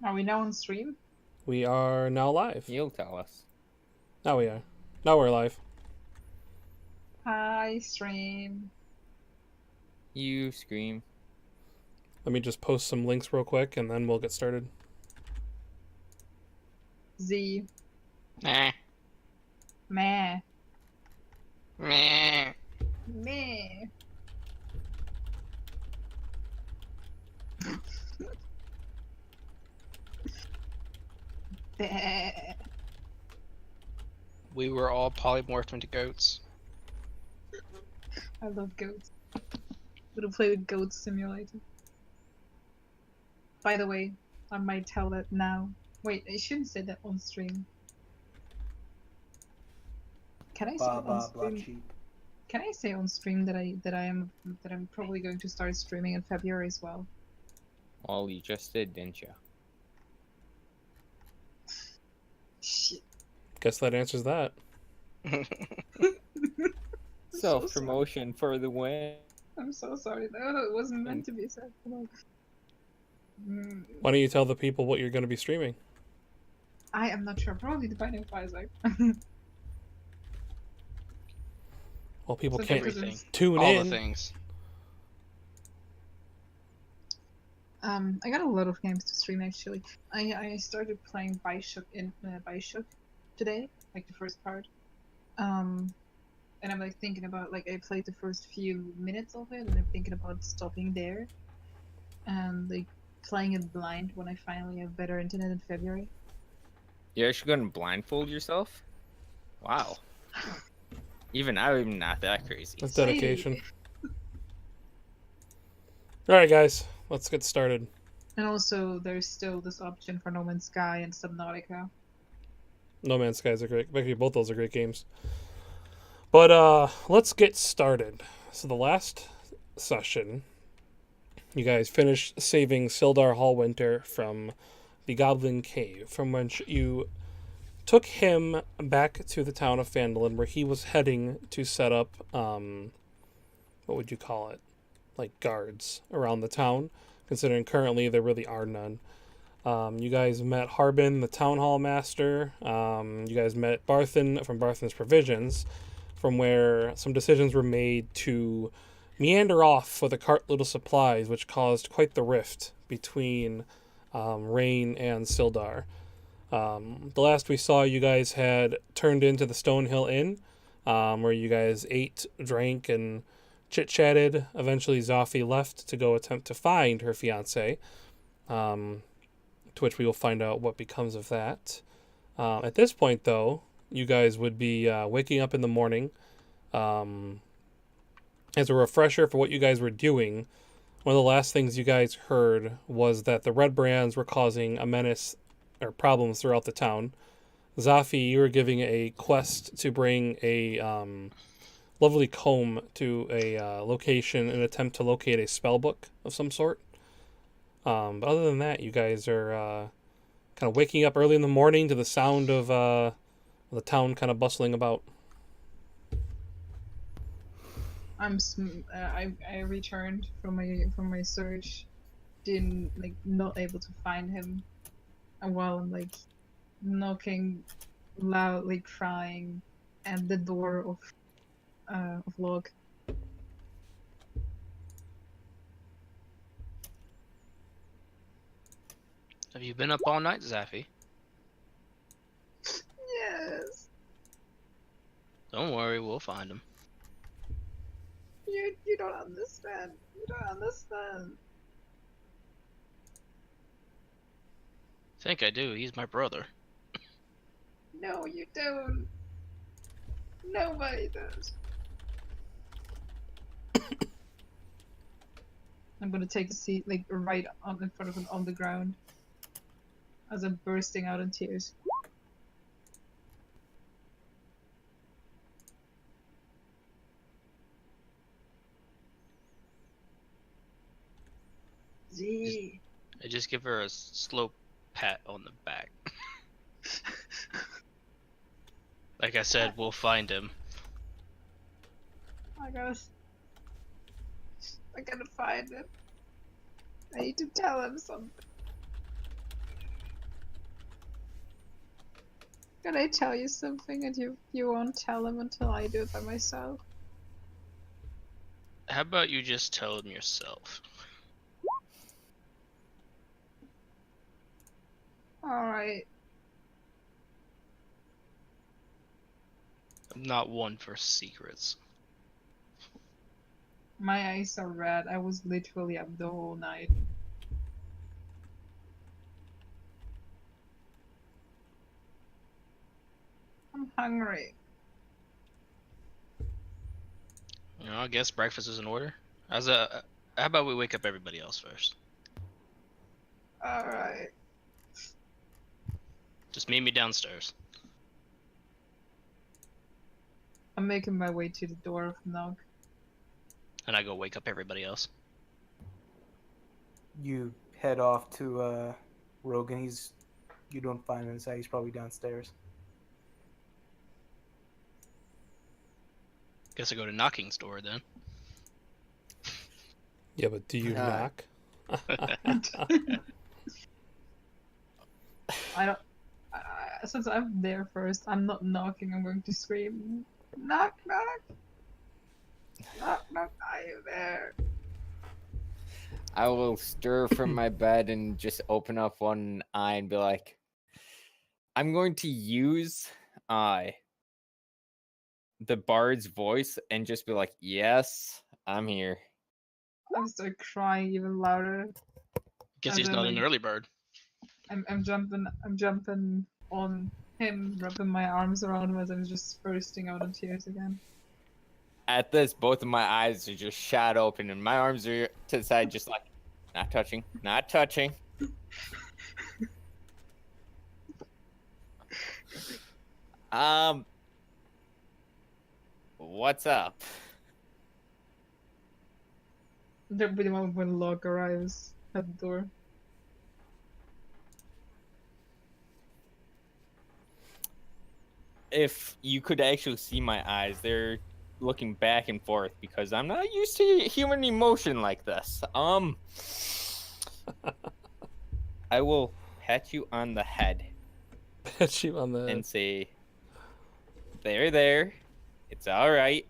Are we now on stream? We are now live. You'll tell us. Now we are. Now we're live. Hi, stream. You scream. Let me just post some links real quick and then we'll get started. Z. Meh. Meh. Meh. Meh. Bleh. We were all polymorphed into goats. I love goats. Would have played a goat simulator. By the way, I might tell that now. Wait, I shouldn't say that on stream. Can I say on stream? Can I say on stream that I'm probably going to start streaming in February as well? Well, you just did, didn't you? Shit. Guess that answers that. Self-promotion for the win. I'm so sorry. No, it wasn't meant to be said. Come on. Why don't you tell the people what you're going to be streaming? I am not sure. Probably the Binding of Isaac. Well, people So can't Everything. tune All in. the things. I got a lot of games to stream actually. I started playing Bioshock in Bioshock today, like the first part. And I'm like thinking about like I played the first few minutes of it, and I'm thinking about stopping there, and like playing it blind when I finally have better internet in February. You're actually going to blindfold yourself? Wow. Even I'm not that crazy. That's dedication. Alright, guys. Let's get started. And also, there's still this option for No Man's Sky and Subnautica. No Man's Sky is a great... Actually, both those are great games. But, let's get started. So the last session, you guys finished saving Sildar Hallwinter from the Goblin Cave, from which you took him back to the town of Phandelver, where he was heading to set up, what would you call it? Like guards around the town, considering currently there really are none. You guys met Harbin, the town hall master. You guys met Barthen from Barthen's Provisions, from where some decisions were made to meander off with a cartload of supplies, which caused quite the rift between Rain and Sildar. The last we saw, you guys had turned into the Stonehill Inn, where you guys ate, drank, and chit-chatted. Eventually, Zoffy left to go attempt to find her fiancé, to which we will find out what becomes of that. At this point, though, you guys would be waking up in the morning. As a refresher for what you guys were doing, one of the last things you guys heard was that the Red Brands were causing a menace or problems throughout the town. Zoffy, you were giving a quest to bring a lovely comb to a location in an attempt to locate a spell book of some sort. But other than that, you guys are kind of waking up early in the morning to the sound of the town kind of bustling about. I returned from my search, not able to find him, and while I'm like knocking loudly, crying at the door of Log. Have you been up all night, Zaffy? Yes. Don't worry, we'll find him. You don't understand. You don't understand. Think I do. He's my brother. No, you don't. Nobody does. I'm gonna take a seat, like right in front of him on the ground, as I'm bursting out in tears. Z. I just give her a slow pat on the back. Like I said, we'll find him. I gotta find him. I need to tell him something. Can I tell you something and you won't tell him until I do it by myself? How about you just tell him yourself? Alright. I'm not one for secrets. My eyes are red. I was literally up the whole night. I'm hungry. You know, I guess breakfast is in order. How about we wake up everybody else first? Alright. Just meet me downstairs. I'm making my way to the door of Nog. And I go wake up everybody else. You head off to Rogan. You don't find him inside. He's probably downstairs. Guess I go to Knocking's door then. Yeah, but do you knock? I don't. Since I'm there first, I'm not knocking. I'm going to scream, knock, knock, knock, knock. Are you there? I will stir from my bed and just open up one eye and be like, I'm going to use the bard's voice and just be like, yes, I'm here. I start crying even louder. Guess And he's then, not an like, early bird. I'm jumping on him, wrapping my arms around him as I'm just bursting out in tears again. At this, both of my eyes are just shot open and my arms are to the side, just like, not touching, not touching. What's up? There'll be the moment when Locke arrives at the door. If you could actually see my eyes, they're looking back and forth because I'm not used to human emotion like this. I will pat you on the head Pat you on the and say, there, it's all right.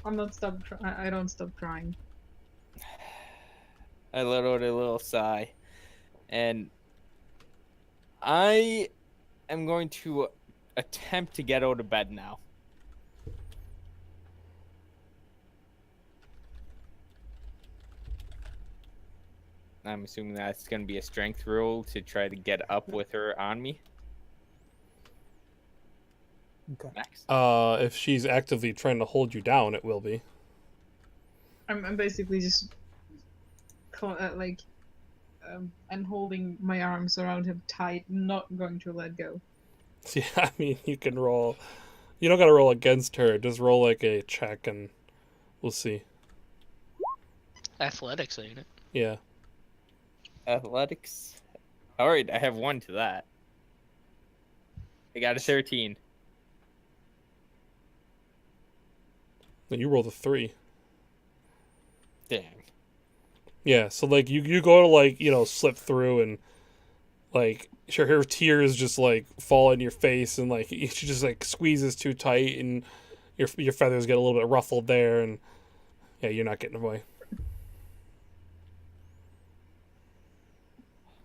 I'm not stop. I don't stop crying. I let out a little sigh, and I am going to attempt to get out of bed now. I'm assuming that's going to be a strength roll to try to get up with her on me. Okay. Max. if she's actively trying to hold you down, it will be. I'm basically just and holding my arms around him tight, not going to let go. Yeah, I mean, you can roll. You don't gotta roll against her. Just roll like a check, and we'll see. Athletics, ain't it? Yeah. Athletics. All right, I have 1 to that. I got a 13. Then you rolled a 3. Dang. Yeah, so like you go to like, slip through and like sure her tears just like fall in your face and like she just like squeezes too tight and your feathers get a little bit ruffled there and yeah, you're not getting away.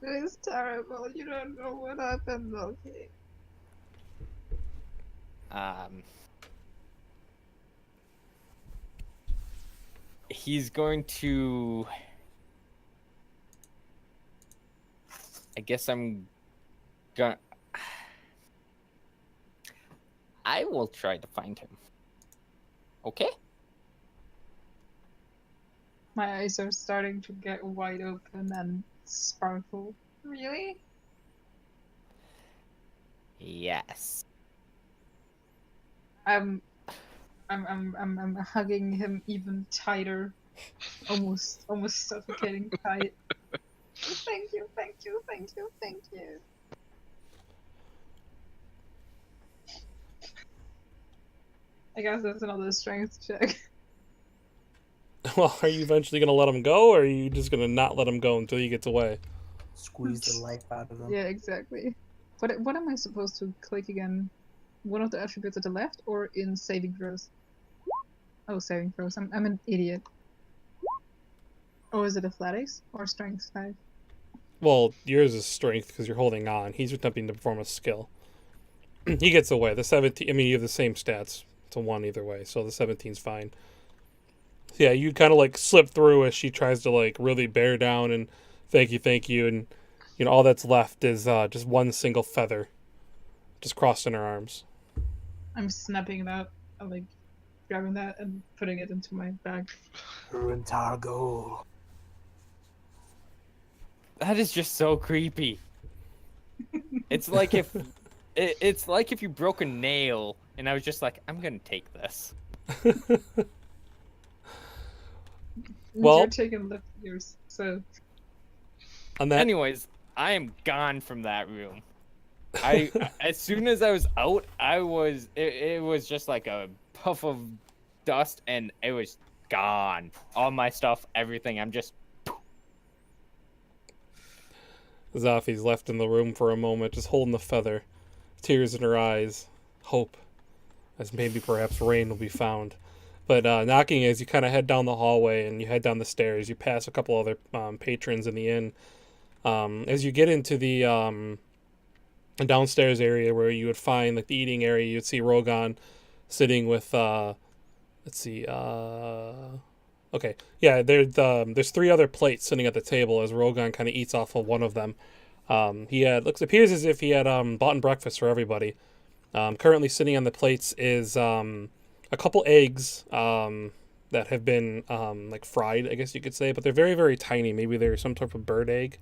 It's terrible. You don't know what happened, okay? He's going to. I guess I'm gonna. I will try to find him. Okay? My eyes are starting to get wide open and sparkle. Really? Yes. I'm hugging him even tighter, almost suffocating tight. Thank you, thank you, thank you, thank you. I guess that's another strength check. Well, are you eventually gonna let him go, or are you just gonna not let him go until he gets away? Squeeze the life out of them. Yeah, exactly. What am I supposed to click again? One of the attributes at the left or in saving throws? Oh, saving throws. I'm an idiot. Oh, is it athletics or strength 5? Well, yours is strength because you're holding on. He's attempting to perform a skill. He gets away. The 17. I mean, you have the same stats. It's a 1 either way, so the 17's fine. So yeah, you kind of like slip through as she tries to like really bear down and thank you, and all that's left is just one single feather, just crossed in her arms. I'm snapping it out. I'm like grabbing that and putting it into my bag. Her entire goal. That is just so creepy. It's like if it's like if you broke a nail and I was just like, I'm gonna take this. Well- You're taking left yours, so On that, Anyways, I am gone from that room. As soon as I was out, it was just like a puff of dust and it was gone. All my stuff, everything. I'm just Zafi's left in the room for a moment, just holding the feather, tears in her eyes, hope, as maybe perhaps rain will be found. But knocking as you kind of head down the hallway and you head down the stairs, you pass a couple other patrons in the inn. As you get into the downstairs area where you would find like the eating area, you'd see Rogan sitting with let's see, okay, yeah, there's 3 other plates sitting at the table as Rogan kind of eats off of one of them. He appears as if he had bought breakfast for everybody. Currently sitting on the plates is a couple eggs that have been like fried, I guess you could say, but they're very, very tiny. Maybe they're some type of bird egg,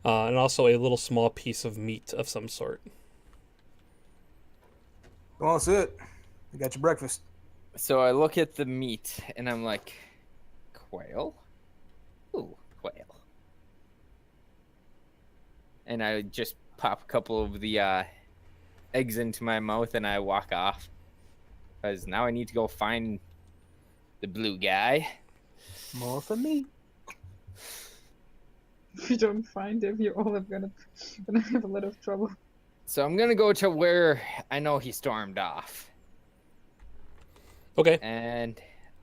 and also a little small piece of meat of some sort. Well, that's it. You got your breakfast. So I look at the meat and I'm like, quail? Ooh, quail. And I just pop a couple of the eggs into my mouth and I walk off. Because now I need to go find the blue guy. More for me. if you don't find him, you're all gonna have a lot of trouble. So I'm going to go to where I know he stormed off. Okay. And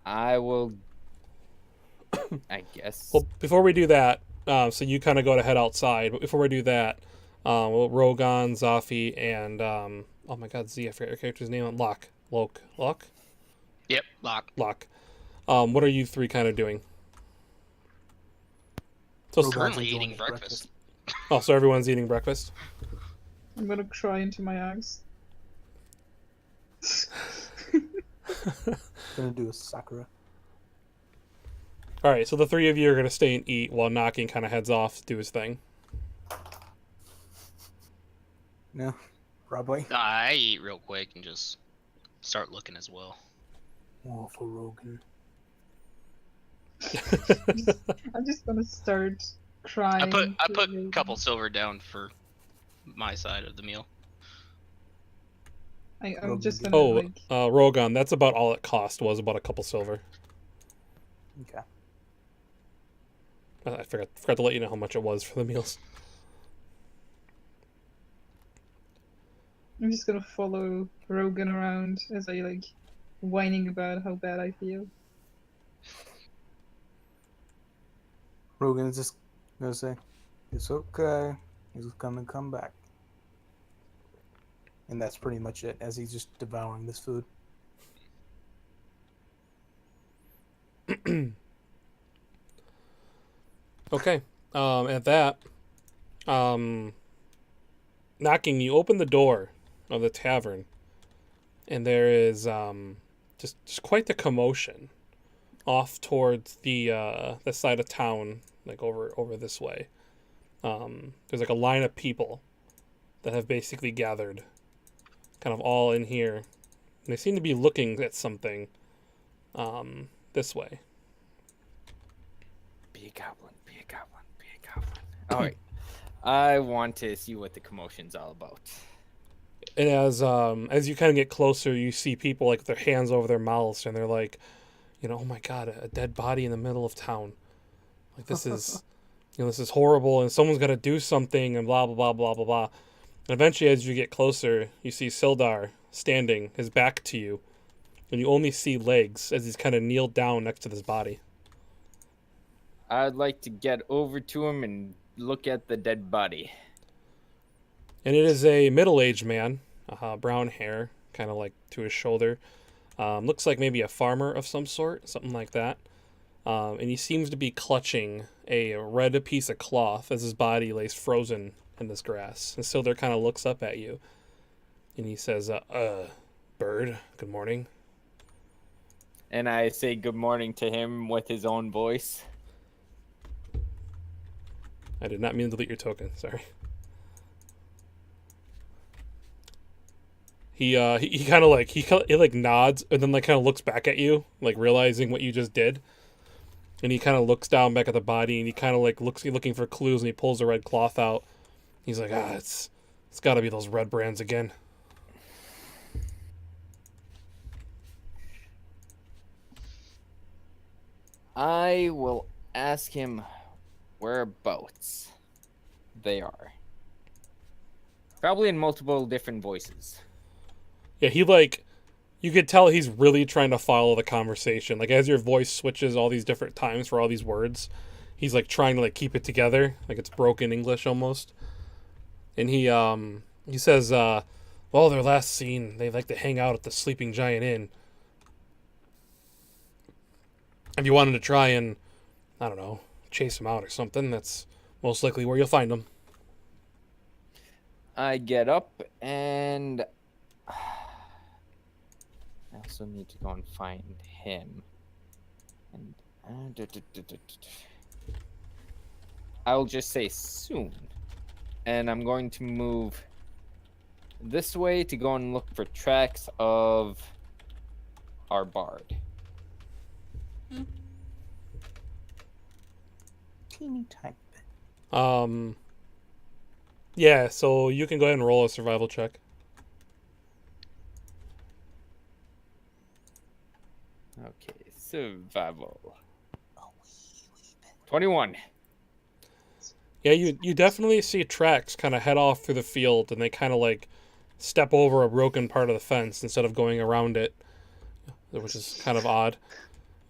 I will, I guess. Well, before we do that, so you kind of go to head outside. But before we do that, Rogan, Zafi, and oh my God, Z, I forgot your character's name. Locke. Yep, lock. What are you 3 kind of doing? So, Rogan's Currently enjoying eating his breakfast. oh, so everyone's eating breakfast. I'm gonna cry into my axe. Gonna do a Sakura. All right, so the 3 of you are gonna stay and eat while Knocking kind of heads off to do his thing. No, probably. I eat real quick and just start looking as well. More for Rogan. I'm just gonna start crying. I put a couple silver down for my side of the meal. I'm just gonna Oh, like. Rogan, that's about all it cost, was about a couple silver. Okay. I forgot to let you know how much it was for the meals. I'm just gonna follow Rogan around as I like whining about how bad I feel. Rogan's just gonna say, "It's okay. He's gonna come back." And that's pretty much it, as he's just devouring this food. Okay. At that, Knocking, you open the door of the tavern, and there is just quite the commotion off towards the side of town, like over this way. There's like a line of people that have basically gathered, kind of all in here. And they seem to be looking at something this way. Be a goblin, be a goblin, be a goblin. All right. I want to see what the commotion's all about. And as you kind of get closer, you see people like with their hands over their mouths, and they're like, oh my god, a dead body in the middle of town. Like this is, this is horrible, and someone's got to do something, and blah blah blah blah blah blah. And eventually, as you get closer, you see Sildar standing, his back to you, and you only see legs as he's kind of kneeled down next to this body. I'd like to get over to him and look at the dead body. And it is a middle-aged man, brown hair, kind of like to his shoulder. Looks like maybe a farmer of some sort, something like that. And he seems to be clutching a red piece of cloth as his body lays frozen in this grass. And Sildar kind of looks up at you, and he says, Bird, good morning. And I say good morning to him with his own voice. I did not mean to delete your token, sorry. He kind of like he like nods and then like kind of looks back at you, like realizing what you just did. And he kind of looks down back at the body, and he kind of like looking for clues, and he pulls the red cloth out. He's like, it's got to be those red brands again. I will ask him whereabouts they are. Probably in multiple different voices. Yeah, you could tell he's really trying to follow the conversation. Like as your voice switches all these different times for all these words, he's like trying to like keep it together, like it's broken English almost. And he says, well, their last scene, they like to hang out at the Sleeping Giant Inn. If you wanted to try and, I don't know, chase them out or something, that's most likely where you'll find them. I get up and I also need to go and find him. And I'll just say soon. And I'm going to move this way to go and look for tracks of our bard. Teeny tiny bit. Yeah, so you can go ahead and roll a survival check. Okay, survival. 21. Yeah, you definitely see tracks kind of head off through the field, and they kind of like step over a broken part of the fence instead of going around it, which is kind of odd.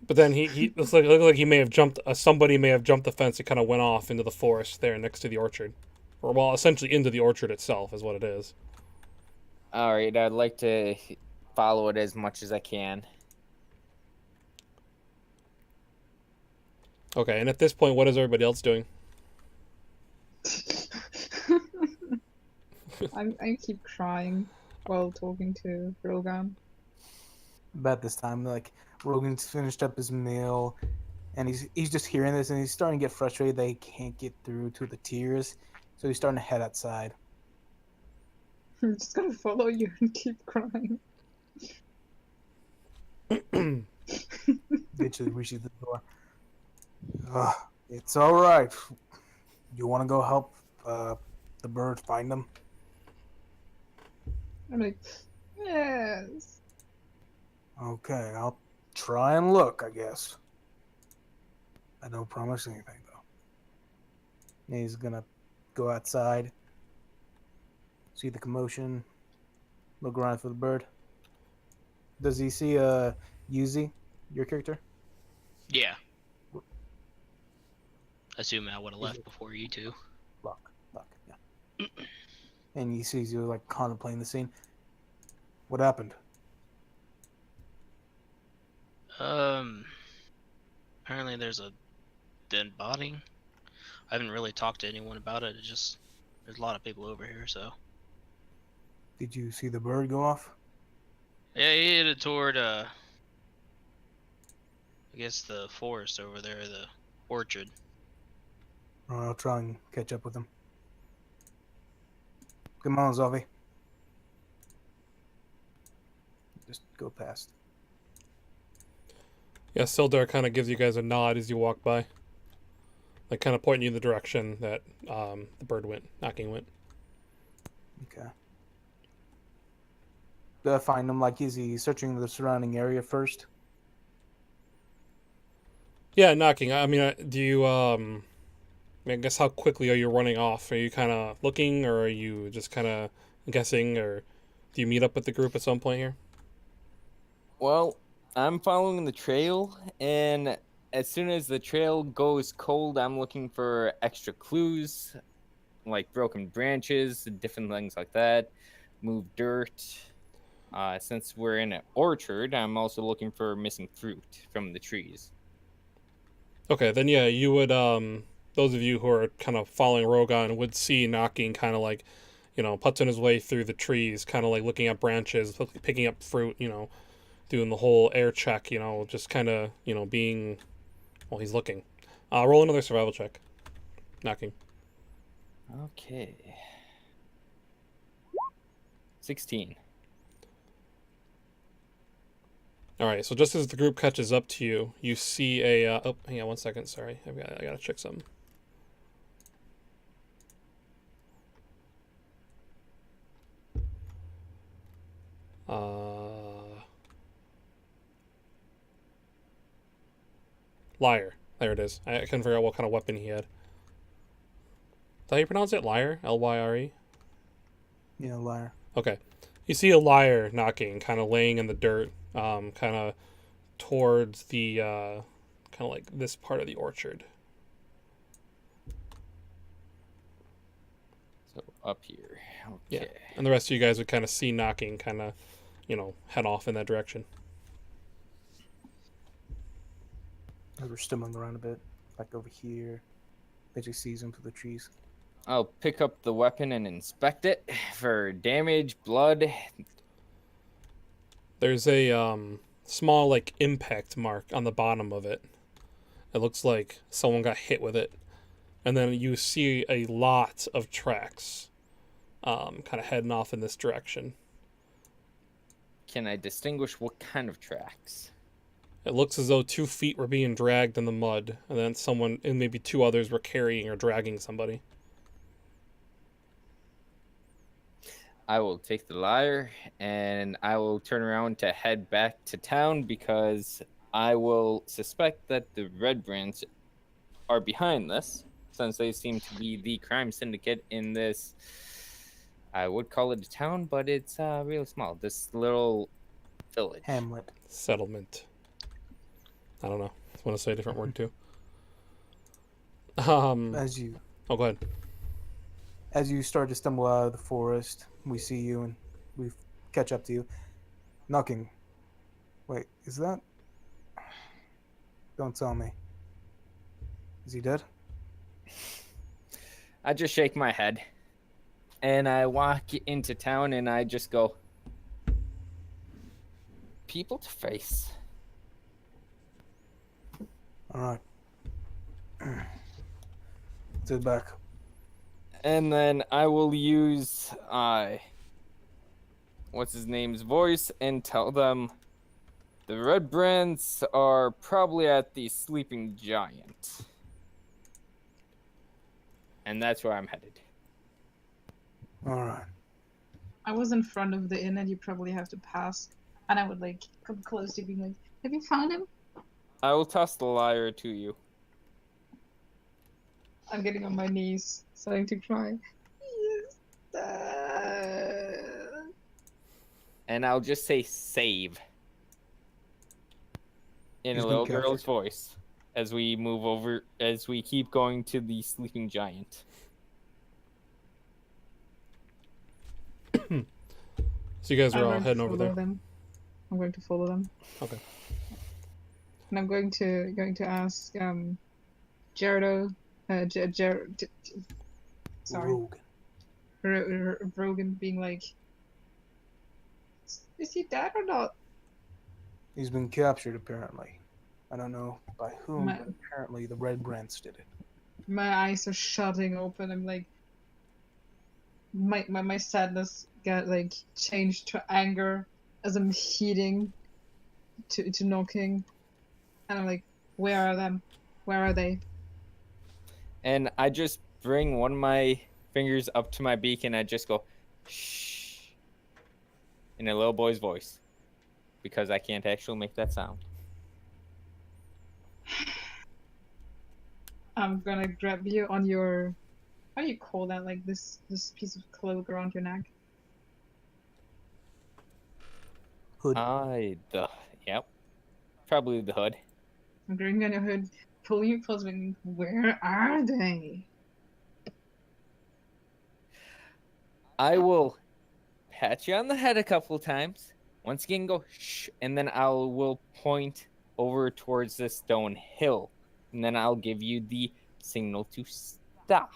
But then he looked like he may have jumped. Somebody may have jumped the fence and kind of went off into the forest there next to the orchard, or well, essentially into the orchard itself is what it is. All right, I'd like to follow it as much as I can. Okay, and at this point, what is everybody else doing? I keep crying while talking to Rogan. About this time, like Rogan's finished up his meal, and he's just hearing this, and he's starting to get frustrated that he can't get through to the tears, so he's starting to head outside. I'm just gonna follow you and keep crying. Eventually reaches the door. It's all right. You want to go help the bird find them? I'm like, yes. Okay, I'll try and look, I guess. I don't promise anything, though. And he's gonna go outside, see the commotion, look around for the bird. Does he see Yuzi, your character? Yeah. Assuming I would have left before you two. Look, yeah. And he sees you like contemplating the scene. What happened? Apparently there's a dead body. I haven't really talked to anyone about it. It's just there's a lot of people over here, so. Did you see the bird go off? Yeah, he headed toward I guess the forest over there, the orchard. I'll try and catch up with him. Come on, Zovi. Just go past. Yeah, Sildar kind of gives you guys a nod as you walk by, like kind of pointing you in the direction that the bird went, knocking went. Okay. Do I find him? Like, is he searching the surrounding area first? Yeah, knocking. I mean, do you I guess how quickly are you running off? Are you kind of looking, or are you just kind of guessing, or do you meet up with the group at some point here? Well, I'm following the trail, and as soon as the trail goes cold, I'm looking for extra clues, like broken branches, different things like that, move dirt. Since we're in an orchard, I'm also looking for missing fruit from the trees. Okay, then yeah, you would those of you who are kind of following Rogan would see knocking kind of like, putzing his way through the trees, kind of like looking at branches, picking up fruit, doing the whole air check, just kind of, being, well, he's looking. Roll another survival check. Knocking. Okay. 16. All right, so just as the group catches up to you, you see a. Oh, hang on 1 second. Sorry, I gotta check something. Liar. There it is. I couldn't figure out what kind of weapon he had. Is that how you pronounce it? Liar? Lyre? Yeah, liar. Okay. You see a liar knocking, kind of laying in the dirt, kind of towards the, kind of like this part of the orchard. So up here. Okay. Yeah. And the rest of you guys would kind of see knocking, kind of, head off in that direction. As we're stumbling around a bit, like over here. Basically sees him through the trees. I'll pick up the weapon and inspect it for damage, blood. There's a small like impact mark on the bottom of it. It looks like someone got hit with it, and then you see a lot of tracks, kind of heading off in this direction. Can I distinguish what kind of tracks? It looks as though 2 feet were being dragged in the mud, and then someone and maybe 2 others were carrying or dragging somebody. I will take the lyre and I will turn around to head back to town because I will suspect that the Red Brands are behind this, since they seem to be the crime syndicate in this. I would call it a town, but it's really small. This little village. Hamlet. Settlement. I don't know. I want to say a different word too. As you Oh, go ahead. As you start to stumble out of the forest, we see you and we catch up to you. Knocking. Wait, is that? Don't tell me. Is he dead? I just shake my head and I walk into town and I just go, people to face. All right. Sit back. And then I will use what's his name's voice and tell them the Red Brands are probably at the Sleeping Giant. And that's where I'm headed. All right. I was in front of the inn and you probably have to pass. And I would like come close to being like, have you found him? I will toss the lyre to you. I'm getting on my knees, starting to cry. Yes. And I'll just say save. In He's a been little girl's captured. voice. As we move over, as we keep going to the Sleeping Giant. So you guys are I'm all going to heading over follow there. them. I'm going to follow them. Okay. And I'm going to ask Gerardo, sorry, Rogue. Rogan, being like, is he dead or not? He's been captured, apparently. I don't know by whom, My- but apparently the Red Brands did it. My eyes are shutting open. I'm like, my sadness got like changed to anger as I'm heeding to knocking, and I'm like, where are them? Where are they? And I just bring one of my fingers up to my beak and I just go, shh. In a little boy's voice. Because I can't actually make that sound. I'm gonna grab you on your, how do you call that? Like this piece of cloak around your neck. Hood. Yep. Probably the hood. I'm grabbing you on your hood, pulling you close, and where are they? I will pat you on the head a couple times. Once again, go shh, and then I will point over towards the stone hill, and then I'll give you the signal to stop,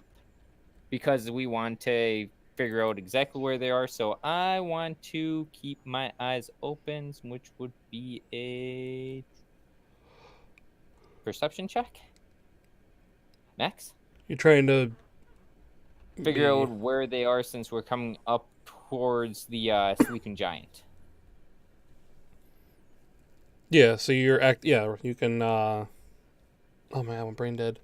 because we want to figure out exactly where they are. So I want to keep my eyes open, which would be a perception check. Max, You're trying to figure be... out where they are since we're coming up towards the sleeping giant. Yeah, so you're yeah, you can oh man, I'm brain dead.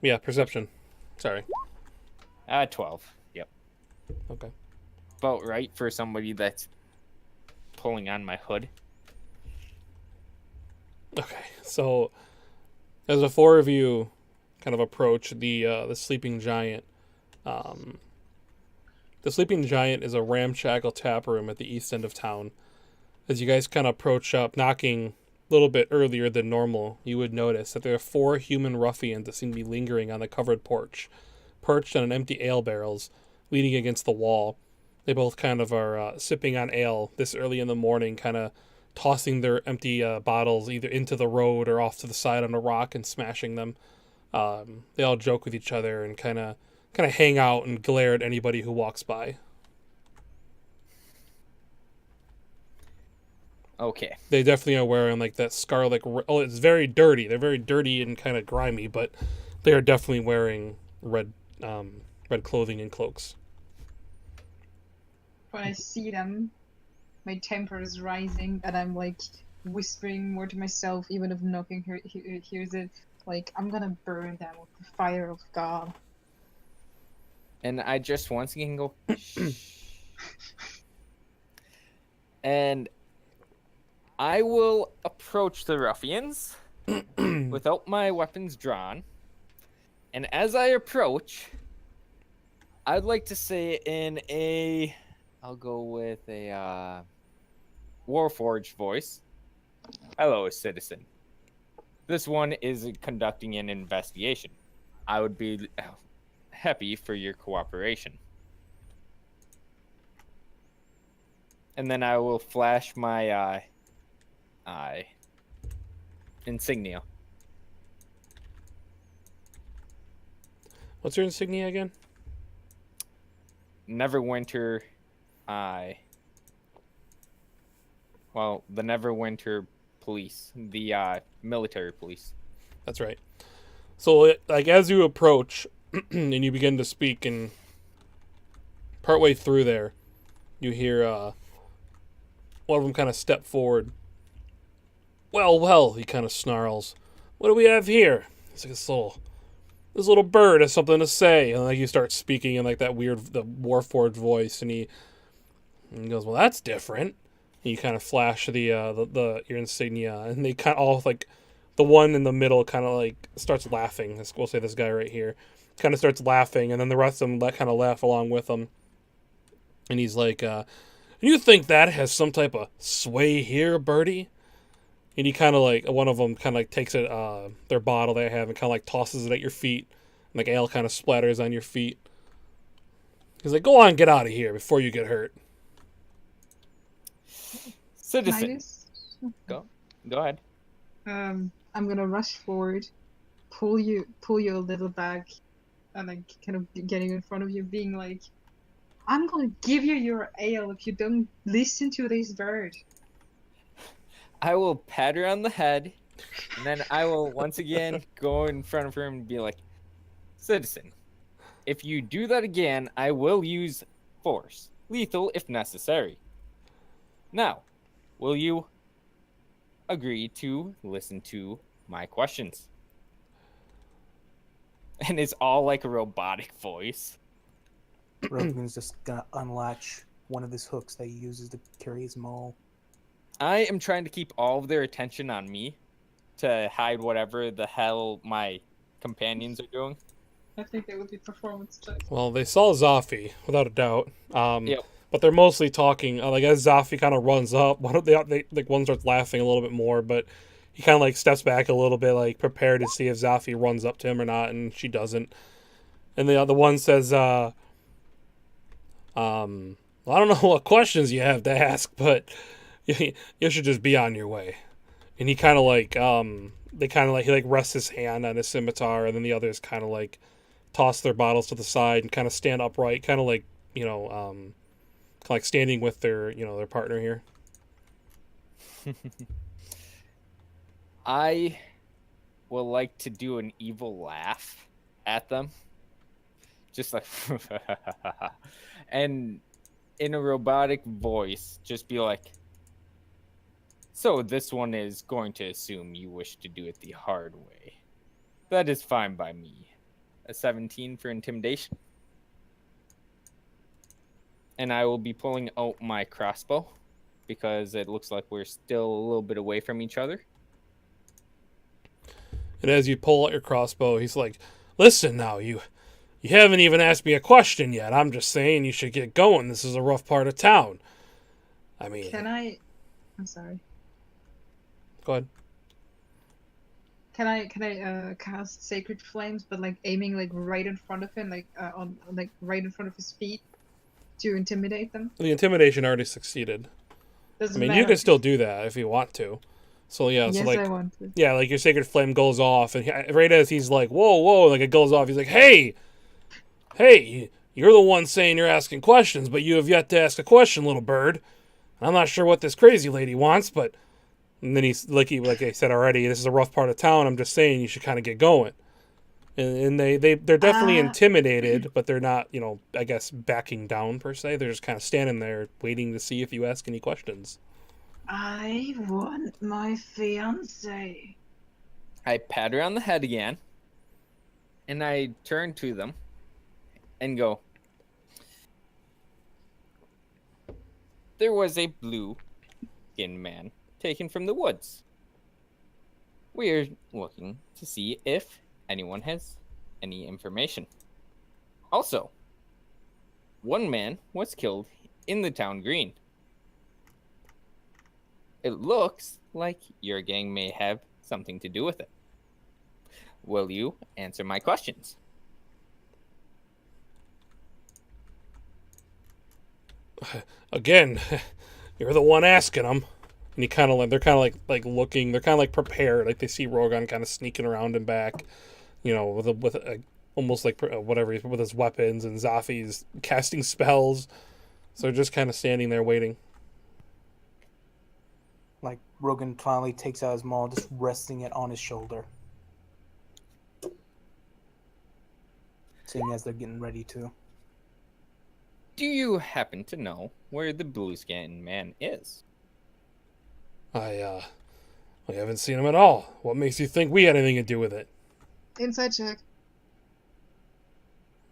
Yeah, perception. Sorry. 12. Yep. Okay. About right for somebody that's pulling on my hood. Okay. So as the four of you kind of approach the sleeping giant, the sleeping giant is a ramshackle tap room at the east end of town. As you guys kind of approach up, knocking a little bit earlier than normal, you would notice that there are four human ruffians that seem to be lingering on the covered porch, perched on an empty ale barrels, leaning against the wall. They both kind of are sipping on ale this early in the morning, kind of tossing their empty bottles either into the road or off to the side on a rock and smashing them. They all joke with each other and kind of hang out and glare at anybody who walks by. Okay. They definitely are wearing like that scarlet. Oh, it's very dirty. They're very dirty and kind of grimy, but they are definitely wearing red clothing and cloaks. When I see them, my temper is rising, and I'm like whispering more to myself, even if knocking hears it. Like, I'm gonna burn them with the fire of God. And I just once again go shh. And I will approach the ruffians without my weapons drawn. And as I approach, I'd like to say I'll go with a Warforged voice. Hello, citizen. This one is conducting an investigation. I would be happy for your cooperation. And then I will flash my insignia. What's your insignia again? Neverwinter the Neverwinter police, the military police. That's right. So, like, as you approach and you begin to speak, and partway through there, you hear one of them kind of step forward. Well, he kind of snarls. What do we have here? It's like this little bird has something to say, and like you start speaking in like that weird the Warforged voice, and he goes, well, that's different. And you kind of flash your insignia, and they kind of all like the one in the middle kind of like starts laughing. We'll say this guy right here kind of starts laughing, and then the rest of them kind of laugh along with him. And he's like, "You think that has some type of sway here, Birdie?" And he kind of like one of them kind of like takes it their bottle they have and kind of like tosses it at your feet, and like ale kind of splatters on your feet. He's like, "Go on, get out of here before you get hurt." Citizen, go ahead. I'm gonna rush forward, pull you a little back, and like kind of getting in front of you, being like, "I'm gonna give you your ale if you don't listen to this bird." I will pat her on the head, and then I will once again go in front of her and be like, "Citizen, if you do that again, I will use force, lethal if necessary. Now, will you agree to listen to my questions?" And it's all like a robotic voice. Rogan's just gonna unlatch one of his hooks that he uses to carry his maul. I am trying to keep all of their attention on me, to hide whatever the hell my companions are doing. I think they would be performance checks. Well, they saw Zafi without a doubt. Yep. But they're mostly talking. Like as Zafi kind of runs up, they like one starts laughing a little bit more, but he kind of like steps back a little bit, like prepared to see if Zafi runs up to him or not, and she doesn't. And the other one says, well, I don't know what questions you have to ask, but you should just be on your way." And he kind of like he like rests his hand on his scimitar, and then the others kind of like toss their bottles to the side and kind of stand upright, kind of like like standing with their their partner here. I would like to do an evil laugh at them. Just like, and in a robotic voice, just be like, "So this one is going to assume you wish to do it the hard way. That is fine by me. A 17 for intimidation. And I will be pulling out my crossbow because it looks like we're still a little bit away from each other." And as you pull out your crossbow, he's like, "Listen now, you haven't even asked me a question yet. I'm just saying you should get going. This is a rough part of town. I mean..." I'm sorry. Go ahead. Can I cast Sacred Flames, but like aiming like right in front of him, like on like right in front of his feet, to intimidate them? The intimidation already succeeded. Doesn't I mean, matter. you can still do that if you want to. So yeah, Yes, so like I want to. yeah, like your sacred flame goes off, and right as he's like, "Whoa, whoa!" like it goes off, he's like, "Hey, you're the one saying you're asking questions, but you have yet to ask a question, little bird. I'm not sure what this crazy lady wants, but..." And then he's like I said already, this is a rough part of town. I'm just saying you should kind of get going. And they're definitely intimidated, but they're not, I guess, backing down per se. They're just kind of standing there waiting to see if you ask any questions. I want my fiance. I pat her on the head again, and I turn to them and go, "There was a blue-skinned man taken from the woods. We're looking to see if anyone has any information. Also, one man was killed in the town green. It looks like your gang may have something to do with it. Will you answer my questions?" Again, you're the one asking them. And they're kind of like looking, they're kind of like prepared, like they see Rogan kind of sneaking around and back, with almost like whatever, with his weapons, and Zafi's casting spells. So they're just kind of standing there waiting. Like Rogan finally takes out his maul, just resting it on his shoulder. Seeing as they're getting ready to. Do you happen to know where the blue-skinned man is? I haven't seen him at all. What makes you think we had anything to do with it? Inside check.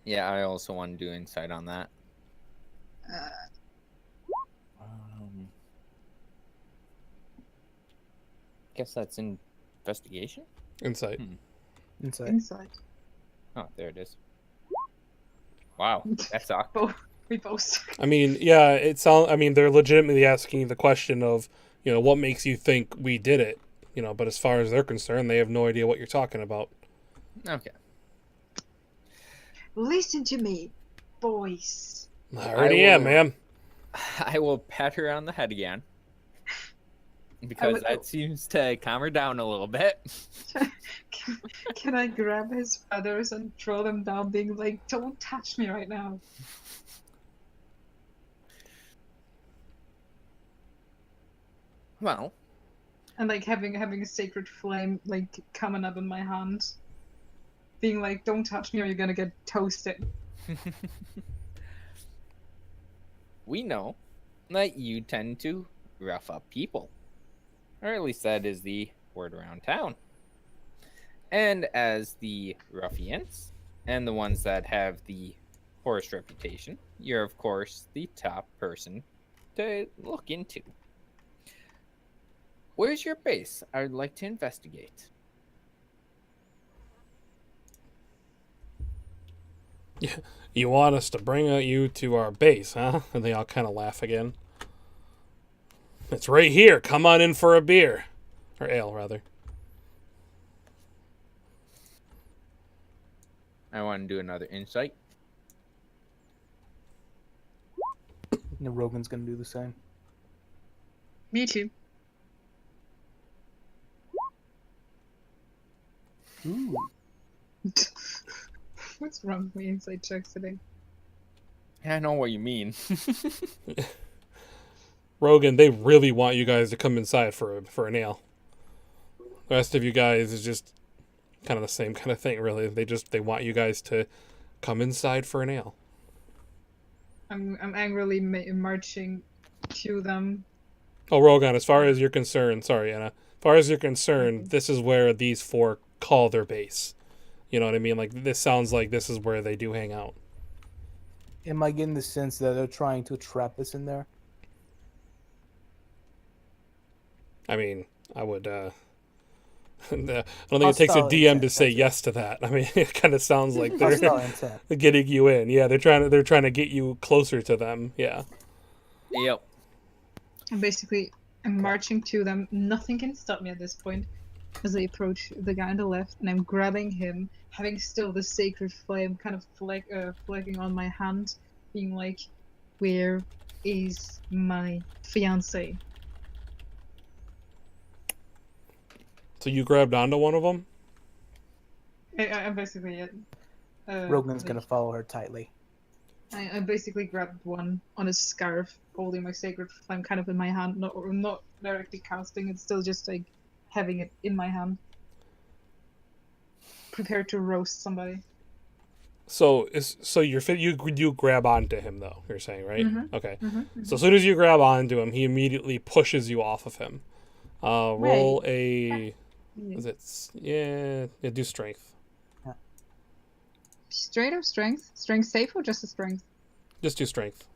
Yeah, I also want to do insight on that. Guess that's investigation? Insight. Inside. Oh, there it is. Wow, that's awkward. We both. I mean, yeah, they're legitimately asking you the question of, what makes you think we did it? But as far as they're concerned, they have no idea what you're talking about. Okay. Listen to me, boys. I already am, ma'am. I will pat her on the head again. Because that seems to calm her down a little bit. Can I grab his feathers and throw them down, being like, "Don't touch me right now"? Well. And like having a sacred flame like coming up in my hand, being like, "Don't touch me or you're gonna get toasted." We know that you tend to rough up people. Or at least that is the word around town. And as the ruffians, and the ones that have the worst reputation, you're of course the top person to look into. Where's your base? I would like to investigate. You want us to bring you to our base, huh? And they all kind of laugh again. It's right here. Come on in for a beer. Or ale, rather. I want to do another insight. And Rogan's gonna do the same. Me too. Ooh. What's wrong with me inside checks today? I know what you mean. Rogan, they really want you guys to come inside for an ale. The rest of you guys is just kind of the same kind of thing, really. They want you guys to come inside for an ale. I'm angrily marching to them. Oh, Rogan, as far as you're concerned, sorry, Anna. As far as you're concerned, this is where these four call their base. You know what I mean? Like, this sounds like this is where they do hang out. Am I getting the sense that they're trying to trap us in there? I mean, I would, I don't think it takes a Hostile DM to intent, say that's it. yes to that. I mean, it kind of sounds like they're Hostile intent. getting you in. Yeah, they're trying to get you closer to them. Yeah. Yep. I'm marching to them. Nothing can stop me at this point as I approach the guy on the left, and I'm grabbing him, having still the sacred flame kind of flagging on my hand, being like, "Where is my fiance?" So you grabbed onto one of them? I'm basically Rogan's like, gonna follow her tightly. I basically grabbed one on his scarf, holding my sacred flame kind of in my hand, not directly casting it, still just like having it in my hand, prepared to roast somebody. So you grab onto him though. You're saying, right? Mhm. Okay. Mm-hmm. So as soon as you grab onto him, he immediately pushes you off of him. Roll a. Is it? Yeah. Do strength. Straight up strength? Strength safe or just a strength? Just do strength.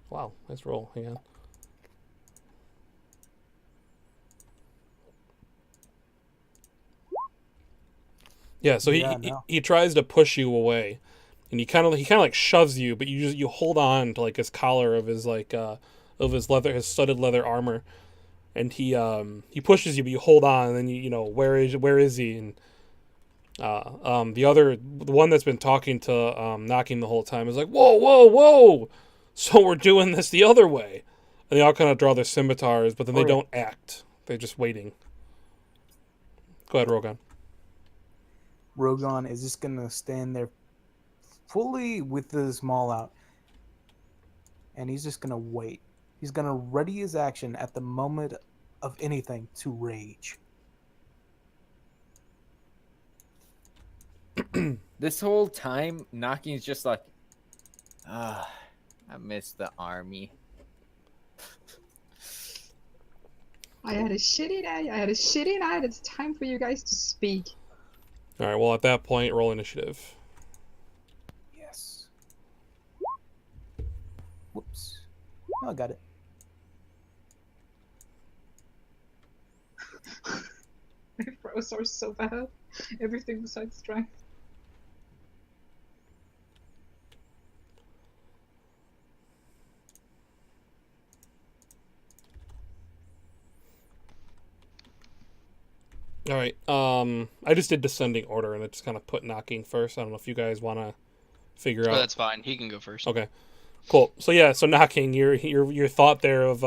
Wow, nice roll. Hang on. Yeah, so he tries to push you away, and he kind of like shoves you, but you hold on to like his collar of his his studded leather armor, and he pushes you, but you hold on, and then you know where is he? And the one that's been talking to Knocking the whole time is like, whoa, so we're doing this the other way, and they all kind of draw their scimitars, but then they don't act. They're just waiting. Go ahead, Rogan. Rogan is just gonna stand there fully with his maul out, and he's just gonna wait. He's gonna ready his action at the moment of anything to rage. This whole time, Knocking's just like, I miss the army. I had a shitty night. It's time for you guys to speak. All right. Well, at that point, roll initiative. Yes. Whoops. Oh, I got it. My throws are so bad. Everything besides strength. All right. I just did descending order, and I just kind of put Knocking first. I don't know if you guys want to figure out. Oh, that's fine. He can go first. Okay. Cool. So yeah, so Knocking, your thought there of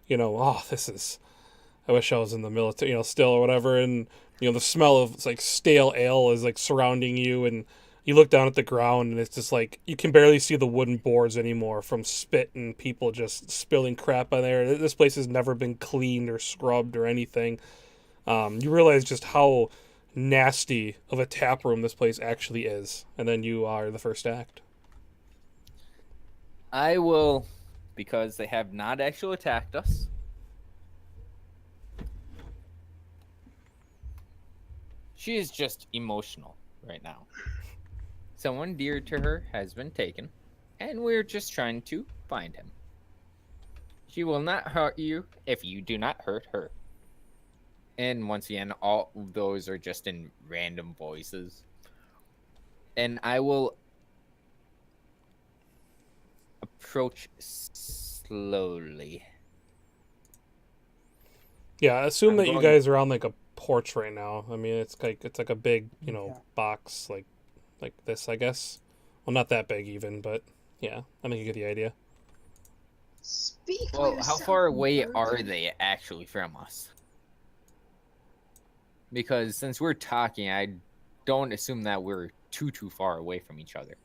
this is, I wish I was in the military, still or whatever, and the smell of like stale ale is like surrounding you, and you look down at the ground, and it's just like you can barely see the wooden boards anymore from spit and people just spilling crap on there. This place has never been cleaned or scrubbed or anything. You realize just how nasty of a tap room this place actually is, and then you are the first act. I will, because they have not actually attacked us. She is just emotional right now. Someone dear to her has been taken, and we're just trying to find him. She will not hurt you if you do not hurt her. And once again, all those are just in random voices. And I will approach slowly. Yeah, assume I'm that you going- guys are on like a porch right now. I mean, it's like a big, Okay. box like this, I guess. Well, not that big even, but yeah, I think you get the idea. Speak for Well, how yourself, far away bird. are they actually from us? Because since we're talking, I don't assume that we're too far away from each other.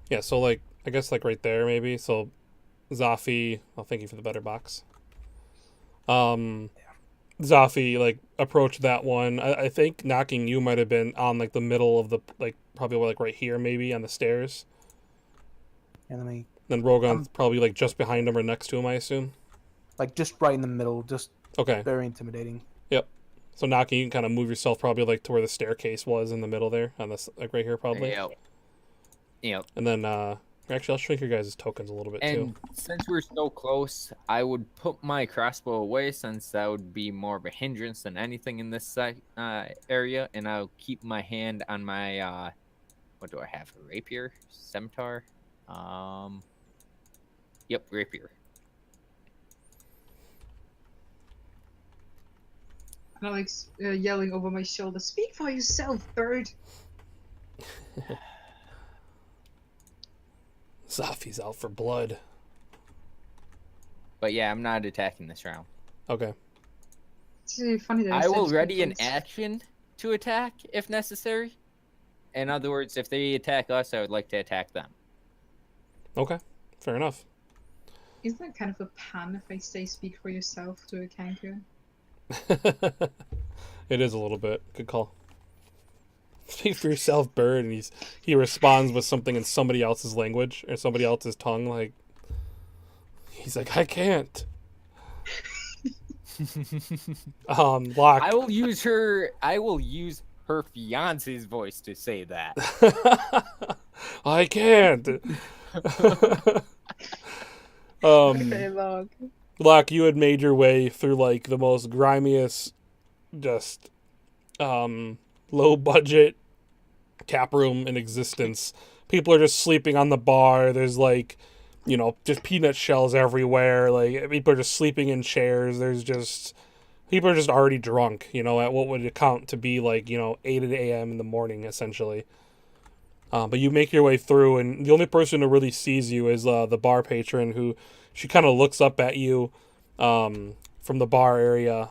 Yeah, so like I guess like right there maybe. So Zafi, well, thank you for the better box. Zafi like approached that one. I think knocking you might have been on like the middle of the like probably like right here maybe on the stairs. And let me Then Rogan's probably like just behind him or next to him, I assume. like just right in the middle, just Okay. very intimidating. So knocking, you can kind of move yourself probably like to where the staircase was in the middle there, on this like right here probably. Yep. And then actually I'll shrink your guys' tokens a little bit too. And since we're so close, I would put my crossbow away since that would be more of a hindrance than anything in this area. And I'll keep my hand on my, what do I have? A rapier? Scimitar? Yep, rapier. And I'm like yelling over my shoulder, "Speak for yourself, bird." Zafi's out for blood. But yeah, I'm not attacking this round. Okay. It's really funny that I said will speak ready for an yourself. action to attack if necessary. In other words, if they attack us, I would like to attack them. Okay. Fair enough. Isn't that kind of a pun if I say "speak for yourself" to a kanker? It is a little bit. Good call. Speak for yourself, bird, and he responds with something in somebody else's language or somebody else's tongue, like he's like, I can't. Locke. I will use her fiance's voice to say that. I can't. Okay, log. Locke, you had made your way through like the most grimiest, just low budget tap room in existence. People are just sleeping on the bar. There's like, just peanut shells everywhere. Like people are just sleeping in chairs. There's just people are just already drunk, at what would account to be like, 8 a.m. in the morning essentially. But you make your way through, and the only person who really sees you is the bar patron, who she kind of looks up at you from the bar area,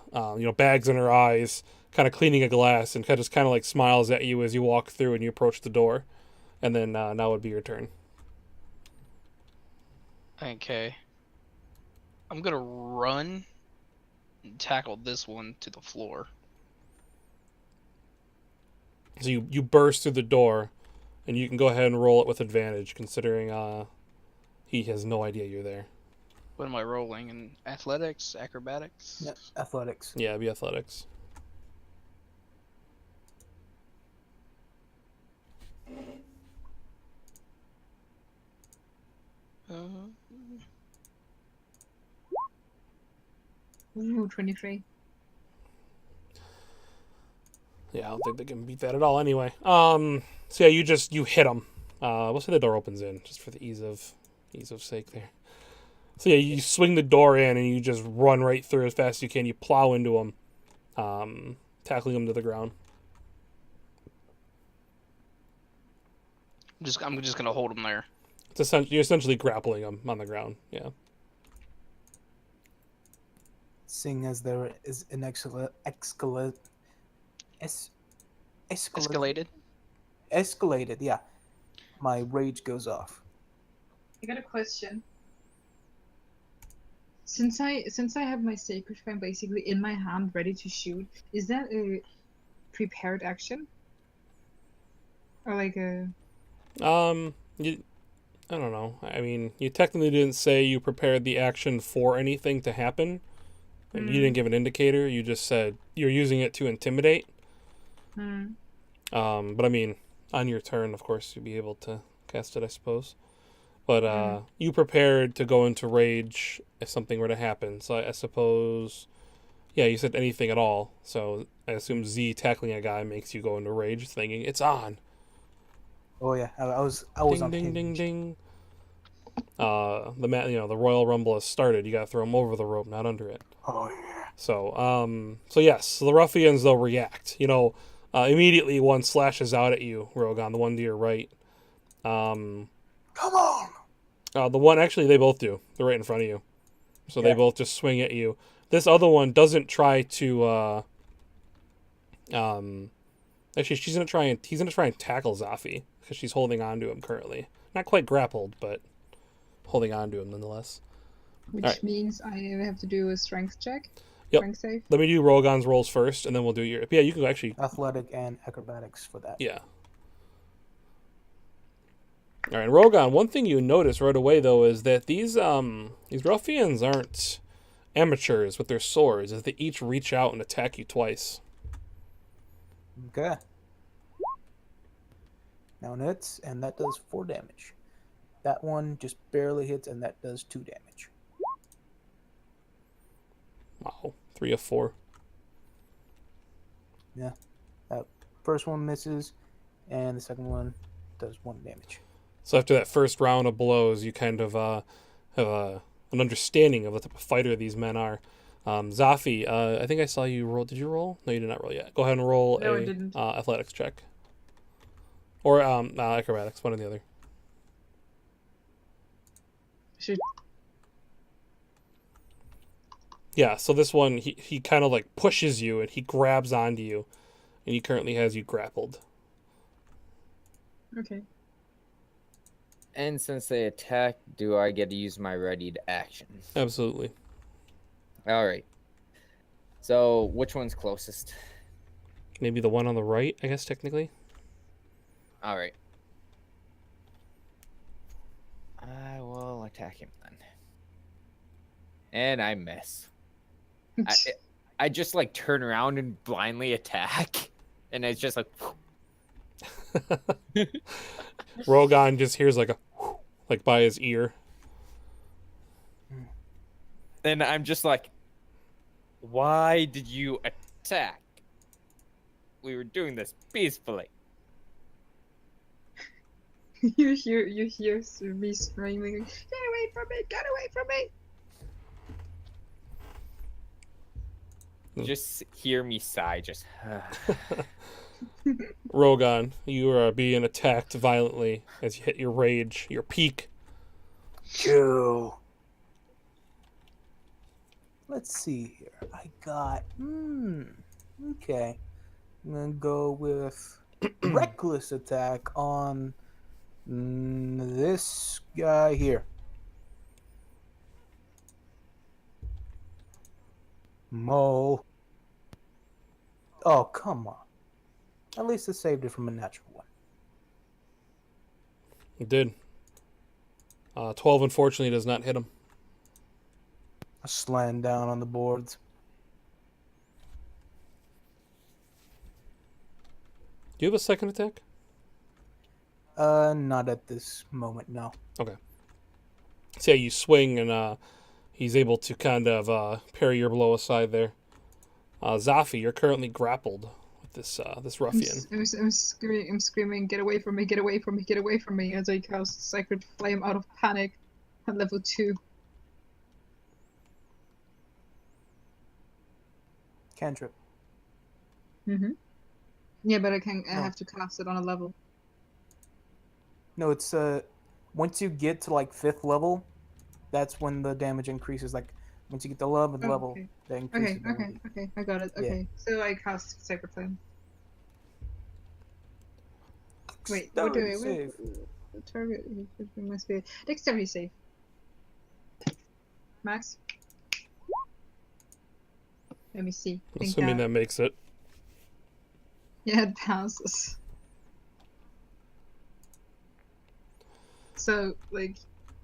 bags in her eyes, kind of cleaning a glass, and just kind of like smiles at you as you walk through and you approach the door. And then now would be your turn. Okay. I'm gonna run and tackle this one to the floor. So you burst through the door, and you can go ahead and roll it with advantage, considering he has no idea you're there. What am I rolling? In athletics, acrobatics? Yeah, athletics. Yeah, it'd be athletics. Ooh, 23. Yeah, I don't think they can beat that at all anyway. So yeah, you hit him. We'll say the door opens in, just for the ease of sake there. So yeah, you swing the door in and you just run right through as fast as you can. You plow into him, tackling him to the ground. I'm just gonna hold him there. You're essentially grappling him on the ground. Yeah. Seeing as there is an escalated, yeah. My rage goes off. I got a question. Since I have my sacred flame basically in my hand, ready to shoot, is that a prepared action, or like a? I don't know. I mean, you technically didn't say you prepared the action for anything to happen, and you didn't give an indicator. You just said you're using it to intimidate. But I mean, on your turn, of course, you'd be able to cast it, I suppose. But you prepared to go into rage if something were to happen. So I suppose, yeah, you said anything at all. So I assume Z tackling a guy makes you go into rage, thinking it's on. Oh yeah, I was Ding on ding ding hinge. ding. The Royal Rumble has started. You got to throw him over the rope, not under it. Oh yeah. So yes, so the ruffians they'll react. Immediately one slashes out at you, Rogan, the one to your right. Come on. The one actually they both do. They're right in front of you, so they Okay. both just swing at you. This other one doesn't try to. Actually, he's gonna try and tackle Zafi because she's holding on to him currently. Not quite grappled, but holding on to him nonetheless. Which Alright. means I have to do a strength check. Yep. Strength save. Let me do Rogan's rolls first, and then we'll do your. Yeah, you can actually. Athletic and acrobatics for that. Yeah. All right, Rogan. One thing you notice right away though is that these ruffians aren't amateurs with their swords, as they each reach out and attack you twice. Okay. Now it hits, and that does 4 damage. That one just barely hits, and that does 2 damage. Wow, 3 of 4. Yeah. That first one misses, and the second one does 1 damage. So after that first round of blows, you kind of have an understanding of the type of fighter these men are. Zafi, I think I saw you roll. Did you roll? No, you did not roll yet. Go ahead and roll No, I a didn't. athletics check. Or acrobatics, one or the other. Should Yeah, so this one, he kind of like pushes you and he grabs onto you, and he currently has you grappled. okay. And since they attack, do I get to use my ready to action? Absolutely. All right. So which one's closest? Maybe the one on the right, I guess, technically. All right. I will attack him then. And I miss. I just like turn around and blindly attack, and it's just like. Rogan just hears like a like by his ear. And I'm just like, why did you attack? We were doing this peacefully. you hear me screaming, "Get away from me! Get away from me!" Just hear me sigh. Just. Rogan, you are being attacked violently as you hit your rage, your peak. Kill. Let's see here. I got. Okay. I'm gonna go with reckless attack on this guy here. Mo. Oh, come on. At least it saved it from a natural one. It did. 12, unfortunately, does not hit him. I slammed down on the boards. Do you have a second attack? Not at this moment, no. Okay. So yeah, you swing and he's able to kind of parry your blow aside there. Zafi, you're currently grappled with this ruffian. I'm screaming, "Get away from me! Get away from me! Get away from me!" as I cast Sacred Flame out of panic at level 2. Cantrip. Yeah, but I No. have to cast it on a level. No, it's once you get to like 5th level, that's when the damage increases. Like once you get the level, Okay. that increases. Okay, I got it. Yeah. Okay, so I cast Sacred Flame. Wait, what Dexterity do I save. The target must be dexterity save. Max. Let me see. Assuming that makes it. Yeah, it passes. So, like,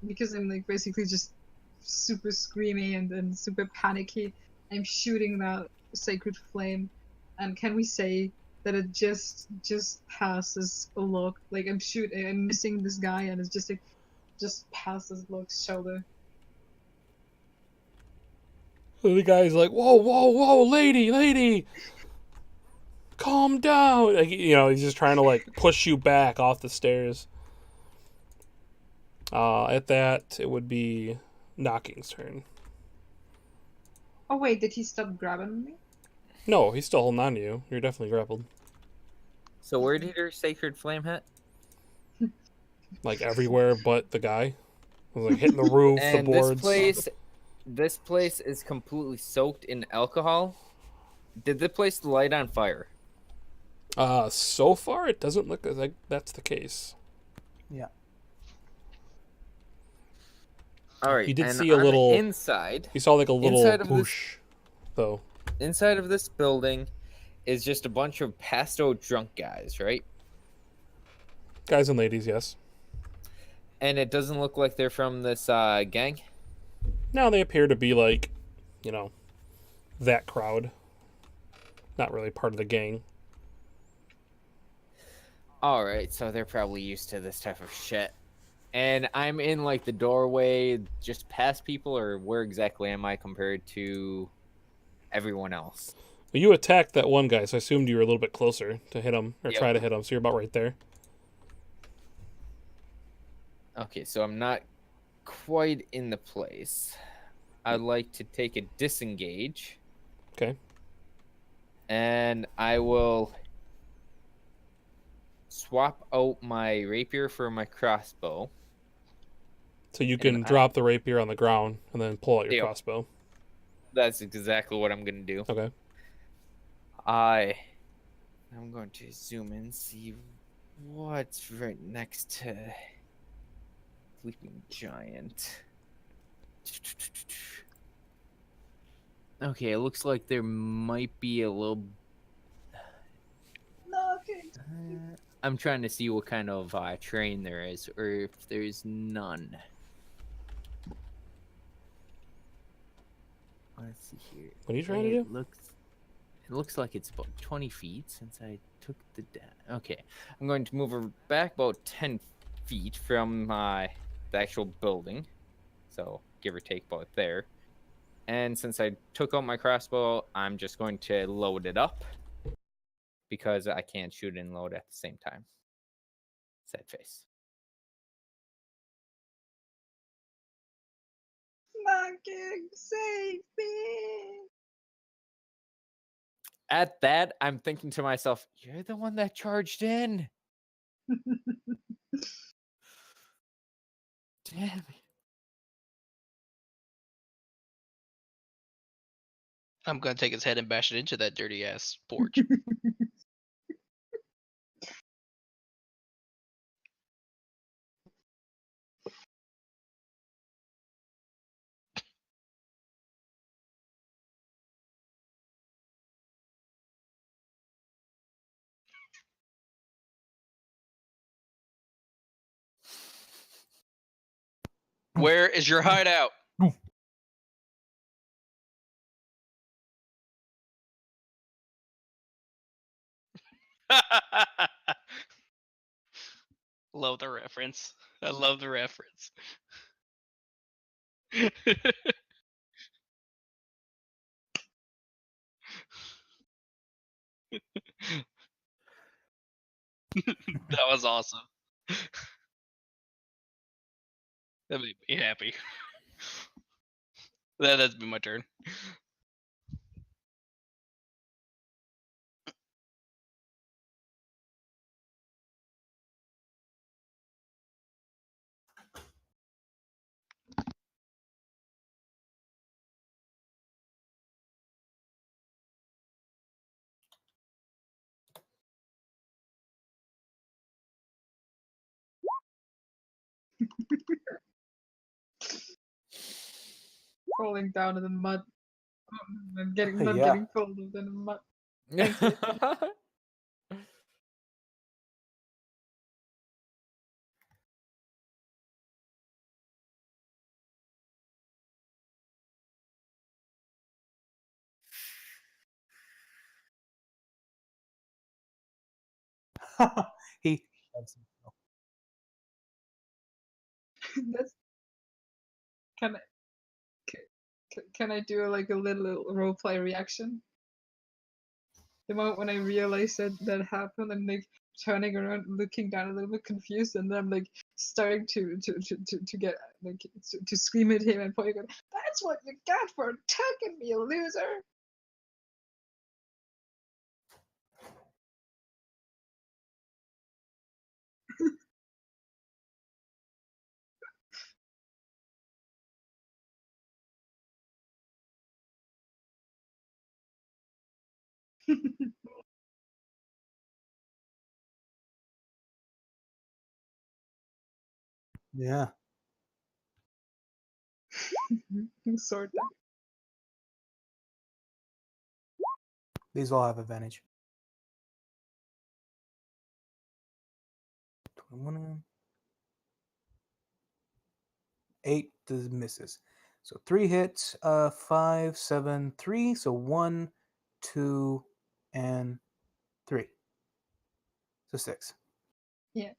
because I'm, like, basically just super screamy and then super panicky, I'm shooting that Sacred Flame, and can we say that it just passes a look? Like, I'm missing this guy, and it's just just passes Luke's shoulder. And the guy's like, "Whoa, whoa, whoa, lady, lady, calm down." Like, he's just trying to like push you back off the stairs. At that, it would be Knocking's turn. Oh wait, did he stop grabbing me? No, he's still holding on to you. You're definitely grappled. So where did her sacred flame hit? Like everywhere but the guy. It was like hitting the roof, the And boards. this place is completely soaked in alcohol. Did the place light on fire? So far it doesn't look like that's the case. Yeah. All right. You did and see a on the little inside. You saw like a little Inside of this- whoosh, though. Inside of this building is just a bunch of passed out drunk guys, right? Guys and ladies, yes. And it doesn't look like they're from this gang. Now they appear to be like, that crowd. Not really part of the gang. All right, so they're probably used to this type of shit. And I'm in like the doorway, just past people, or where exactly am I compared to everyone else? Well, you attacked that one guy, so I assumed you were a little bit closer to hit him, or Yep. try to hit him, so you're about right there. Okay, so I'm not quite in the place. I'd like to take a disengage. Okay. And I will swap out my rapier for my crossbow. So you can drop the rapier on the ground and then pull out your Yep. crossbow. That's exactly what I'm going to do. Okay. I'm going to zoom in, see what's right next to Sleeping Giant. Okay, it looks like there might be a little. No, okay. I'm trying to see what kind of terrain there is, or if there's none. Let's see here. What are you trying to do? It looks like it's about 20 feet since I took the Okay, I'm going to move her back about 10 feet from the actual building. So give or take about there. And since I took out my crossbow, I'm just going to load it up. Because I can't shoot and load at the same time. Sad face. Knocking, save me! At that, I'm thinking to myself, you're the one that charged in. Damn it. I'm gonna take his head and bash it into that dirty ass porch. Where is your hideout? Love the reference. I love the reference. That was awesome. That made me happy. That's been my turn. Falling down in the mud. I'm getting not Yeah. getting cold in the mud. Thank you. he. That's can I can I do like a little roleplay reaction? The moment when I realized that happened, I'm like turning around, looking down, a little bit confused, and then I'm like starting to get like to scream at him and point. That's what you got for attacking me, you loser! Yeah. Sort of. These all have advantage. 21. 8 misses. So 3 hits, 5, 7, 3. So 1, 2, and 3. So 6. Yeah.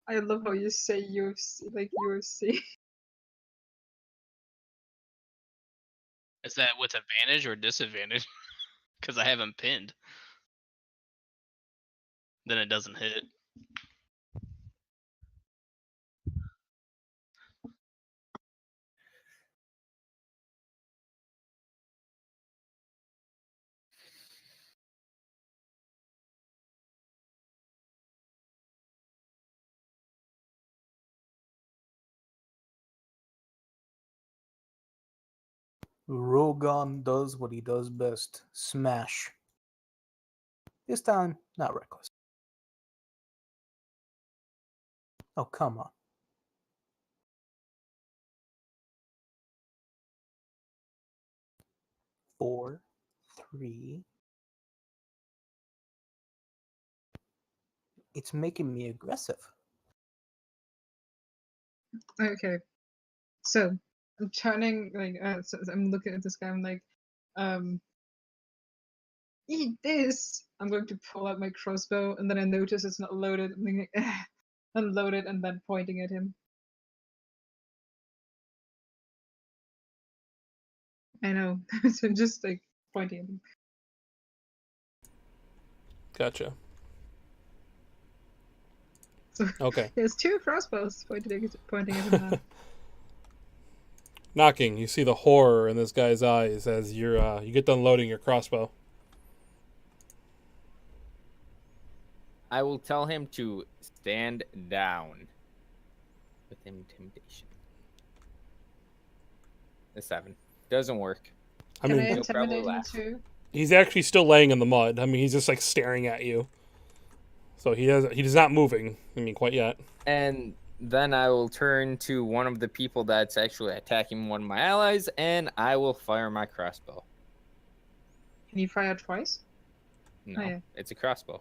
I love how you say UFC, like UFC. Is that with advantage or disadvantage? Because I haven't pinned. Then it doesn't hit. Rogan does what he does best. Smash. This time, not reckless. Oh, come on. 4, 3. It's making me aggressive. Okay, so I'm turning like so I'm looking at this guy. I'm like, eat this. I'm going to pull out my crossbow, and then I notice it's not loaded. I'm like, unload it, and then pointing at him. I know. So I'm just like pointing at him. Gotcha. So Okay. there's 2 crossbows pointing at him now. Knocking. You see the horror in this guy's eyes as you get done loading your crossbow. I will tell him to stand down with intimidation. A 7 doesn't work. I Can I mean, He'll probably intimidate him laugh. too? he's actually still laying in the mud. I mean, he's just like staring at you. So he's not moving. I mean, quite yet. And then I will turn to one of the people that's actually attacking one of my allies, and I will fire my crossbow. Can you fire twice? No, Oh, yeah. it's a crossbow.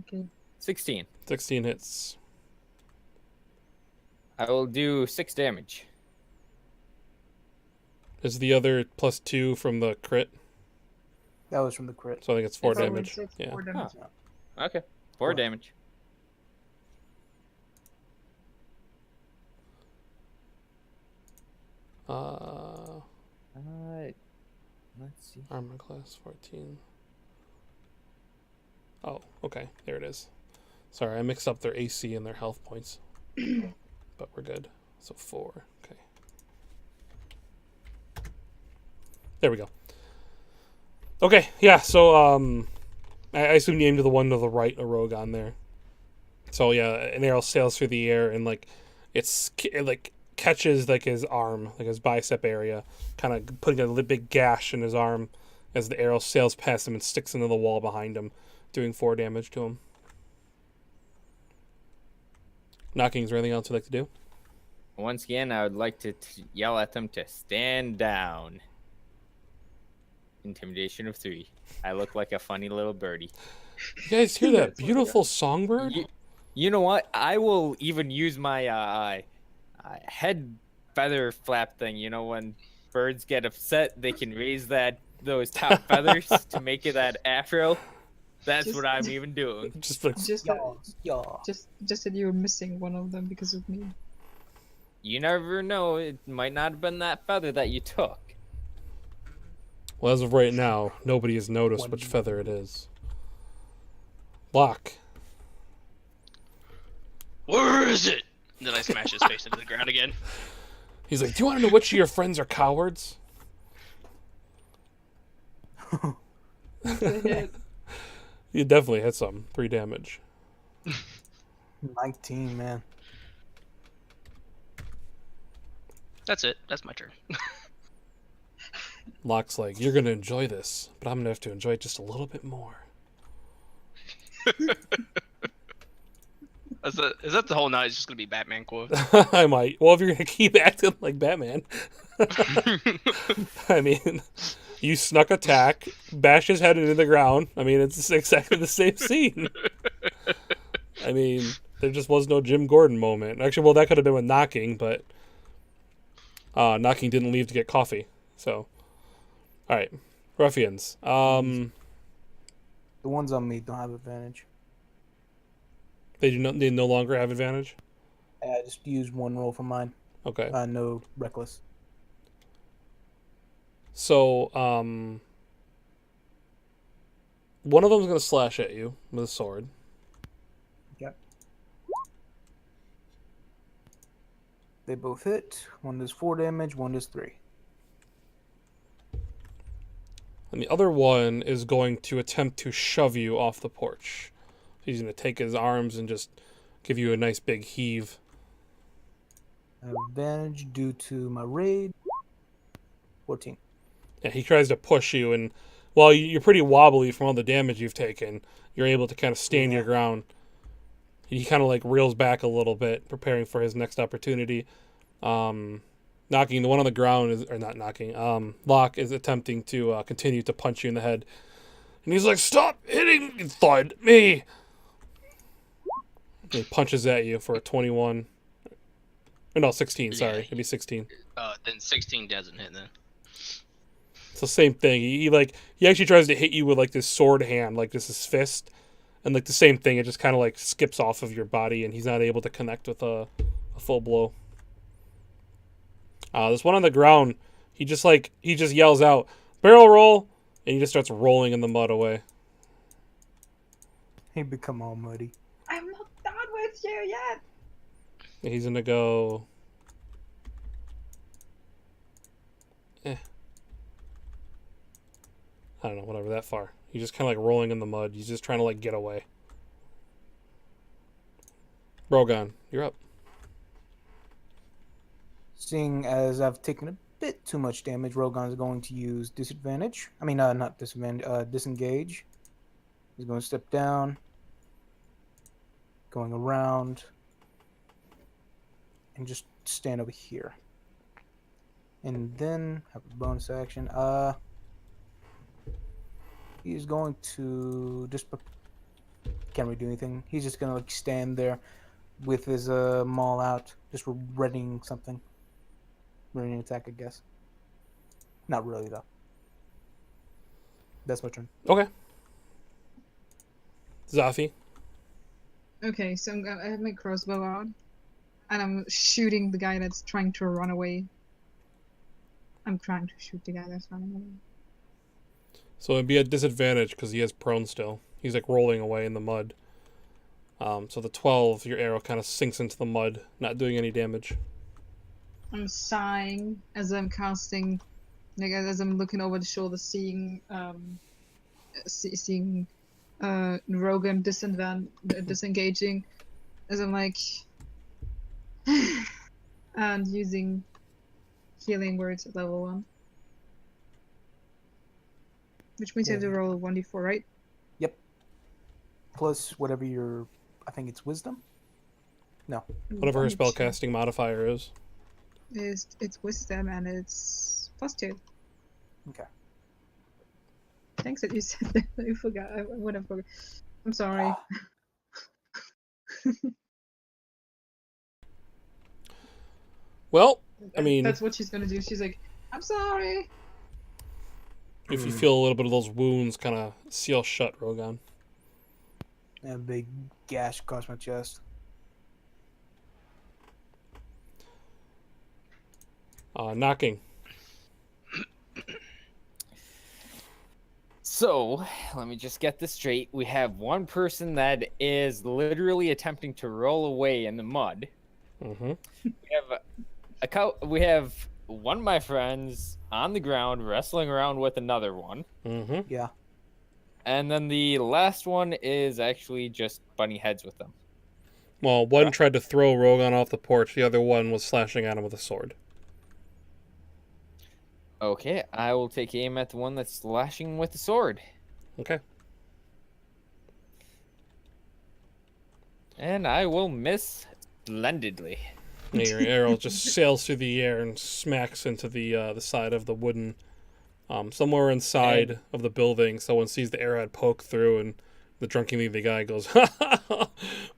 Okay. 16. 16 hits. I will do 6 damage. Is the other +2 from the crit? That was from the crit. So I think it's 4 It's Probably damage. 6, Yeah. 4 damage. Okay, 4 What? damage. Let's see. Armor class 14. Oh, okay. There it is. Sorry, I mixed up their AC and their health points. But we're good. So 4. Okay. There we go. Okay, yeah, so I assume you aimed to the one to the right, a rogue on there. So yeah, an arrow sails through the air and like it like catches like his arm, like his bicep area, kind of putting a big gash in his arm as the arrow sails past him and sticks into the wall behind him, doing 4 damage to him. Knocking, is there anything else you'd like to do? Once again, I would like to yell at them to stand down. Intimidation of 3. I look like a funny little birdie. You guys hear that That's what I beautiful songbird? You know what? I will even use my head feather flap thing. You know, when birds get upset, they can raise those top feathers to make it that afro. That's Just- what I'm even doing. Just like, Just that, Yeah. just that you were missing one of them because of me. You never know. It might not have been that feather that you took. well, as of right now, nobody has noticed One- which feather it is. Lock. Where is it? And then I smash his face into the ground again. He's like, do you want to know which of your friends are cowards? The hit. You definitely hit some. 3 damage. 19, man. That's it. That's my turn. Lock's like, you're going to enjoy this, but I'm going to have to enjoy it just a little bit more. Is that the whole night? It's just gonna be Batman quote. I might. Well, if you're going to keep acting like Batman. I mean, you snuck attack, bash his head into the ground. I mean, it's exactly the same scene. I mean, there just was no Jim Gordon moment. Actually, well, that could have been with Knocking, but Knocking didn't leave to get coffee. So, all right, Ruffians. The ones on me don't have advantage. They no longer have advantage. I just used one roll for mine. Okay. No reckless. So, one of them's gonna slash at you with a sword. Yep. They both hit. One does 4 damage, one does 3. And the other one is going to attempt to shove you off the porch. He's going to take his arms and just give you a nice big heave. I have advantage due to my raid. 14. Yeah, he tries to push you, and while you're pretty wobbly from all the damage you've taken, you're able to kind of stand your ground. He kind of like reels back a little bit, preparing for his next opportunity. Knocking, the one on the ground is, or not knocking, Locke is attempting to continue to punch you in the head. And he's like, stop hitting thud me! And he punches at you for a 21. Or no, 16, sorry. Yeah. It'd be 16. Then 16 doesn't hit then. It's the same thing. He actually tries to hit you with like this sword hand, like this is fist. And like the same thing, it just kind of like skips off of your body and he's not able to connect with a full blow. This one on the ground, he just yells out, barrel roll, and he just starts rolling in the mud away. He become all muddy. I'm not done with you yet. And he's gonna go. I don't know, whatever, that far. He's just kind of like rolling in the mud. He's just trying to like get away. Brogan, you're up. Seeing as I've taken a bit too much damage, Rogan's going to use disadvantage. I mean, not disadvantage, disengage. He's going to step down, going around, and just stand over here. And then have a bonus action. He's going to just can't really do anything. He's just gonna like stand there with his maul out, just readying something. Ready an attack, I guess. Not really though. That's my turn. Okay. Zafi. Okay, so I have my crossbow out, and I'm shooting the guy that's trying to run away. I'm trying to shoot the guy that's running away. So it'd be a disadvantage because he is prone still. He's like rolling away in the mud. So the 12, your arrow kind of sinks into the mud, not doing any damage. I'm sighing as I'm casting, like as I'm looking over the shoulder, seeing Rogan disengaging, as I'm like, and using healing words at level 1. Which means I have to roll a 1d4, right? Yep. Plus whatever your, I think it's wisdom. No. Whatever her spellcasting modifier is. It's wisdom and it's +2. Okay. Thanks that you said that. I forgot. I would have forgot. I'm sorry. Well, I And mean, that's what she's gonna do. She's like, I'm sorry. if you feel a little bit of those wounds kind of seal shut, Rogan. And a big gash across my chest. Knocking. So, let me just get this straight. We have one person that is literally attempting to roll away in the mud. Mm-hmm. We have one of my friends on the ground wrestling around with another one. Mm-hmm. Yeah. And then the last one is actually just bunny heads with them. Well, one tried to throw Rogan off the porch. The other one was slashing at him with a sword. Okay, I will take aim at the one that's slashing with the sword. Okay. And I will miss splendidly. And your arrow just sails through the air and smacks into the side of the wooden, somewhere inside of the building. Someone sees the arrowhead poke through, and the drunken guy goes, "Ha ha ha!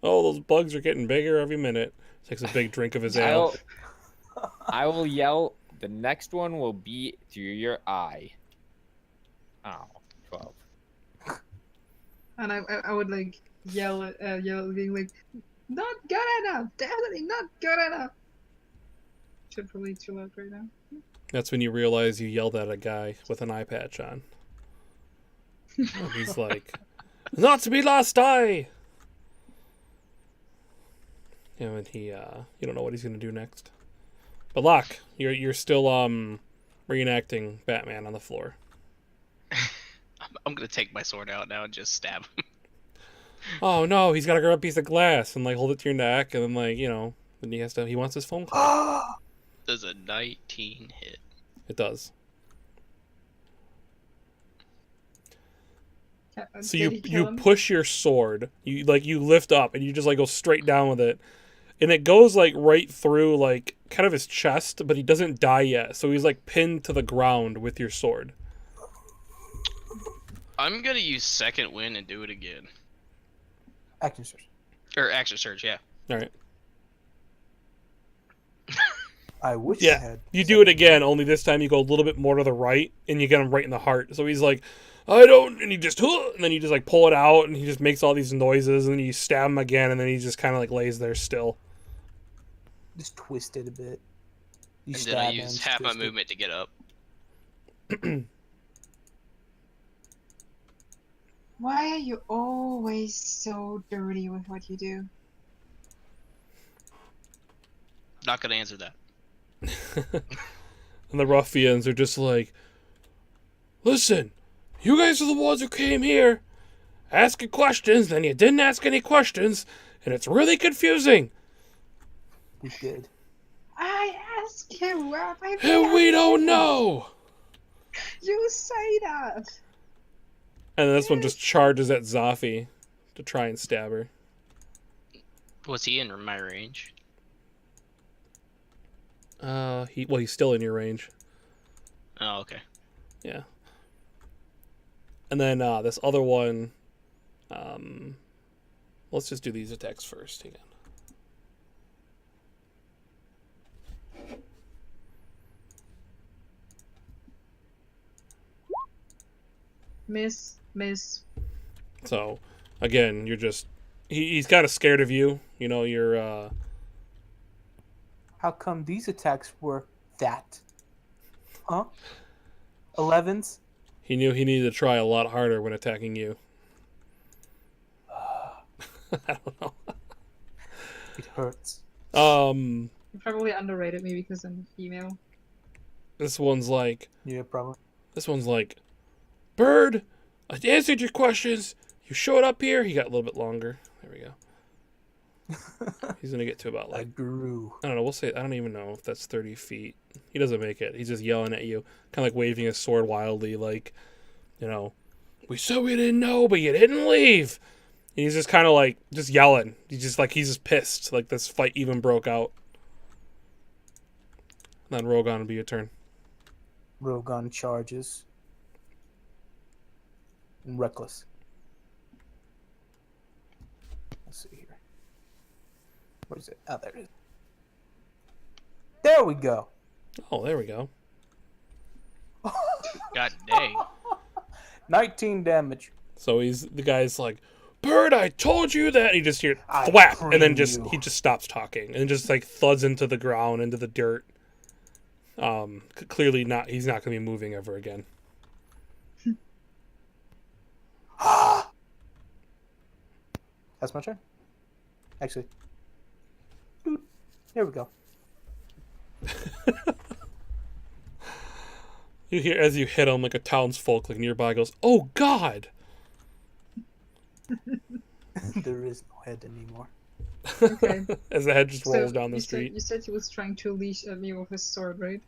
Oh, those bugs are getting bigger every minute." Takes a big drink of his ale. I will yell. The next one will be through your eye. Oh, 12. And I would like yell being like, not good enough, definitely not good enough. Should probably chill out right now. That's when you realize you yelled at a guy with an eye patch on. And he's like, "Not to be lost eye!" And he, you don't know what he's going to do next. But Locke, you're still reenacting Batman on the floor. I'm gonna take my sword out now and just stab him. Oh no, he's got to grab a piece of glass and like hold it to your neck, and then then he wants his phone call. Does a 19 hit? It does. So you push your sword, you lift up and you just like go straight down with it, and it goes like right through like kind of his chest, but he doesn't die yet, so he's like pinned to the ground with your sword. I'm gonna use second wind and do it again. Action surge. Or action surge, yeah. All right. I wish I Yeah, had. you do it again, only this time you go a little bit more to the right, and you get him right in the heart. So he's like, "I don't," and you just, and then you just like pull it out, and he just makes all these noises, and then you stab him again, and then he just kind of like lays there still. Just twist it a bit. You And then I stab him, use just half my twist it. movement to get up. Why are you always so dirty with what you do? Not gonna answer that. And the ruffians are just like, "Listen, you guys are the ones who came here asking questions, then you didn't ask any questions, and it's really confusing. We did. I ask you, And we don't know." You say that. And this one just charges at Zafi to try and stab her. Was he in my range? He's still in your range. Oh, okay. Yeah. And then this other one, let's just do these attacks first again. Miss. So, again, you're just he's kind of scared of you. You know, you're How come these attacks were that? Huh? 11s? he knew he needed to try a lot harder when attacking you. I don't know. It hurts. You probably underrated me because I'm female. This one's like, Yeah, probably. "Bird, I answered your questions. You showed up here." He got a little bit longer. There we go. He's gonna get to about I like, grew. I don't know. We'll say, I don't even know if that's 30 feet. He doesn't make it. He's just yelling at you, kind of like waving his sword wildly, like, "We said we didn't know, but you didn't leave." And he's just kind of like just yelling. He's just pissed. Like this fight even broke out. And then Rogan will be your turn. Rogan charges. And reckless. Let's see here. Where is it? Oh, there it is. There we go. Oh, there we go. God dang. 19 damage. So the guy's like, Bird, I told you that. And you just hear I thwap, and then preen you. he just stops talking and just like thuds into the ground, into the dirt. Clearly not. He's not going to be moving ever again. That's my turn. Actually, here we go. You hear as you hit him, like a townsfolk like nearby goes, "Oh God!" There is no head anymore. Okay. As the head just So rolls down the you street. you said he was trying to leash at me with his sword, right?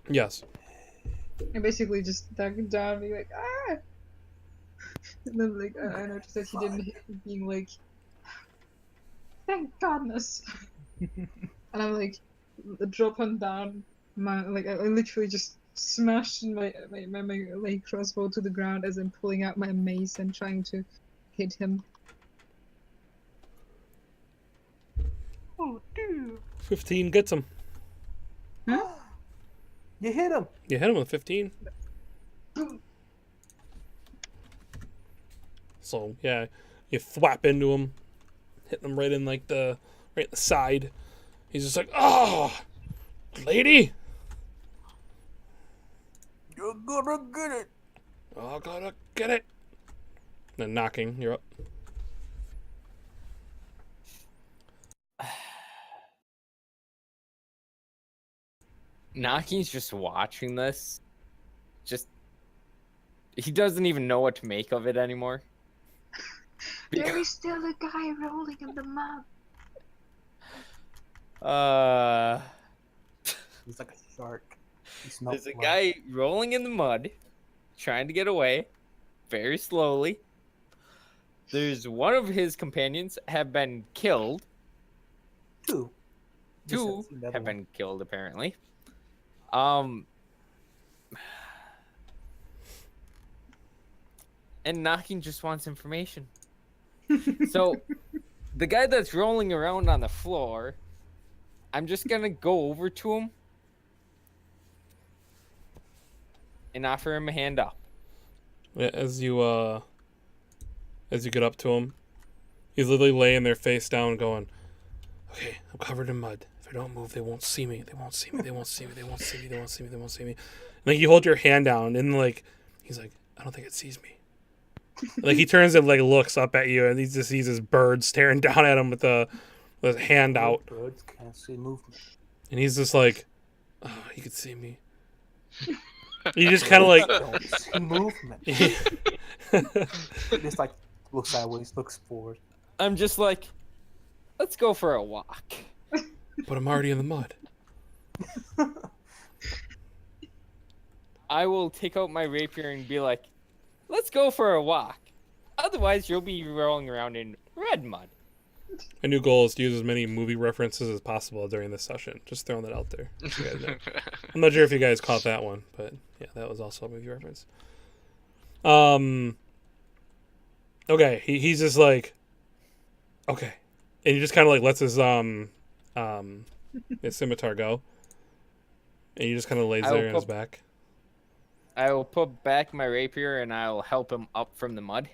Yes. And basically just dug it down, being like, ah! And then, like, I noticed that he didn't hit me, being like, thank godness! And I'm like, dropping down my, like, I literally just smashed my like, crossbow to the ground as I'm pulling out my mace and trying to hit him. Oh, dude. 15 gets him. You hit him. You hit him with 15. So yeah, you thwap into him, hit him right in like the side. He's just like, "Oh, lady, You're gonna get it. I gotta get it." Then knocking, you're up. Naki's just watching this. He doesn't even know what to make of it anymore. There is still a guy rolling in the mud. He's like a shark. He smells There's a blood. guy rolling in the mud, trying to get away, very slowly. There's one of his companions have been killed. Two. Just Two haven't seen the other have one. been killed, apparently. And Knocking just wants information. So, the guy that's rolling around on the floor, I'm just gonna go over to him and offer him a hand up. Yeah, as you get up to him, he's literally laying there face down, going, "Okay, I'm covered in mud. If I don't move, they won't see me. They won't see me. They won't see me. They won't see me. They won't see me. They won't see me." And like you hold your hand down, and like he's like, "I don't think it sees me." Like he turns and like looks up at you, and he just sees his bird staring down at him with his hand out, Birds can't see movement. and he's just like, "Oh, he could see me." You just kind of like, Don't see movement. Just like looks sideways, looks forward. I'm just like, let's go for a walk. but I'm already in the mud. I will take out my rapier and be like, let's go for a walk. Otherwise, you'll be rolling around in red mud. My new goal is to use as many movie references as possible during this session. Just throwing that out there. So you guys know. I'm not sure if you guys caught that one, but yeah, that was also a movie reference. Okay, he's just like, okay, and he just kind of like lets his his scimitar go, and he just kind of lays I will there on his put- back. I will put back my rapier and I'll help him up from the mud.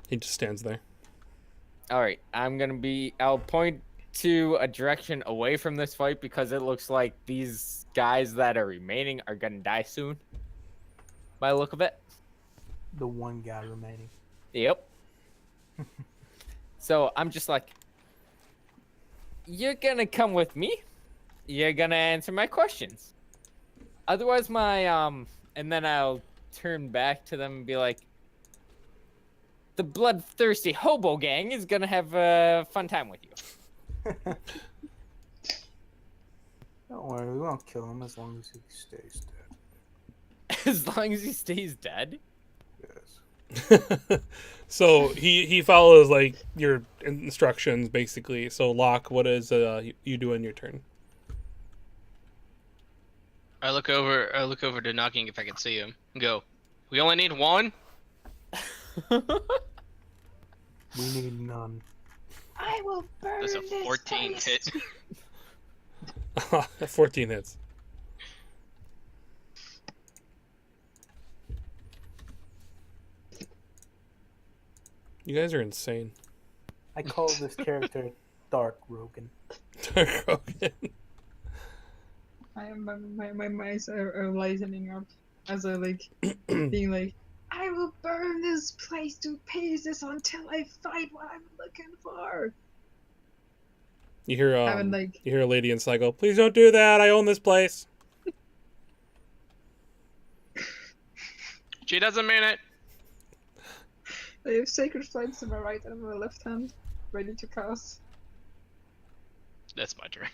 He just stands there. All right, I'll point to a direction away from this fight because it looks like these guys that are remaining are gonna die soon. By the look of it. The one guy remaining. Yep. So I'm just like, you're gonna come with me. You're gonna answer my questions. Otherwise, and then I'll turn back to them and be like, the bloodthirsty hobo gang is gonna have a fun time with you. Don't worry, we won't kill him as long as he stays dead. As long as he stays dead. Yes. So he follows like your instructions basically. So Locke, what is you do in your turn? I look over to Knocking if I can see him. Go. We only need one? We need none. I will burn That's a this 14 place. hit. 14 hits. You guys are insane. I call this character Dark Rogan. Dark Rogan. My mice are lightening up as I like being like, I will burn this place to pieces until I find what I'm looking for. You hear Having like you hear a lady inside go, "Please don't do that. I own this place." She doesn't mean it. I have sacred flames in my right and my left hand, ready to cast. That's my turn.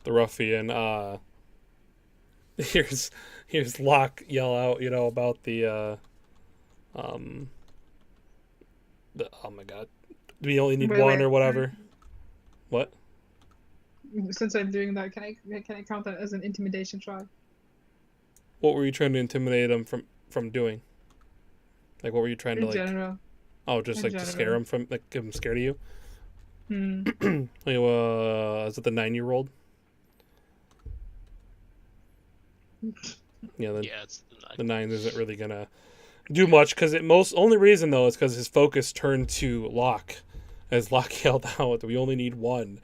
The ruffian here's Locke yell out, about the oh my god. We only need one or whatever. What? Since I'm doing that, can I count that as an intimidation try? What were you trying to intimidate him from doing? Like, what were you trying to In like? general. Oh, just in like to scare general. him from like give him scared of you. Hmm. Is it the 9-year-old? Yeah, Yeah, it's the 9 isn't really gonna do much because only reason though is because his focus turned to Locke, as Locke yelled out, "We only need one,"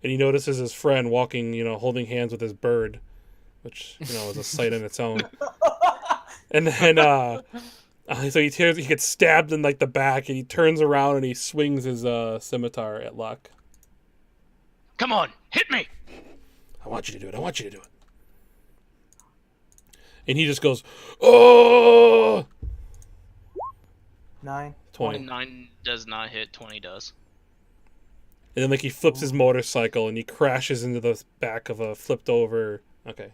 and he notices his friend walking, holding hands with his bird, which is a sight in its own. And then so he gets stabbed in like the back, and he turns around and he swings his scimitar at Locke. Come on, hit me! I want you to do it. I want you to do it. And he just goes, "Oh!" 9. 20. 9 does not hit, 20 does. And then like he flips his motorcycle and he crashes into the back of a flipped over. Okay.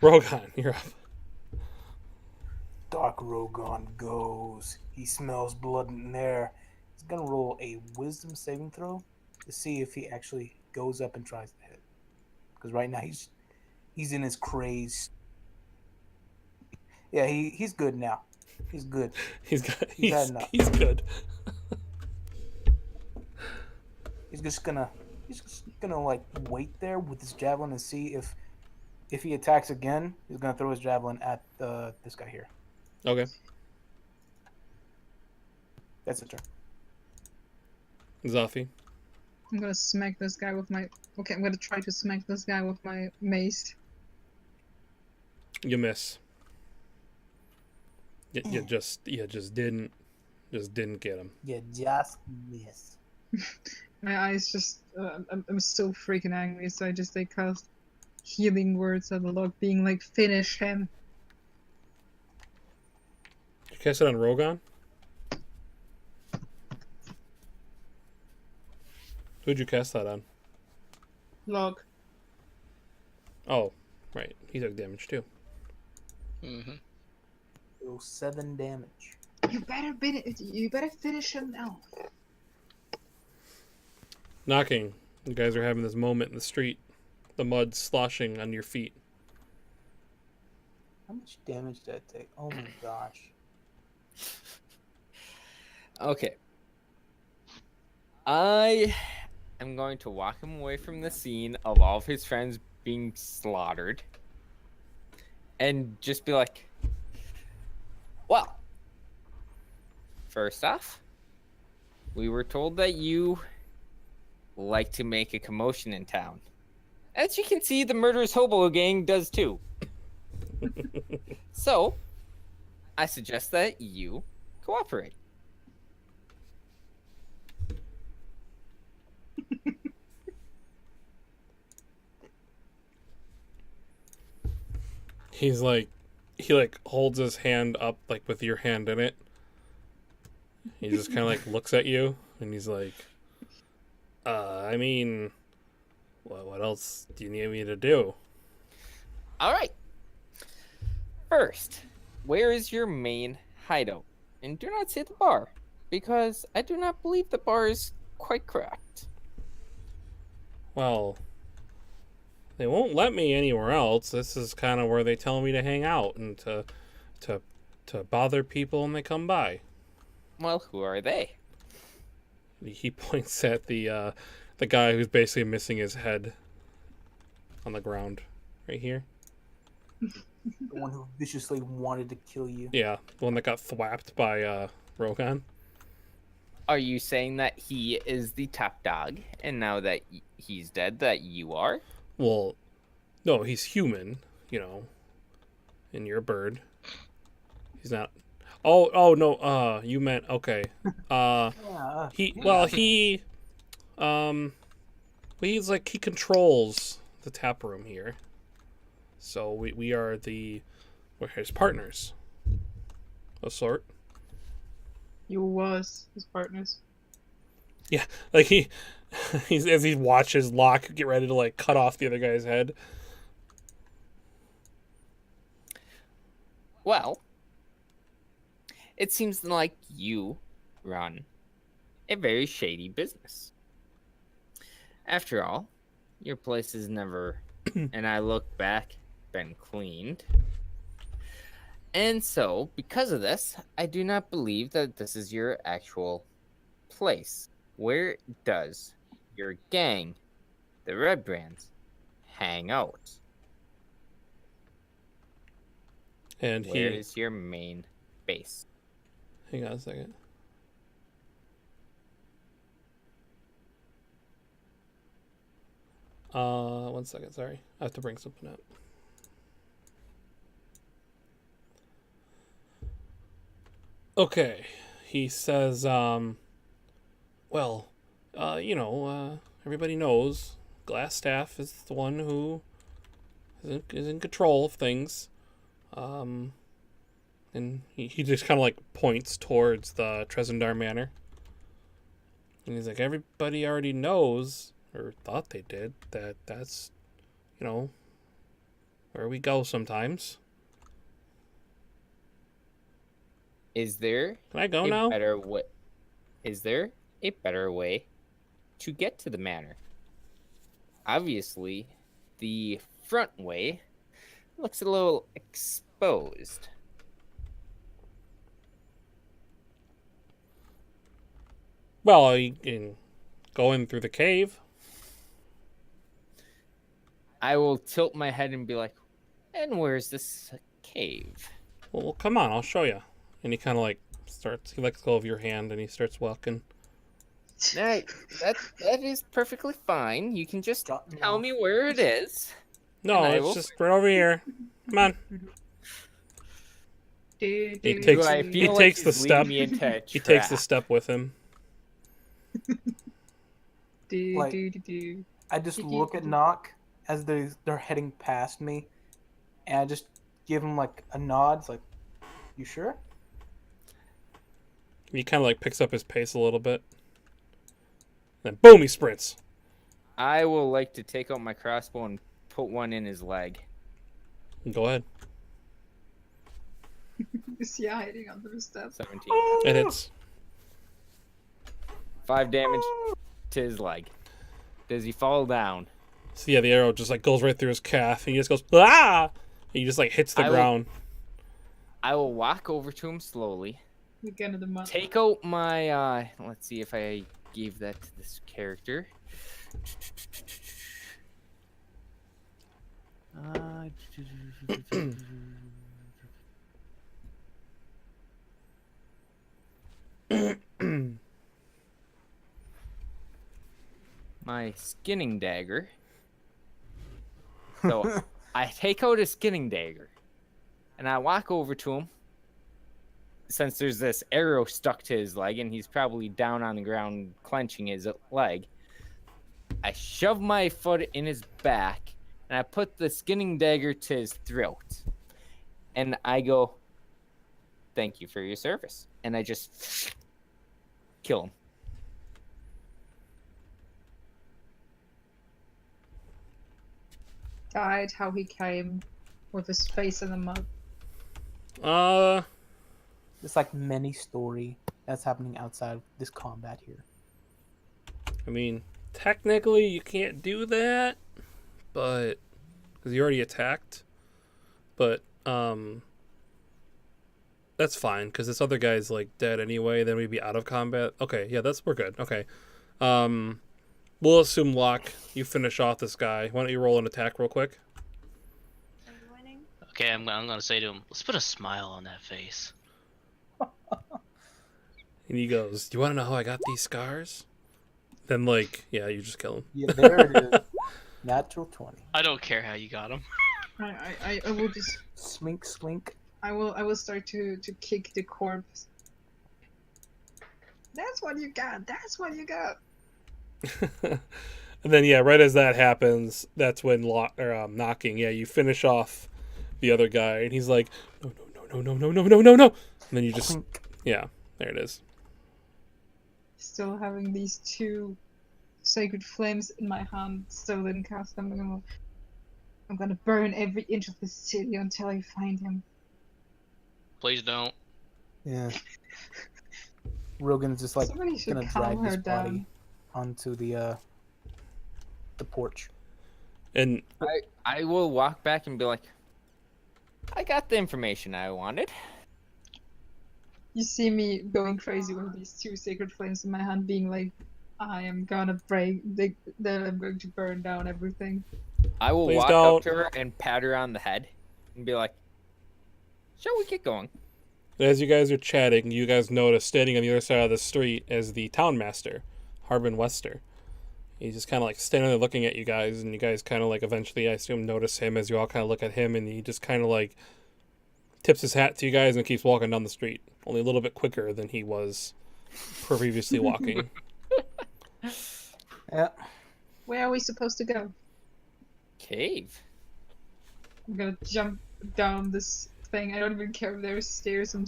Rogan, you're up. Dark Rogan goes. He smells blood in there. He's gonna roll a wisdom saving throw to see if he actually goes up and tries to hit. Because right now he's in his craze. Yeah, he's good now. He's good. He's had enough. He's good. He's just gonna like wait there with his javelin and see if he attacks again. He's gonna throw his javelin at this guy here. Okay. That's the turn. Zafi. I'm gonna smack this guy with my. Okay, I'm gonna try to smack this guy with my mace. You miss. You just didn't get him. You just miss. My eyes just. I'm so freaking angry, so I just cast healing words at the log, being like, finish him. You cast it on Rogan? Who'd you cast that on? Log. Oh, right. He took damage too. Mm-hmm. So 7 damage. You better finish him now. Knocking. You guys are having this moment in the street. The mud sloshing on your feet. How much damage did that take? Oh my gosh. Okay. I am going to walk him away from the scene of all of his friends being slaughtered. And just be like, well, first off, we were told that you like to make a commotion in town. As you can see, the murderous hobo gang does too. So, I suggest that you cooperate. He holds his hand up like with your hand in it. He just kind of like looks at you and he's like, I mean, what else do you need me to do? All right. First, where is your main hideout? And do not say the bar, because I do not believe the bar is quite correct. Well, they won't let me anywhere else. This is kind of where they tell me to hang out and to to bother people when they come by. Well, who are they? He points at the guy who's basically missing his head on the ground right here. The one who viciously wanted to kill you. Yeah, the one that got thwapped by Rogan. Are you saying that he is the top dog, and now that he's dead, that you are? Well, no, he's human, you know, and you're a bird. He's not. Oh no. You meant okay. Yeah. He's like he controls the tap room here. So we are we're his partners. Of sort. You was his partners. Yeah, like he's as he watches Locke get ready to like cut off the other guy's head. Well, it seems like you run a very shady business. After all, your place has never, and I look back, been cleaned. And so, because of this, I do not believe that this is your actual place. Where does your gang, the Red Brands, hang out? And Where is your main base? Hang on a second. One second, sorry. I have to bring something up. Okay. He says, everybody knows Glassstaff is the one who is in control of things. And he just kind of like points towards the Trezendar Manor. And he's like, everybody already knows, or thought they did, that's, where we go sometimes. Is there Can I go now? Is there a better way to get to the manor? Obviously, the front way looks a little exposed. Well, you can go in through the cave. I will tilt my head and be like, and where's this cave? Well, come on, I'll show you. And he kind of like he lets go of your hand and he starts walking. That is perfectly fine. You can just tell me where it is. No, And it's just right over here. Come on. He takes the step. He takes the step with him. I just look at Knock as they're heading past me, and I just give him like a nod. It's like, you sure? He kind of like picks up his pace a little bit. Then boom, he sprints. I will like to take out my crossbow and put one in his leg. Go ahead. Is he hiding under the steps? 17. It hits. 5 damage to his leg. Does he fall down? So yeah, the arrow just like goes right through his calf, and he just goes ah. He just like hits the ground. I will walk over to him slowly. Again to the mud. Take out my let's see if I gave that to this character. My skinning dagger. So I take out a skinning dagger and I walk over to him. Since there's this arrow stuck to his leg and he's probably down on the ground clenching his leg, I shove my foot in his back and I put the skinning dagger to his throat. And I go, "Thank you for your service." And I just kill him. Died how he came, with his face in the mud. It's like many story that's happening outside of this combat here. I mean, technically you can't do that, but because you already attacked. But That's fine, because this other guy's like dead anyway. Then we'd be out of combat. Okay, yeah, we're good. Okay, we'll assume Locke. You finish off this guy. Why don't you roll an attack real quick? I'm winning. Okay, I'm gonna say to him, let's put a smile on that face. And he goes, "Do you want to know how I got these scars?" Then like, yeah, you just kill him. Yeah, there it is. Natural 20. I don't care how you got him. I will just Slink, slink. I will start to kick the corpse. That's what you got. That's what you got. And then yeah, right as that happens, that's when knocking. Yeah, you finish off the other guy, and he's like, "No, no, no, no, no, no, no, no, no!" And then you just, Clink. yeah, there it is. Still having these two sacred flames in my hand, still didn't cast them. I'm gonna burn every inch of the city until I find him. Please don't. Yeah. Rogan's just like Somebody should gonna calm drag his her body down. onto the porch. And I will walk back and be like, I got the information I wanted. You see me going crazy with these two sacred flames in my hand, being like, I am gonna then I'm going to burn down everything. I will Please walk don't. up to her and pat her on the head and be like, shall we get going? as you guys are chatting, you guys notice standing on the other side of the street is the town master, Harbin Wester. He's just kind of like standing there looking at you guys, and you guys kind of like eventually, I assume, notice him as you all kind of look at him, and he just kind of like tips his hat to you guys and keeps walking down the street, only a little bit quicker than he was previously walking. Yeah. Where are we supposed to go? Cave. I'm gonna jump down this thing. I don't even care if there's stairs. I'm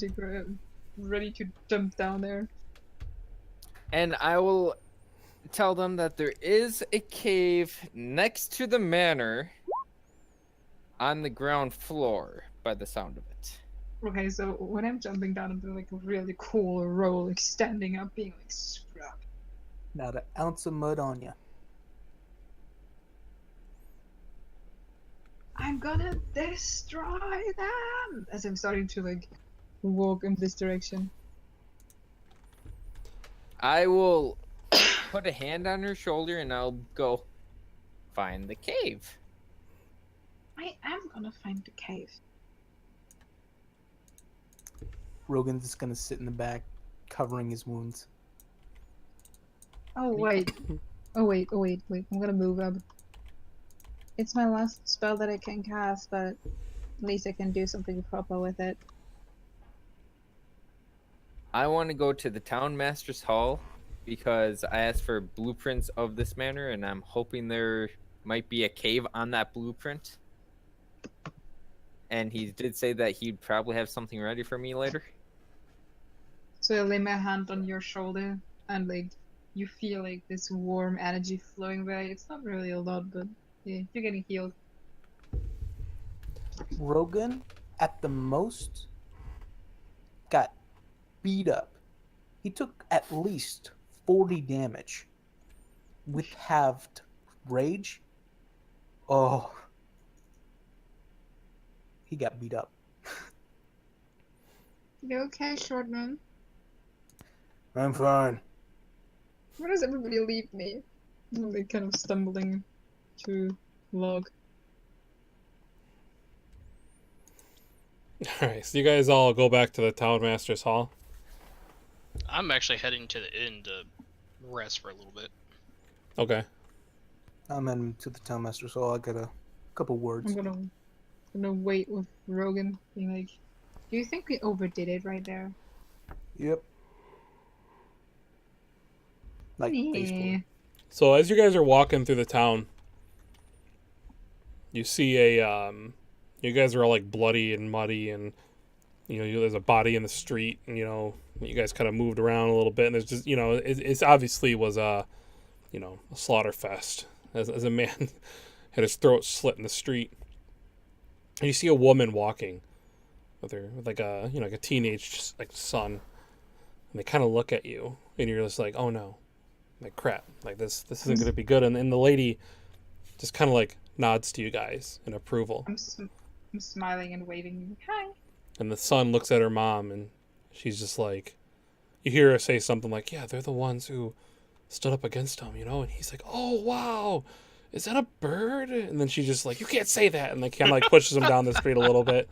ready to jump down there. And I will tell them that there is a cave next to the manor on the ground floor by the sound of it. Okay, so when I'm jumping down, I'm doing like a really cool roll, like standing up, being like scrap. Not an ounce of mud on you. I'm gonna destroy them! As I'm starting to like walk in this direction. I will put a hand on her shoulder and I'll go find the cave. I am gonna find the cave. Rogan's just gonna sit in the back, covering his wounds. Oh wait. Oh wait. I'm gonna move up. It's my last spell that I can cast, but at least I can do something proper with it. I want to go to the town master's hall because I asked for blueprints of this manor and I'm hoping there might be a cave on that blueprint. And he did say that he'd probably have something ready for me later. So I lay my hand on your shoulder and like you feel like this warm energy flowing by. It's not really a lot, but yeah, you're getting healed. Rogan, at the most, got beat up. He took at least 40 damage with halved rage. Oh, he got beat up. You okay, short man? I'm fine. Where does everybody leave me? I'm like kind of stumbling to log. Alright, so you guys all go back to the town master's hall. I'm actually heading to the inn to rest for a little bit. Okay. I'm in to the town master, so I got a couple words. I'm gonna wait with Rogan, being like, do you think we overdid it right there? Yep. Like Yeah. baseball. So as you guys are walking through the town, you see you guys are all like bloody and muddy, and there's a body in the street, and you guys kind of moved around a little bit, and there's just it's obviously was a slaughter fest as a man had his throat slit in the street. And you see a woman walking with like a teenage like son, and they kind of look at you, and you're just like, oh no, like crap, like this isn't going to be good. And the lady just kind of like nods to you guys in approval. I'm smiling and waving. Hi. And the son looks at her mom, and she's just like, you hear her say something like, yeah, they're the ones who stood up against him, and he's like, oh, wow, is that a bird? And then she's just like, you can't say that, and they kind of like pushes him down the street a little bit.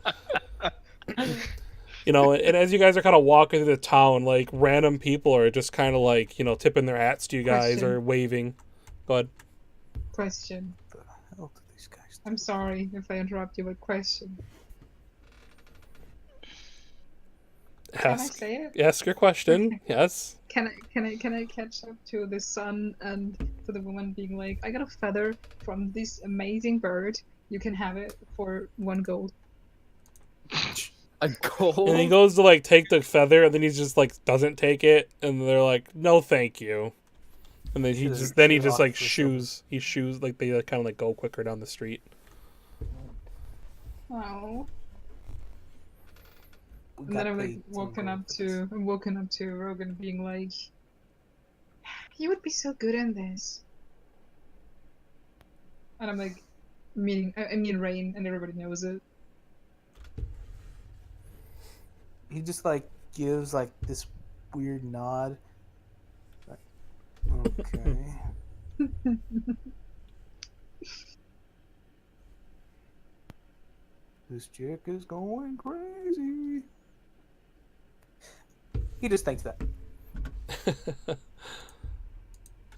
And as you guys are kind of walking through the town, like, random people are just kind of like, tipping their hats to you guys Question. or waving. Go ahead. Question. What the hell did these guys do? I'm sorry if I interrupt you, but question. Can I say it? Ask your question. Yes. Can I catch up to the son and to the woman being like, I got a feather from this amazing bird. You can have it for 1 gold. A gold? And he goes to like take the feather, and then he just like doesn't take it, and they're like, no, thank you. And then he just like shoos like they kind of like go quicker down the street. Oh. We And got then I'm like paid 10 woken gold up to Rogan being like, you would be so good in this. And I'm like, I mean Rain, and everybody knows it. He just like gives like this weird nod. Like, okay. This chick is going crazy. He just thinks that.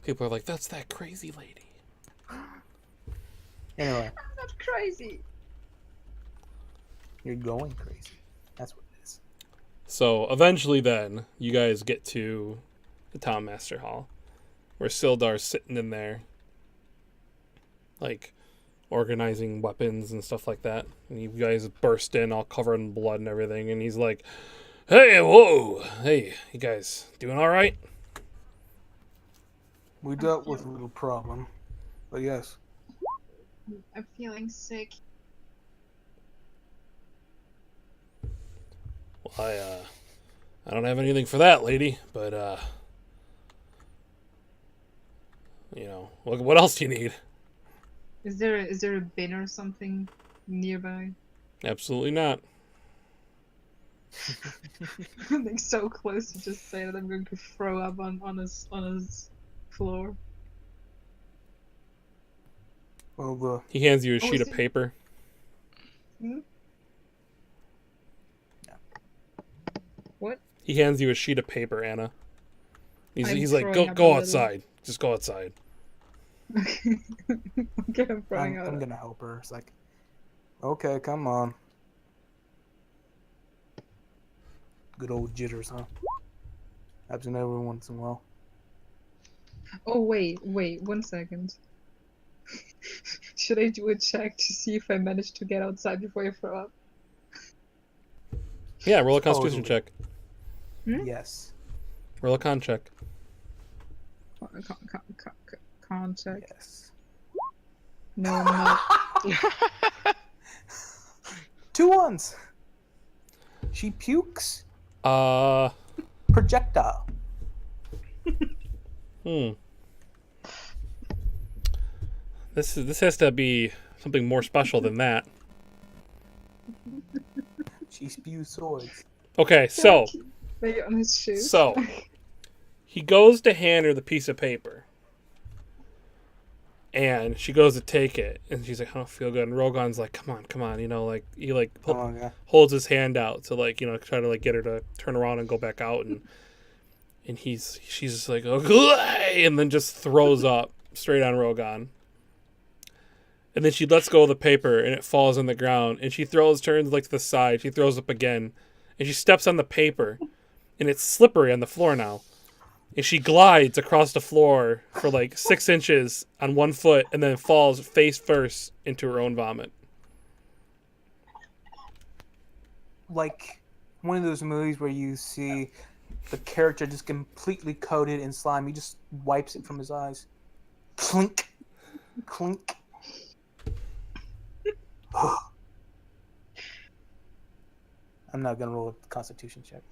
People are like, that's that crazy lady. Anyway, I'm not crazy. you're going crazy. That's what it is. So eventually then, you guys get to the Town Master Hall, where Sildar's sitting in there, like, organizing weapons and stuff like that. And you guys burst in all covered in blood and everything, and he's like, hey, whoa, hey, you guys doing all right? We dealt with a little problem, but yes. I'm feeling sick. Well, I don't have anything for that, lady, but, what else do you need? Is there a bin or something nearby? Absolutely not. I'm like so close to just say that I'm going to throw up on his floor. Well, He hands you a Oh, sheet is of it- paper. What? He hands you a sheet of paper, Anna. I'm He's like, throwing up a go little. outside. Just go outside. Okay, I'm throwing I'm out. gonna help her. It's like, okay, come on. Good old jitters, huh? Happens every once in a while. Oh wait, 1 second. Should I do a check to see if I managed to get outside before I throw up? Yeah, roll a constitution Totally. check. Hmm? Yes. Roll a con check. Con check. Yes. No, I'm not. 2 ones. She pukes. Uh, Projectile. This has to be something more special than that. She spews swords. Okay, so Maybe on his shoes. So. he goes to hand her the piece of paper, and she goes to take it, and she's like, I don't feel good. And Rogan's like, come on, like he like Oh, yeah. holds his hand out to like try to like get her to turn around and go back out, and she's just like, okay, and then just throws up straight on Rogan. And then she lets go of the paper, and it falls on the ground. And she turns like to the side. She throws up again, and she steps on the paper, and it's slippery on the floor now. And she glides across the floor for like 6 inches on 1 foot, and then falls face first into her own vomit. Like one of those movies where you see the character just completely coated in slime. He just wipes it from his eyes. Clink. Clink. I'm not gonna roll a constitution check.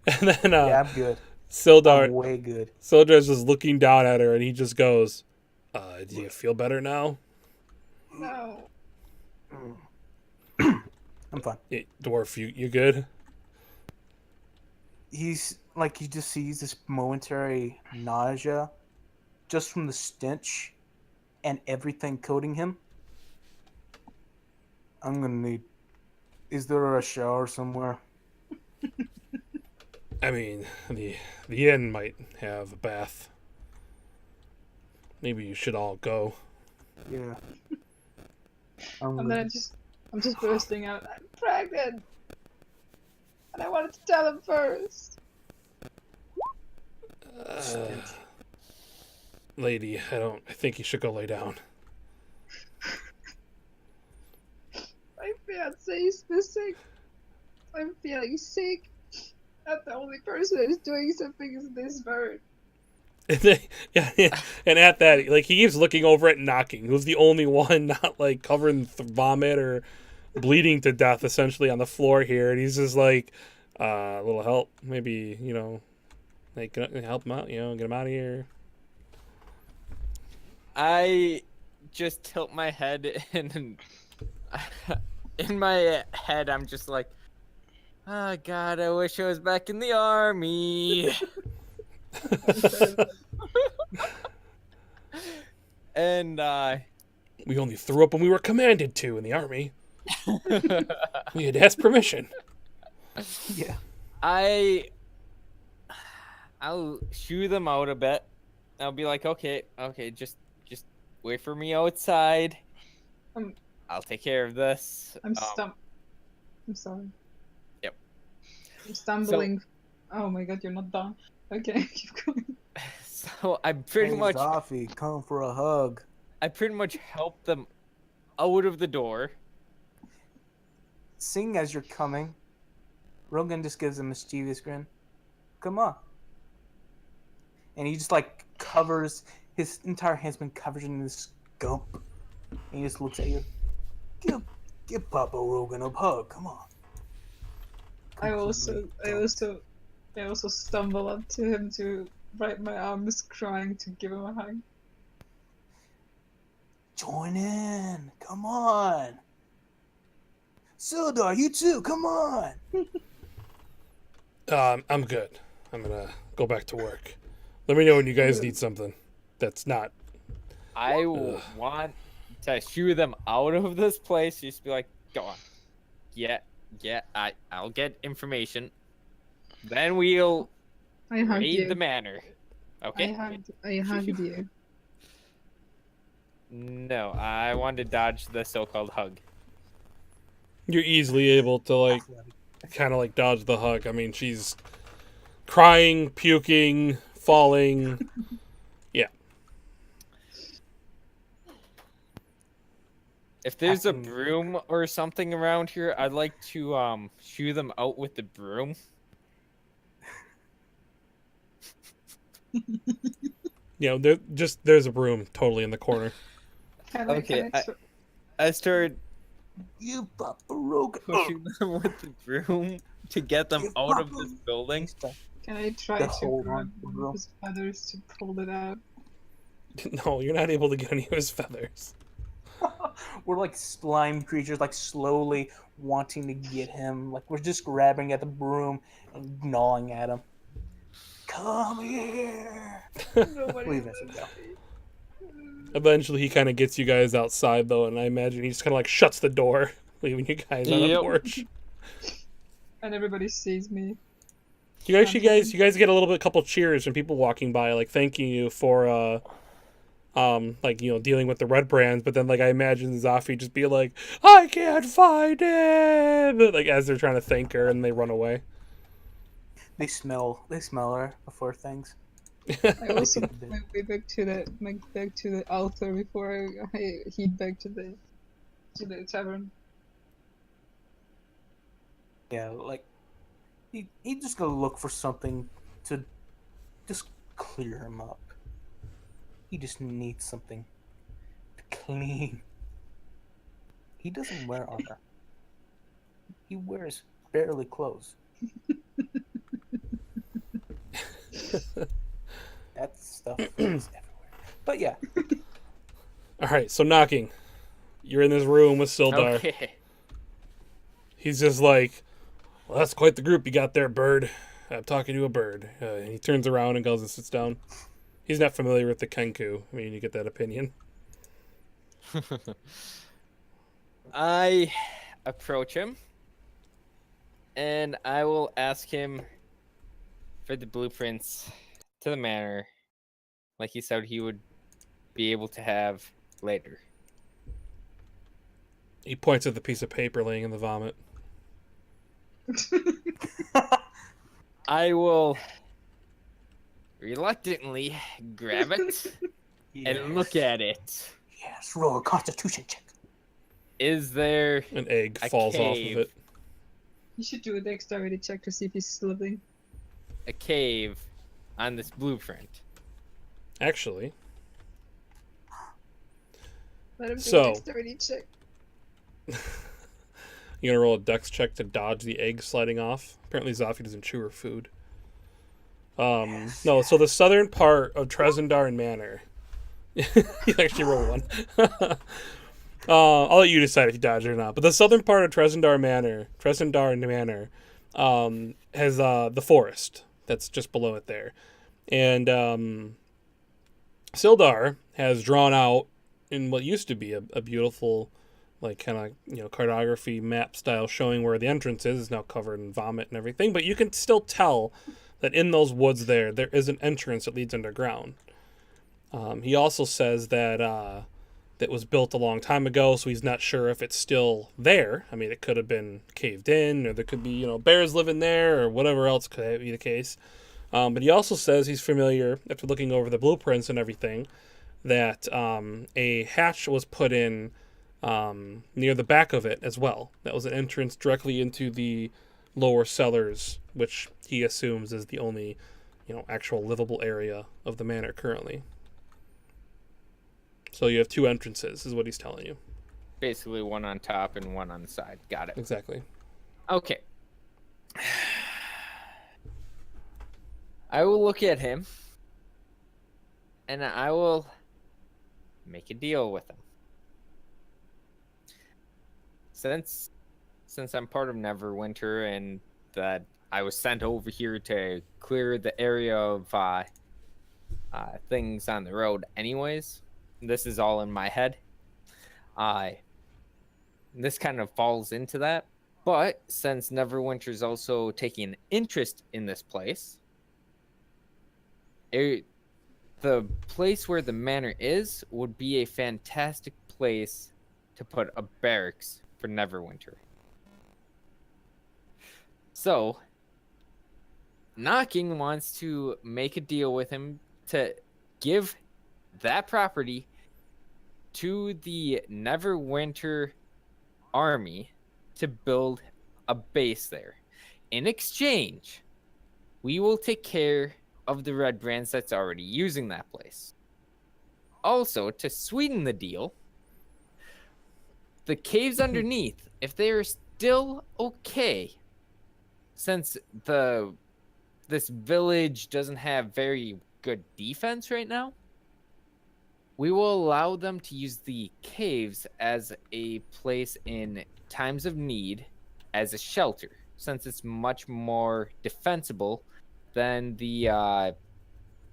And then Yeah, I'm good. Sildar, I'm way good. Sildar's just looking down at her, and he just goes, "Do you feel better now?" No. I'm fine. Dwarf, you good? He's like, he just sees this momentary nausea just from the stench and everything coating him. I'm gonna need. Is there a shower somewhere? I mean, the inn might have a bath. Maybe you should all go. Yeah. And then I'm just bursting out. I'm pregnant, and I wanted to tell him first. Lady, I think you should go lay down. My fiance is missing. I'm feeling sick. And the only person who's doing something is this bird. And at that, like, he keeps looking over at Knocking, who's the only one not like covered in vomit or bleeding to death, essentially on the floor here, and he's just like, a little help, maybe, like help him out, get him out of here. I just tilt my head and in my head I'm just like, oh God, I wish I was back in the army. And we only threw up when we were commanded to in the army. We had asked permission. Yeah. I'll shoo them out a bit. I'll be like, okay, just wait for me outside. I'll take care of this. I'm sorry. Yep. I'm stumbling. Oh my God, you're not done. Okay, keep going. So I pretty Hey, much Zoffy, come for a hug. I pretty much help them out of the door. Seeing as you're coming, Rogan just gives a mischievous grin. Come on. And he just like covers, his entire hand's been covered in this gump. And he just looks at you. Give Papa Rogan a hug. Come on. I also stumble up to him to wrap my arms, crying to give him a hug. Join in. Come on. Sildar, you too. Come on. I'm good. I'm gonna go back to work. Let me know when you guys need something. That's not. I will want to shoo them out of this place. Just be like, go on. Yeah, I'll get information. Then we'll I hugged raid you. the manor. Okay? I hugged you. No, I wanted to dodge the so-called hug. You're easily able to like, kind of like dodge the hug. I mean, she's crying, puking, falling. Yeah. If there's a broom or something around here, I'd like to shoo them out with the broom. There's a broom totally in the corner. Okay, I started You Papa Rogan. pushing them with the broom to get them out of this building. Can I try The to whole grab one, one of his feathers to pull it out? No, you're not able to get any of his feathers. We're like slime creatures, like slowly wanting to get him. Like we're just grabbing at the broom and gnawing at him. Come here. Leave us go. Eventually, he kind of gets you guys outside, though, and I imagine he just kind of like shuts the door, leaving you guys on the Yep. porch. And everybody sees me. You guys get a couple cheers from people walking by, like thanking you for, dealing with the red brands. But then, like, I imagine Zafi just be like, "I can't find him," like as they're trying to thank her, and they run away. They smell her before things. I also make my way back to the altar before I head back to the tavern. Yeah, like he just gonna look for something to just clear him up. He just needs something to clean. He doesn't wear armor. He wears barely clothes. That stuff is everywhere. But yeah, All right, so Knocking, you're in this room with Sildar. Okay. he's just like, well, that's quite the group you got there, bird. I'm talking to a bird. And he turns around and goes and sits down. He's not familiar with the Kenku. I mean, you get that opinion. I approach him, and I will ask him for the blueprints to the manor, like he said he would be able to have later. He points at the piece of paper laying in the vomit. I will reluctantly grab it and look at it. Yes, roll a Constitution check. Is there An egg a falls off of cave? it. You should do a dexterity check to see if he's living. A cave on this blueprint? Actually, Let him do So- a dexterity check. you gonna roll a dex check to dodge the egg sliding off? Apparently, Zafi doesn't chew her food. No, so the southern part of Trezendar Manor. You actually roll one. I'll let you decide if you dodge it or not. But the southern part of Trezendar Manor, has the forest that's just below it there, and Sildar has drawn out in what used to be a beautiful, like kind of cartography map style showing where the entrance is now covered in vomit and everything. But you can still tell that in those woods there is an entrance that leads underground. He also says that that was built a long time ago, so he's not sure if it's still there. I mean, it could have been caved in, or there could be bears living there, or whatever else could be the case. But he also says he's familiar, after looking over the blueprints and everything, that a hatch was put in near the back of it as well. That was an entrance directly into the lower cellars, which he assumes is the only actual livable area of the manor currently. So you have two entrances, is what he's telling you. Basically one on top and one on the side. Got it. Exactly. Okay. I will look at him, and I will make a deal with him. Since I'm part of Neverwinter and that I was sent over here to clear the area of things on the road anyways, this is all in my head. This kind of falls into that. But since Neverwinter's also taking an interest in this place, the place where the manor is would be a fantastic place to put a barracks for Neverwinter. So, Knocking wants to make a deal with him to give that property to the Neverwinter army to build a base there. In exchange, we will take care of the Red Brands that's already using that place. Also, to sweeten the deal, the caves underneath, if they are still okay, since this village doesn't have very good defense right now, we will allow them to use the caves as a place in times of need as a shelter, since it's much more defensible than the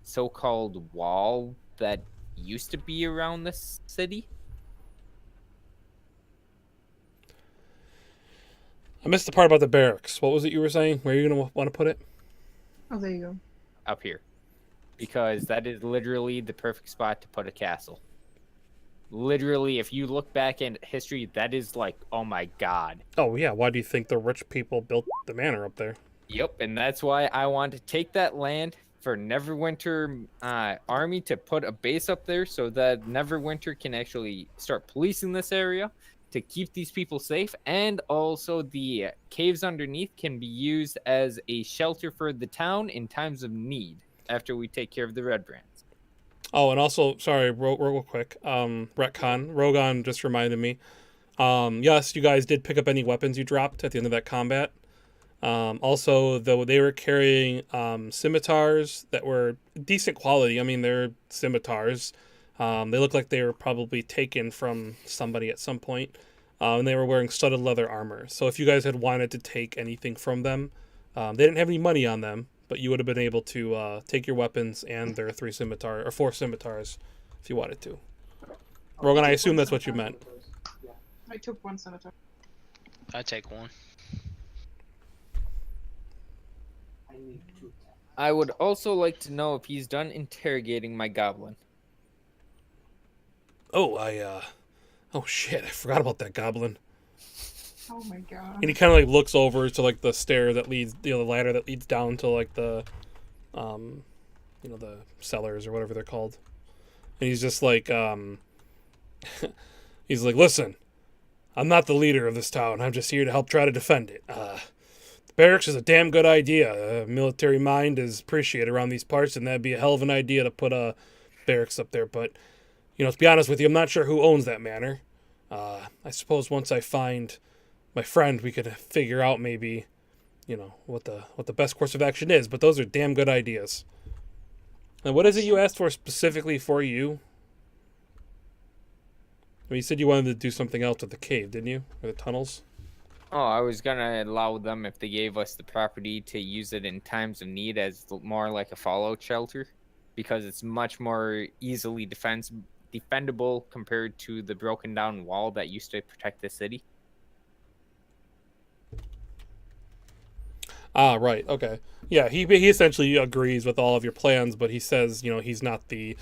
so-called wall that used to be around this city. I missed the part about the barracks. What was it you were saying? Where are you going to want to put it? Oh, there you go. Up here, because that is literally the perfect spot to put a castle. Literally, if you look back in history, that is like, oh my god. Oh, yeah. Why do you think the rich people built the manor up there? Yep, and that's why I want to take that land for Neverwinter army to put a base up there so that Neverwinter can actually start policing this area to keep these people safe, and also the caves underneath can be used as a shelter for the town in times of need after we take care of the Red Brands. Oh, and also, sorry, real quick, retcon. Rogan just reminded me. Yes, you guys did pick up any weapons you dropped at the end of that combat. Also, though, they were carrying scimitars that were decent quality. I mean, they're scimitars. They look like they were probably taken from somebody at some point. and they were wearing studded leather armor. So if you guys had wanted to take anything from them, they didn't have any money on them, but you would have been able to take your weapons and their 4 scimitars if you wanted to. Rogan, I assume that's what you meant. I took 1 scimitar. I take one. I would also like to know if he's done interrogating my goblin. Oh, oh shit, I forgot about that goblin. Oh my god. And he kind of like looks over to like the stair that leads, the ladder that leads down to like the, the cellars or whatever they're called. And he's just like, he's like, listen, I'm not the leader of this town. I'm just here to help try to defend it. The barracks is a damn good idea. Military mind is appreciated around these parts, and that'd be a hell of an idea to put a barracks up there. But, to be honest with you, I'm not sure who owns that manor. I suppose once I find my friend, we could figure out maybe, what the best course of action is. But those are damn good ideas. And what is it you asked for specifically for you? I mean, you said you wanted to do something else with the cave, didn't you? Or the tunnels? Oh, I was gonna allow them, if they gave us the property, to use it in times of need as more like a fallout shelter, because it's much more easily defendable compared to the broken down wall that used to protect the city. Ah, right. Okay. Yeah, he essentially agrees with all of your plans, but he says, he's not the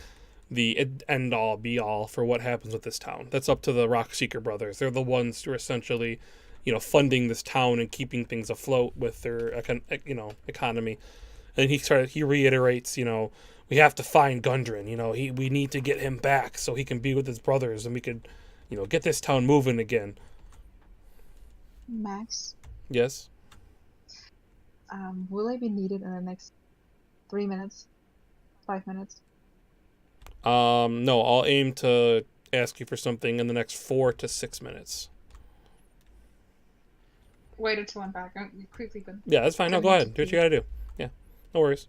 end all be all for what happens with this town. That's up to the Rockseeker brothers. They're the ones who are essentially, funding this town and keeping things afloat with their, economy. And he reiterates, we have to find Gundren. We need to get him back so he can be with his brothers and we could, get this town moving again. Max, Yes. will I be needed in the next 3 minutes? 5 minutes? No, I'll aim to ask you for something in the next 4 to 6 minutes. Wait until I'm back. I'm quickly, but Yeah, that's fine. No, go ahead. Do what you gotta do. Yeah, no worries.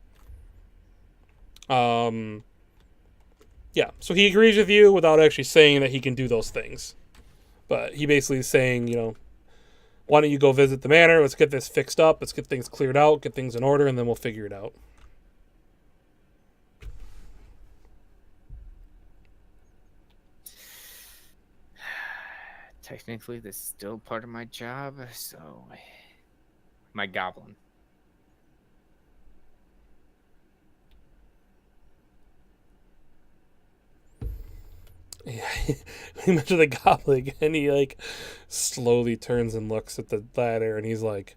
Yeah, so he agrees with you without actually saying that he can do those things. But he basically is saying, why don't you go visit the manor? Let's get this fixed up. Let's get things cleared out, get things in order, and then we'll figure it out. Technically, this is still part of my job, so my goblin. Yeah, he mentioned the goblin again. He slowly turns and looks at the ladder, and he's like,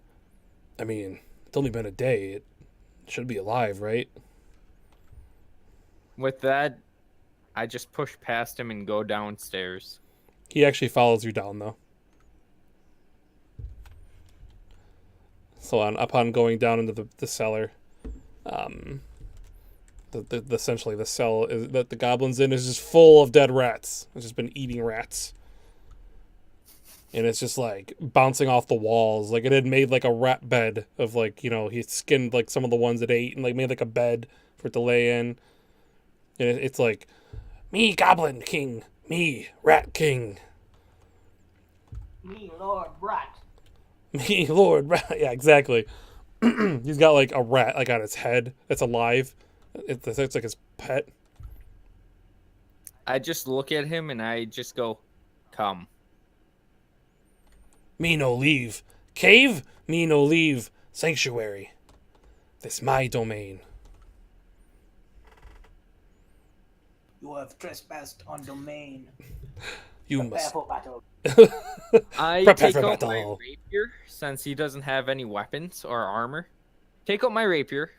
I mean, it's only been a day. It should be alive, right? With that, I just push past him and go downstairs. He actually follows you down, though. So upon going down into the cellar, essentially the cell that the goblin's in is just full of dead rats. It's just been eating rats. And it's just bouncing off the walls. It had made a rat bed of he skinned some of the ones it ate and made a bed for it to lay in. And it's me, Goblin King. Me, Rat King. Me, Lord Rat. Me, Lord Rat. Yeah, exactly. He's got a rat on his head that's alive. It's like his pet. I just look at him and I just go, come. Me no leave. Cave? Me no leave. Sanctuary. This my domain. You have trespassed on domain. You Prepare must. for battle. I Prepare take for out my battle. rapier, since he doesn't have any weapons or armor. Take out my rapier,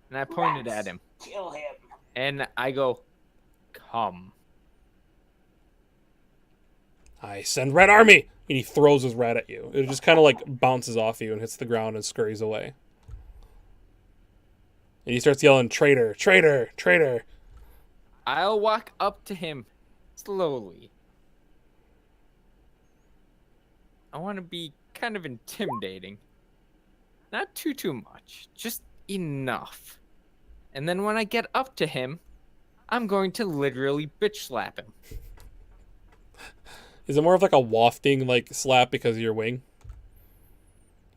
and I point it at him. Kill him. And I go, come. I send red army. And he throws his rat at you. It just kind of bounces off you and hits the ground and scurries away. And he starts yelling, traitor, traitor, traitor. I'll walk up to him slowly. I want to be kind of intimidating. Not too much, just enough. And then when I get up to him, I'm going to literally bitch slap him. Is it more of like a wafting like slap because of your wing?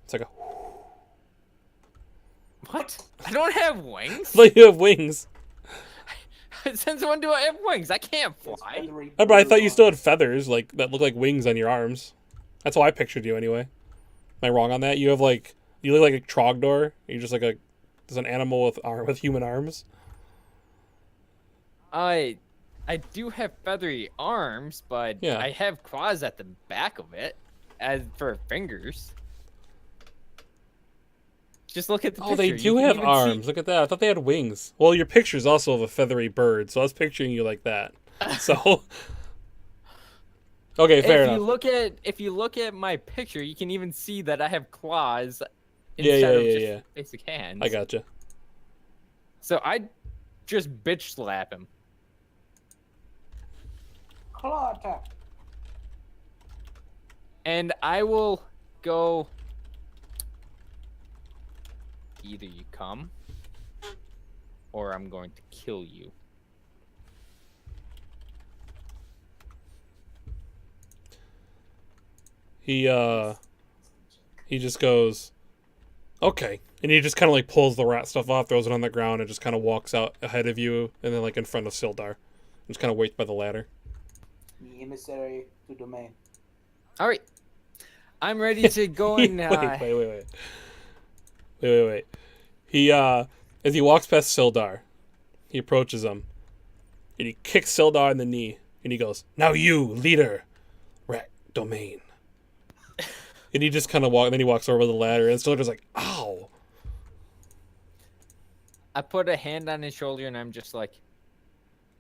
It's like a What? I don't have wings. like you have wings. Since when do I have wings? I can't Yes, fly. feathery Oh, but I bird thought you still had arms. feathers like that look like wings on your arms. That's how I pictured you anyway. Am I wrong on that? You have like you look like a trogdor. You're just like a there's an animal with human arms. I do have feathery arms, but Yeah. I have claws at the back of it, as for fingers. Just look at the Oh, picture. they You do can have even arms. Look at that. I thought they had wings. Well, your picture's also of a feathery bird, so I was picturing you like that. So, okay, fair If enough. you look at my picture, you can even see that I have claws Yeah, instead of yeah, just yeah. basic hands. I gotcha. So I just bitch slap him. Claw attack. And I will go. Either you come, or I'm going to kill you. He just goes, okay, and he just kind of like pulls the rat stuff off, throws it on the ground, and just kind of walks out ahead of you, and then like in front of Sildar, just kind of waits by the ladder. The emissary to domain. All right, I'm ready to go and. Wait. He as he walks past Sildar, he approaches him, and he kicks Sildar in the knee, and he goes, "Now you, leader, rat domain." And he just kind of then he walks over the ladder, and Sildar's like, "Ow!" I put a hand on his shoulder and I'm just like,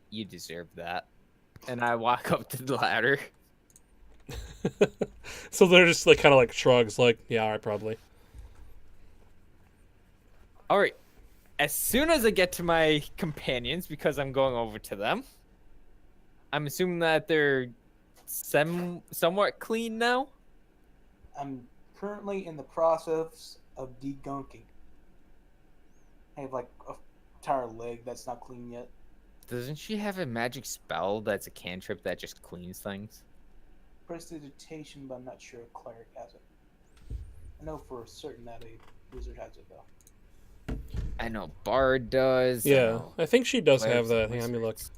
"You deserve that," and I walk up to the ladder. So they're just like kind of like shrugs, like, "Yeah, all right, probably." All right. As soon as I get to my companions, because I'm going over to them, I'm assuming that they're somewhat clean now. I'm currently in the process of degunking. I have like a entire leg that's not clean yet. Doesn't she have a magic spell that's a cantrip that just cleans things? Prestidigitation, but I'm not sure a cleric has it. I know for certain that a wizard has it though. I know Bard does. Yeah, I think she does have clerics that. and Hang on, let me look. wizards.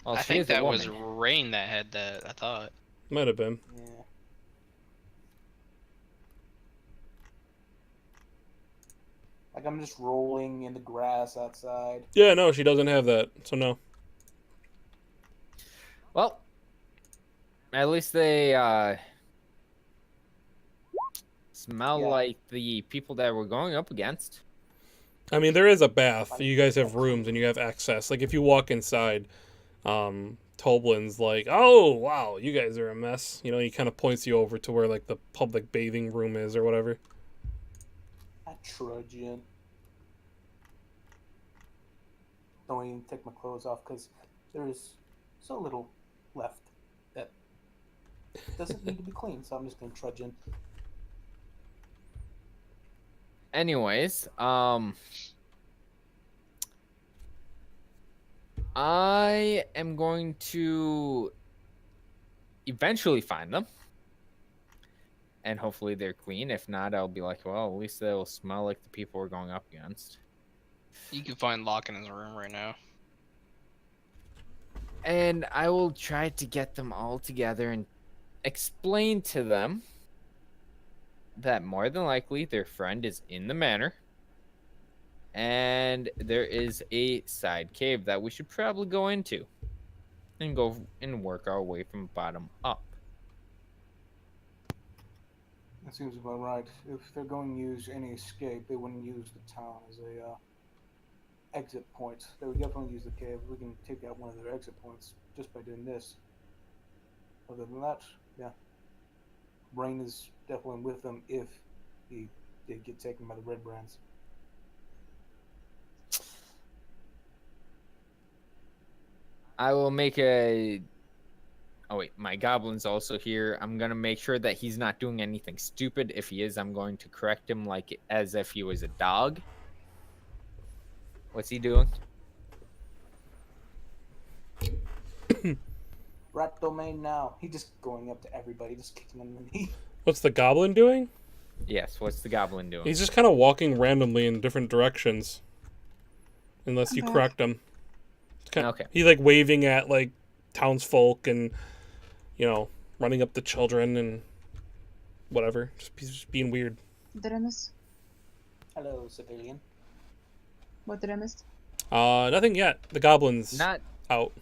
Well, I she think is a that was woman. Rain that had that. I thought. Might have been. Yeah. Like I'm just rolling in the grass outside. Yeah, no, she doesn't have that. So no. Well, at least they smell Yeah. like the people that we're going up against. I mean, there is a bath. You guys have rooms and you have access. Like if you walk inside, Toblin's like, "Oh wow, you guys are a mess." You know, he kind of points you over to where like the public bathing room is or whatever. I trudge in. Don't even take my clothes off because there is so little left that doesn't need to be clean. So I'm just gonna trudge in. Anyways, I am going to eventually find them. And hopefully they're clean. If not, I'll be like, well, at least they'll smell like the people we're going up against. You can find Locke in his room right now. And I will try to get them all together and explain to them that more than likely their friend is in the manor. And there is a side cave that we should probably go into. And go and work our way from bottom up. That seems about right. If they're going to use any escape, they wouldn't use the town as a exit point. They would definitely use the cave. We can take out one of their exit points just by doing this. Other than that, yeah. Rain is definitely with them if he did get taken by the Red Brands. I will make a... Oh wait, my goblin's also here. I'm gonna make sure that he's not doing anything stupid. If he is, I'm going to correct him like as if he was a dog. What's he doing? rat domain now. He just going up to everybody, just kicking them in the knee. What's the goblin doing? Yes, what's the goblin doing? He's just kind of walking randomly in different directions. Unless I'm you back. correct him. Okay. He's like waving at like townsfolk and, you know, running up to children and whatever. He's just being weird. Did I miss? Hello, civilian. What did I miss? Nothing yet. The goblin's Not. out.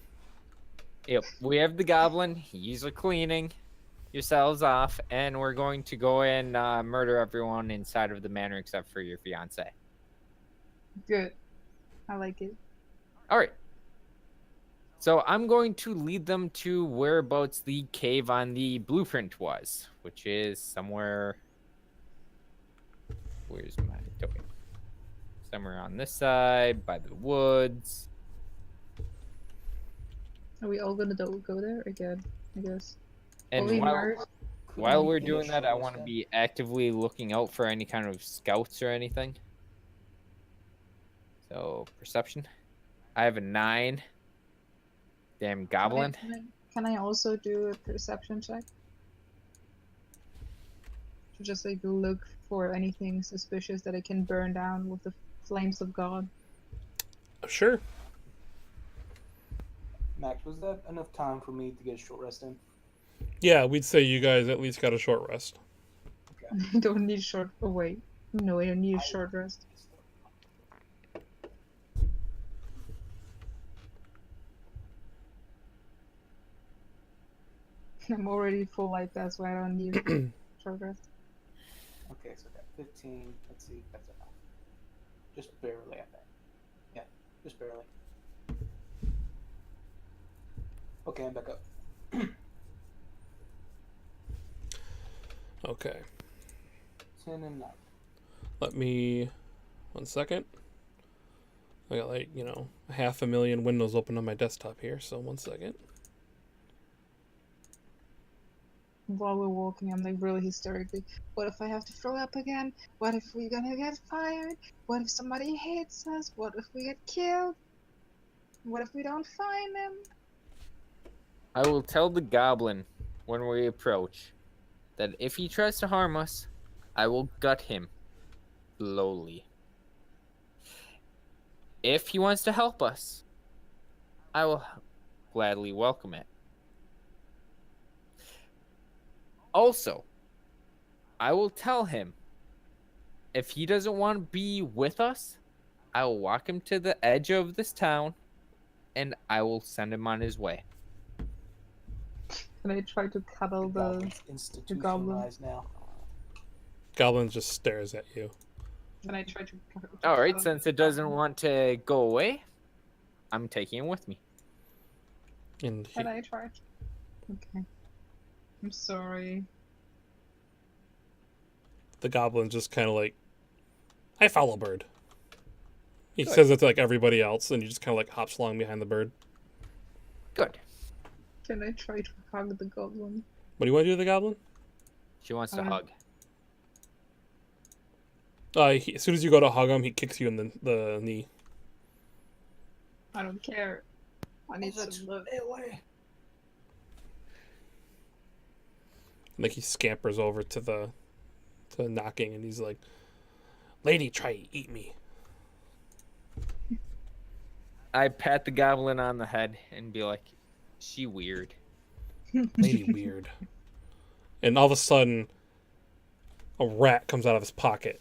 Yep. We have the goblin. He's cleaning yourselves off, and we're going to go and murder everyone inside of the manor except for your fiance. Good. I like it. All right. So I'm going to lead them to whereabouts the cave on the blueprint was, which is somewhere. Where's my token? Somewhere on this side, by the woods. Are we all gonna go there again? I guess. And Will we while, merge? while we're Couldn't doing finish that, I what want to said. be actively looking out for any kind of scouts or anything. So, perception. I have a 9. Damn goblin. Can I also do a perception check? To just like look for anything suspicious that I can burn down with the flames of God. Sure. Max, was that enough time for me to get a short rest in? Yeah, we'd say you guys at least got a short rest. I don't need short. Oh wait, no, I don't need a short rest. I'm already full life. That's why I don't need a short rest. Okay, so that 15. Let's see if that's enough. Just barely, I think. Yeah, just barely. Okay, I'm back up. Okay. 10 and 9. Let me... 1 second. I got like, 500,000 windows open on my desktop here, so 1 second. While we're walking, I'm like really hysterically. What if I have to throw up again? What if we're gonna get fired? What if somebody hates us? What if we get killed? What if we don't find them? I will tell the goblin when we approach that if he tries to harm us, I will gut him slowly. If he wants to help us, I will gladly welcome it. Also, I will tell him if he doesn't want to be with us, I will walk him to the edge of this town and I will send him on his way. And I try to cuddle the Goblin's institutionalized now. Goblin just stares at you. and I try to All right, cuddle since the it doesn't goblin. want to go away, I'm taking him with me. And And I try. Okay. I'm sorry. the goblin's just kind of like, I follow bird. He Good. says it to like everybody else, and he just kind of like hops along behind the bird. Good. Can I try to hug the goblin? What do you want to do to the goblin? She wants to Alright. hug. As soon as you go to hug him, he kicks you in the knee. I don't care. I need some love. Stay away. Like he scampers over to knocking, and he's like, "Lady, try to eat me." I pat the goblin on the head and be like, she weird. Lady weird. And all of a sudden, a rat comes out of his pocket,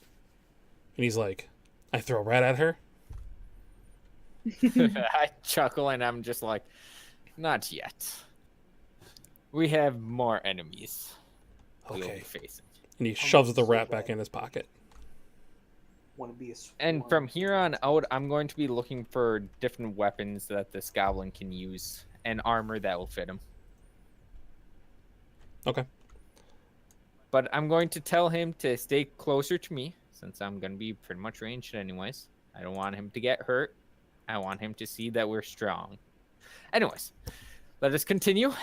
and he's like, "I throw a rat at her." I chuckle and I'm just like, not yet. We have more enemies we'll be Okay. facing. And he shoves the rat back in his pocket. Want to be a And swarm. from here on out, I'm going to be looking for different weapons that this goblin can use and armor that will fit him. Okay. But I'm going to tell him to stay closer to me since I'm going to be pretty much ranged anyways. I don't want him to get hurt. I want him to see that we're strong. Anyways, let us continue.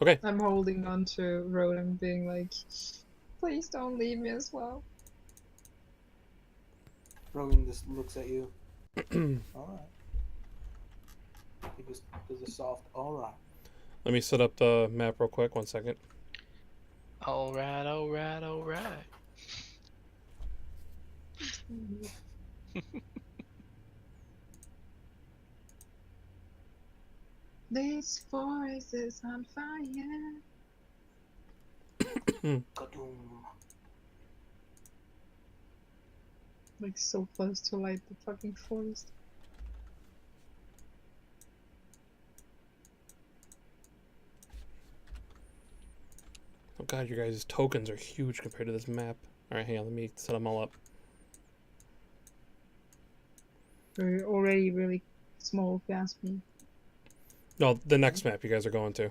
Okay. I'm holding on to Rodan, being like, please don't leave me as well. Rogan just looks at you. Alright. It was a soft. All right. Let me set up the map real quick. 1 second. All right, all right, all right. This forest is on fire. Kadoom. Like so close to light the fucking forest. Oh god, your guys' tokens are huge compared to this map. Alright, hang on, let me set them all up. We're already really small fast speed. No, the next map you guys are going to.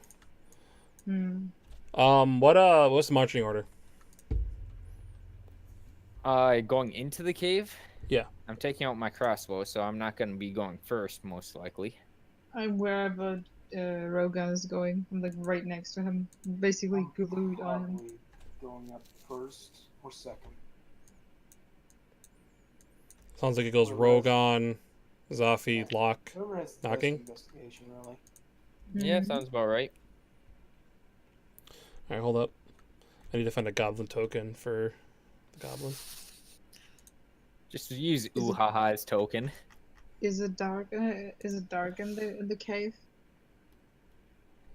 Hmm. What's the marching order? Going into the cave? Yeah. I'm taking out my crossbow, so I'm not gonna be going first, most likely. I'm wherever Rogan is going. I'm like right next to him. Basically I'm glued on him. probably going up first or second. Sounds like it goes Whoever has- Rogon, Zafi, Locke. Whoever has the Knocking? best investigation, really. Yeah, Mhm. sounds about right. Alright, hold up. I need to find a goblin token for the goblin. Just use it- Uhaha's token. Is it dark? Is it dark in the cave?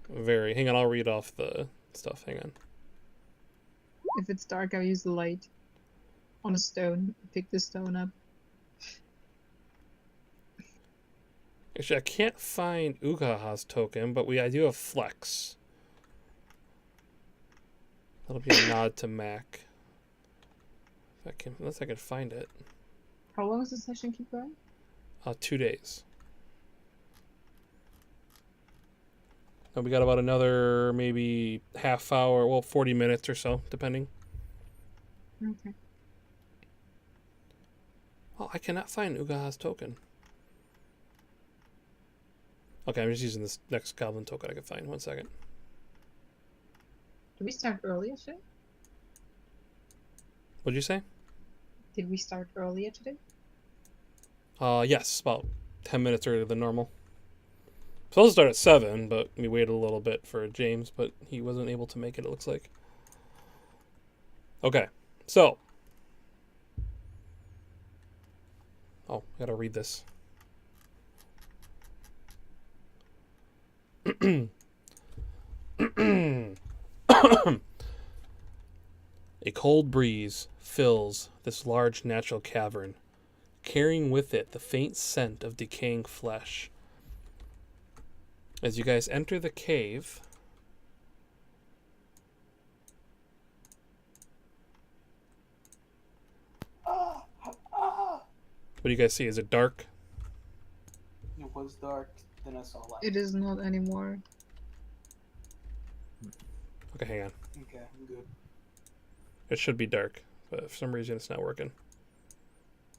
Very. Hang on, I'll read off the stuff. Hang on. If it's dark, I'll use the light on a stone. Pick the stone up. Actually, I can't find Ugaha's token, but I do have Flex. That'll be a nod to Mac. Unless I can find it. How long does the session keep going? 2 days. And we got about another maybe half hour, well, 40 minutes or so, depending. Okay. Oh, I cannot find Ugaha's token. Okay, I'm just using this next goblin token I can find. 1 second. Did we start earlier today? What'd you say? Did we start earlier today? Yes, about 10 minutes earlier than normal. Supposed to start at 7, but we waited a little bit for James, but he wasn't able to make it, it looks like. Okay, so. Oh, I gotta read this. A cold breeze fills this large natural cavern, carrying with it the faint scent of decaying flesh. As you guys enter the cave, what do you guys see? Is it dark? It was dark, then I saw light. It is not anymore. Okay, hang on. Okay, I'm good. It should be dark, but for some reason it's not working.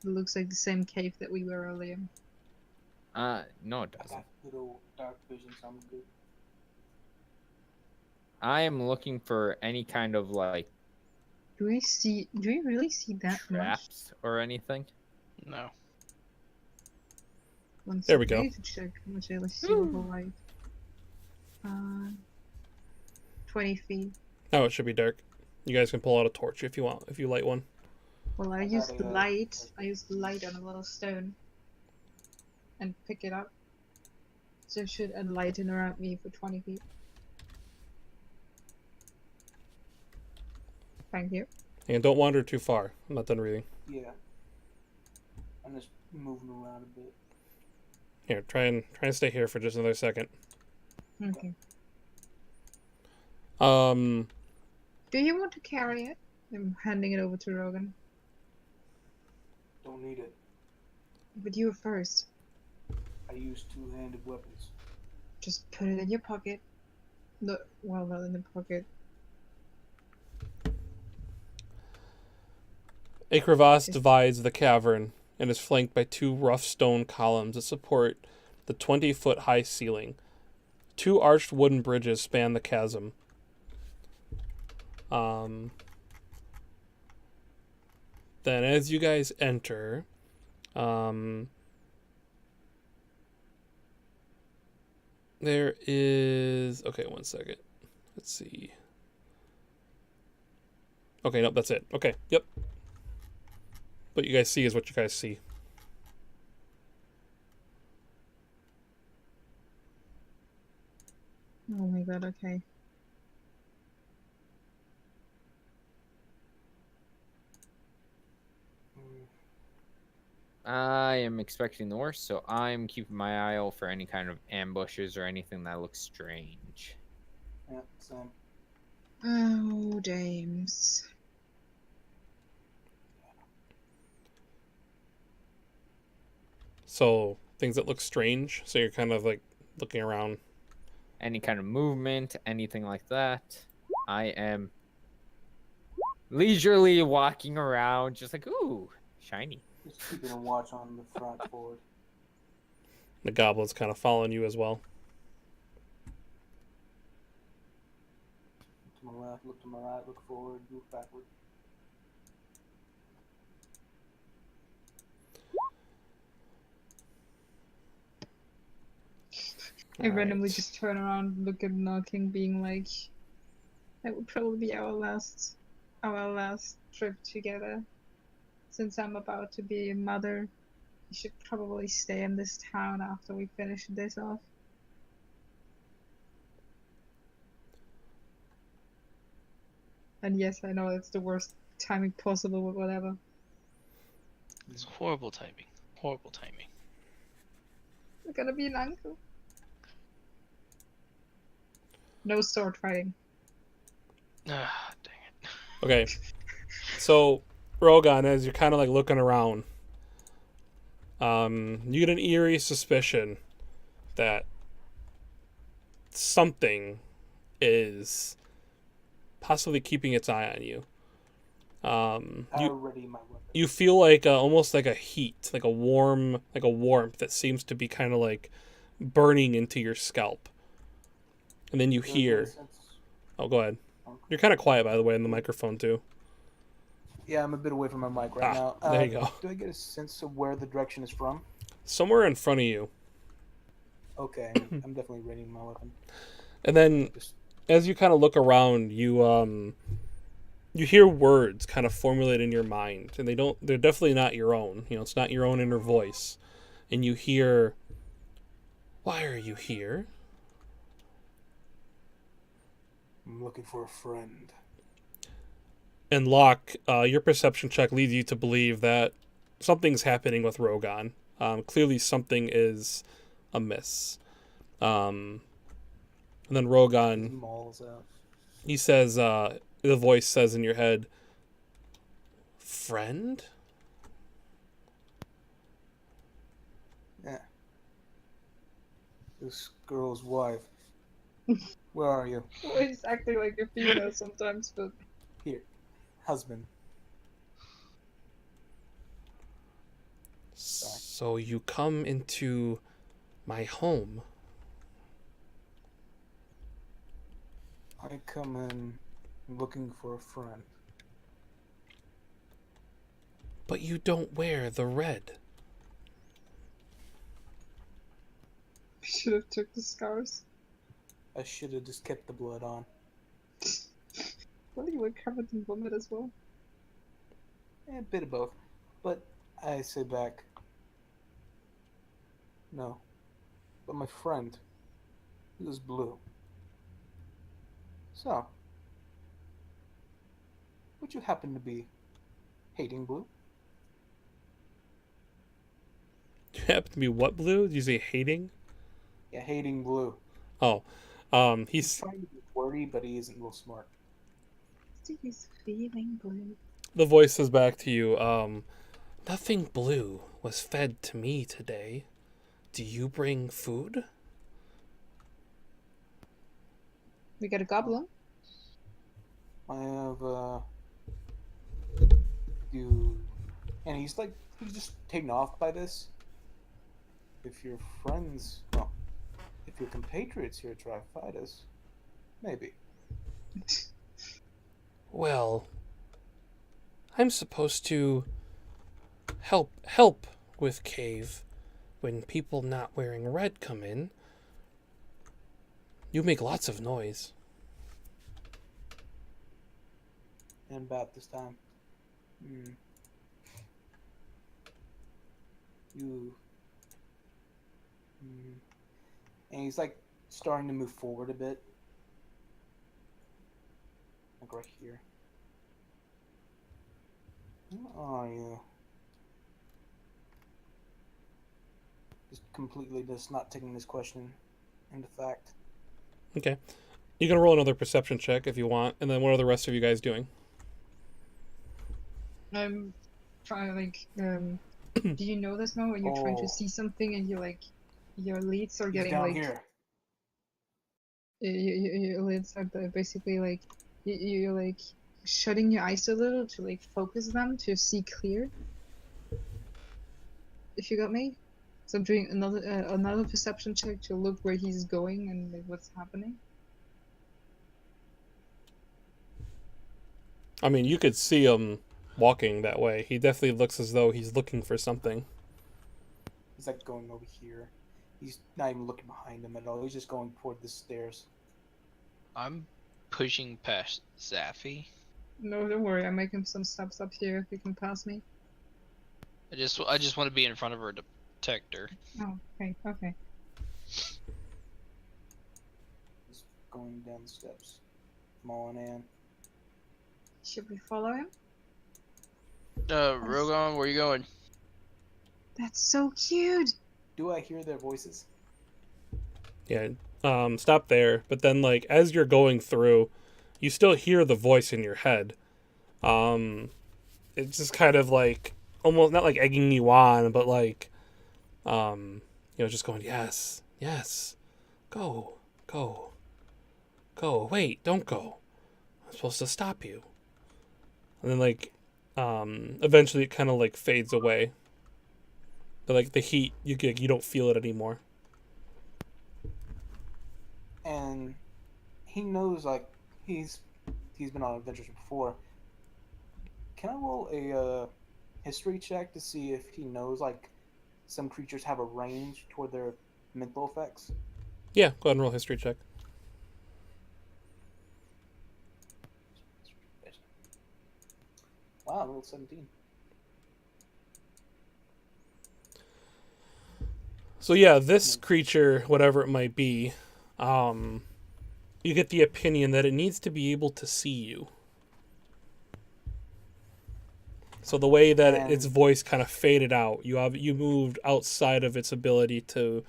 It looks like the same cave that we were earlier. No, it I doesn't. got little dark vision, so I'm good. I am looking for any kind of like Do we really see that much? traps or anything. No. One There we second, I go. need to check how much I see with the light. 20 feet. Now it should be dark. You guys can pull out a torch if you want, if you light one. Well, I I used got the it, light. I used the light on a little stone. And pick it up. So it should enlighten around me for 20 feet. Thank you. And don't wander too far. I'm not done reading. Yeah. I'm just moving around a bit. Here, try and stay here for just another second. Okay. Do Do you want to carry it? I'm handing it over to Rogan. Don't need it. But you first. I use two-handed weapons. Just put it in your pocket. No, well, not in the pocket. A crevasse divides the cavern and is flanked by 2 rough stone columns that support the 20-foot high ceiling. 2 arched wooden bridges span the chasm. Then as you guys enter, There is... Okay, 1 second. Let's see. Okay, nope, that's it. Okay, yep. What you guys see is what you guys see. Oh my god, okay. I am expecting the worst, so I'm keeping my eye out for any kind of ambushes or anything that looks strange. Yeah, same. Oh, James. So, things that look strange. So you're kind of like looking around. Any kind of movement, anything like that. I am leisurely walking around, just like, ooh, shiny. Just keeping a watch on the front forward. The goblin's kind of following you as well. Look to my left, look to my right, look forward, move backward. I randomly Alright. just turn around, look at knocking, being like, that would probably be our last trip together. Since I'm about to be a mother, you should probably stay in this town after we finish this off. And yes, I know it's the worst timing possible, but whatever. It's horrible timing. Horrible timing. We're gonna be an uncle. No sword fighting. Ah, dang it. Okay. So, Rogan, as you're kind of like looking around, you get an eerie suspicion that something is possibly keeping its eye on you. Ready my weapon. You feel like almost like a heat, like a warmth that seems to be kind of like burning into your scalp. And then you Do I get a hear. sense- Oh, go ahead. Okay. You're kind of quiet, by the way, in the microphone too. Yeah, I'm a bit away from my mic right now. There you go. Do I get a sense of where the direction is from? Somewhere in front of you. Okay, I'm definitely readying my weapon. And then Just as you kind of look around, you hear words kind of formulate in your mind, and they're definitely not your own. You know, it's not your own inner voice. And you hear, "Why are you here?" I'm looking for a friend. And Locke, your perception check leads you to believe that something's happening with Rogan. Clearly something is amiss. And then Rogan, Mauls out. he says, the voice says in your head, "Friend?" Yeah. This girl's wife. Where are you? Well, he's acting like a female sometimes, but Here. Husband. So you come into my home. I come in looking for a friend. But you don't wear the red. we should have took the scars. I should have just kept the blood on. Well, you were covered in vomit as well. A bit of both. But I say back. No. But my friend, he was blue. So, would you happen to be hating blue? You happen to be what blue? Did you say hating? Yeah, hating blue. Oh, He's he's trying to be wordy, but he isn't real smart. He's feeling blue. the voice says back to you. Nothing blue was fed to me today. Do you bring food? We got a goblin. I have, you... And he's just taken off by this. If your friends, well, if your compatriots here try to fight us, maybe. Well, I'm supposed to help with cave when people not wearing red come in. You make lots of noise. And about this time. You. And he's like starting to move forward a bit. Like right here. Who are you? Just completely just not taking this question into fact. Okay. You can roll another perception check if you want, and then what are the rest of you guys doing? I'm trying do you know this now when you're trying to see something and you're like your lids are He's getting down like here. your lids are basically like you're like shutting your eyes a little to like focus them to see clear. If you got me, so I'm doing another perception check to look where he's going and like what's happening. I mean, you could see him walking that way. He definitely looks as though he's looking for something. He's like going over here. He's not even looking behind him at all. He's just going toward the stairs. I'm pushing past Zaffy. No, don't worry. I'm making some steps up here. If you can pass me. I just want to be in front of her to protect her. Oh, okay. He's going down the steps. Mulling in. Should we follow him? Rogon, where you going? That's so cute. Do I hear their voices? Yeah. Stop there. But then, like, as you're going through, you still hear the voice in your head. It's just kind of like almost not like egging you on, but like, just going, yes, go, wait, don't go. I'm supposed to stop you. And then like, eventually it kind of like fades away. But like the heat, you don't feel it anymore. And he knows like he's been on adventures before. Can I roll a history check to see if he knows like some creatures have a range toward their mental effects? Yeah, go ahead and roll a history check. Wow, I rolled 17. So yeah, this creature, whatever it might be, you get the opinion that it needs to be able to see you. So the way that its voice kind of faded out, you moved outside of its ability to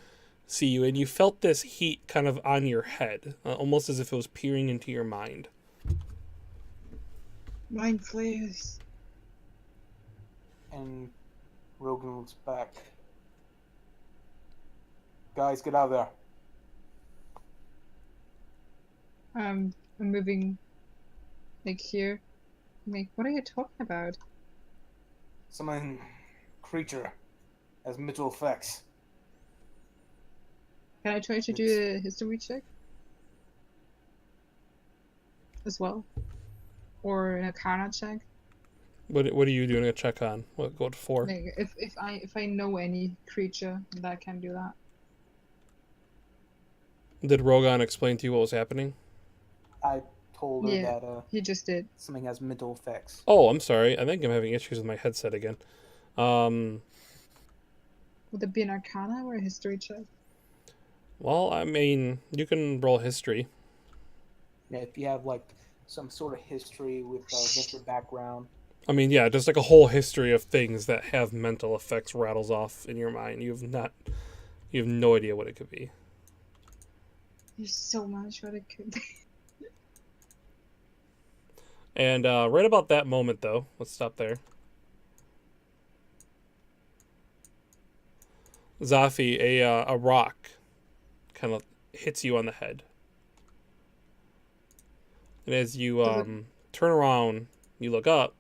see you, and you felt this heat kind of on your head, almost as if it was peering into your mind. Mind flayers. And Rogan looks back. Guys, get out of there. I'm moving like here. Like, what are you talking about? Some creature has mental effects. Can I try to do a history check as well, or an arcana check? What are you doing a check on? What for? Like, if I know any creature that can do that. Did Rogan explain to you what was happening? I told her Yeah, that he just did. something has mental effects. Oh, I'm sorry. I think I'm having issues with my headset again. Would it be an arcana or a history check? Well, I mean, you can roll history. Yeah, if you have like some sort of history with adventure background. I mean, yeah, just like a whole history of things that have mental effects rattles off in your mind. You have no idea what it could be. There's so much what it could be. And right about that moment, though, let's stop there. Zafi, a rock kind of hits you on the head. And as you turn around, you look up,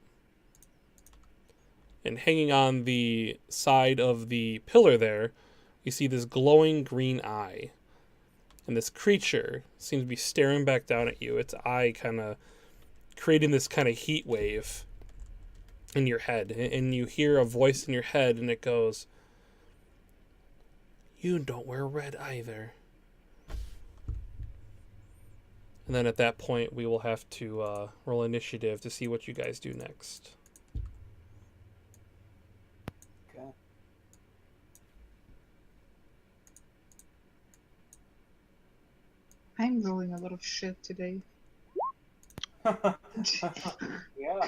and hanging on the side of the pillar there, you see this glowing green eye. And this creature seems to be staring back down at you, its eye kind of creating this kind of heat wave in your head. And you hear a voice in your head, and it goes, "You don't wear red either." And then at that point, we will have to roll initiative to see what you guys do next. Okay. I'm rolling a lot of shit today. Yeah.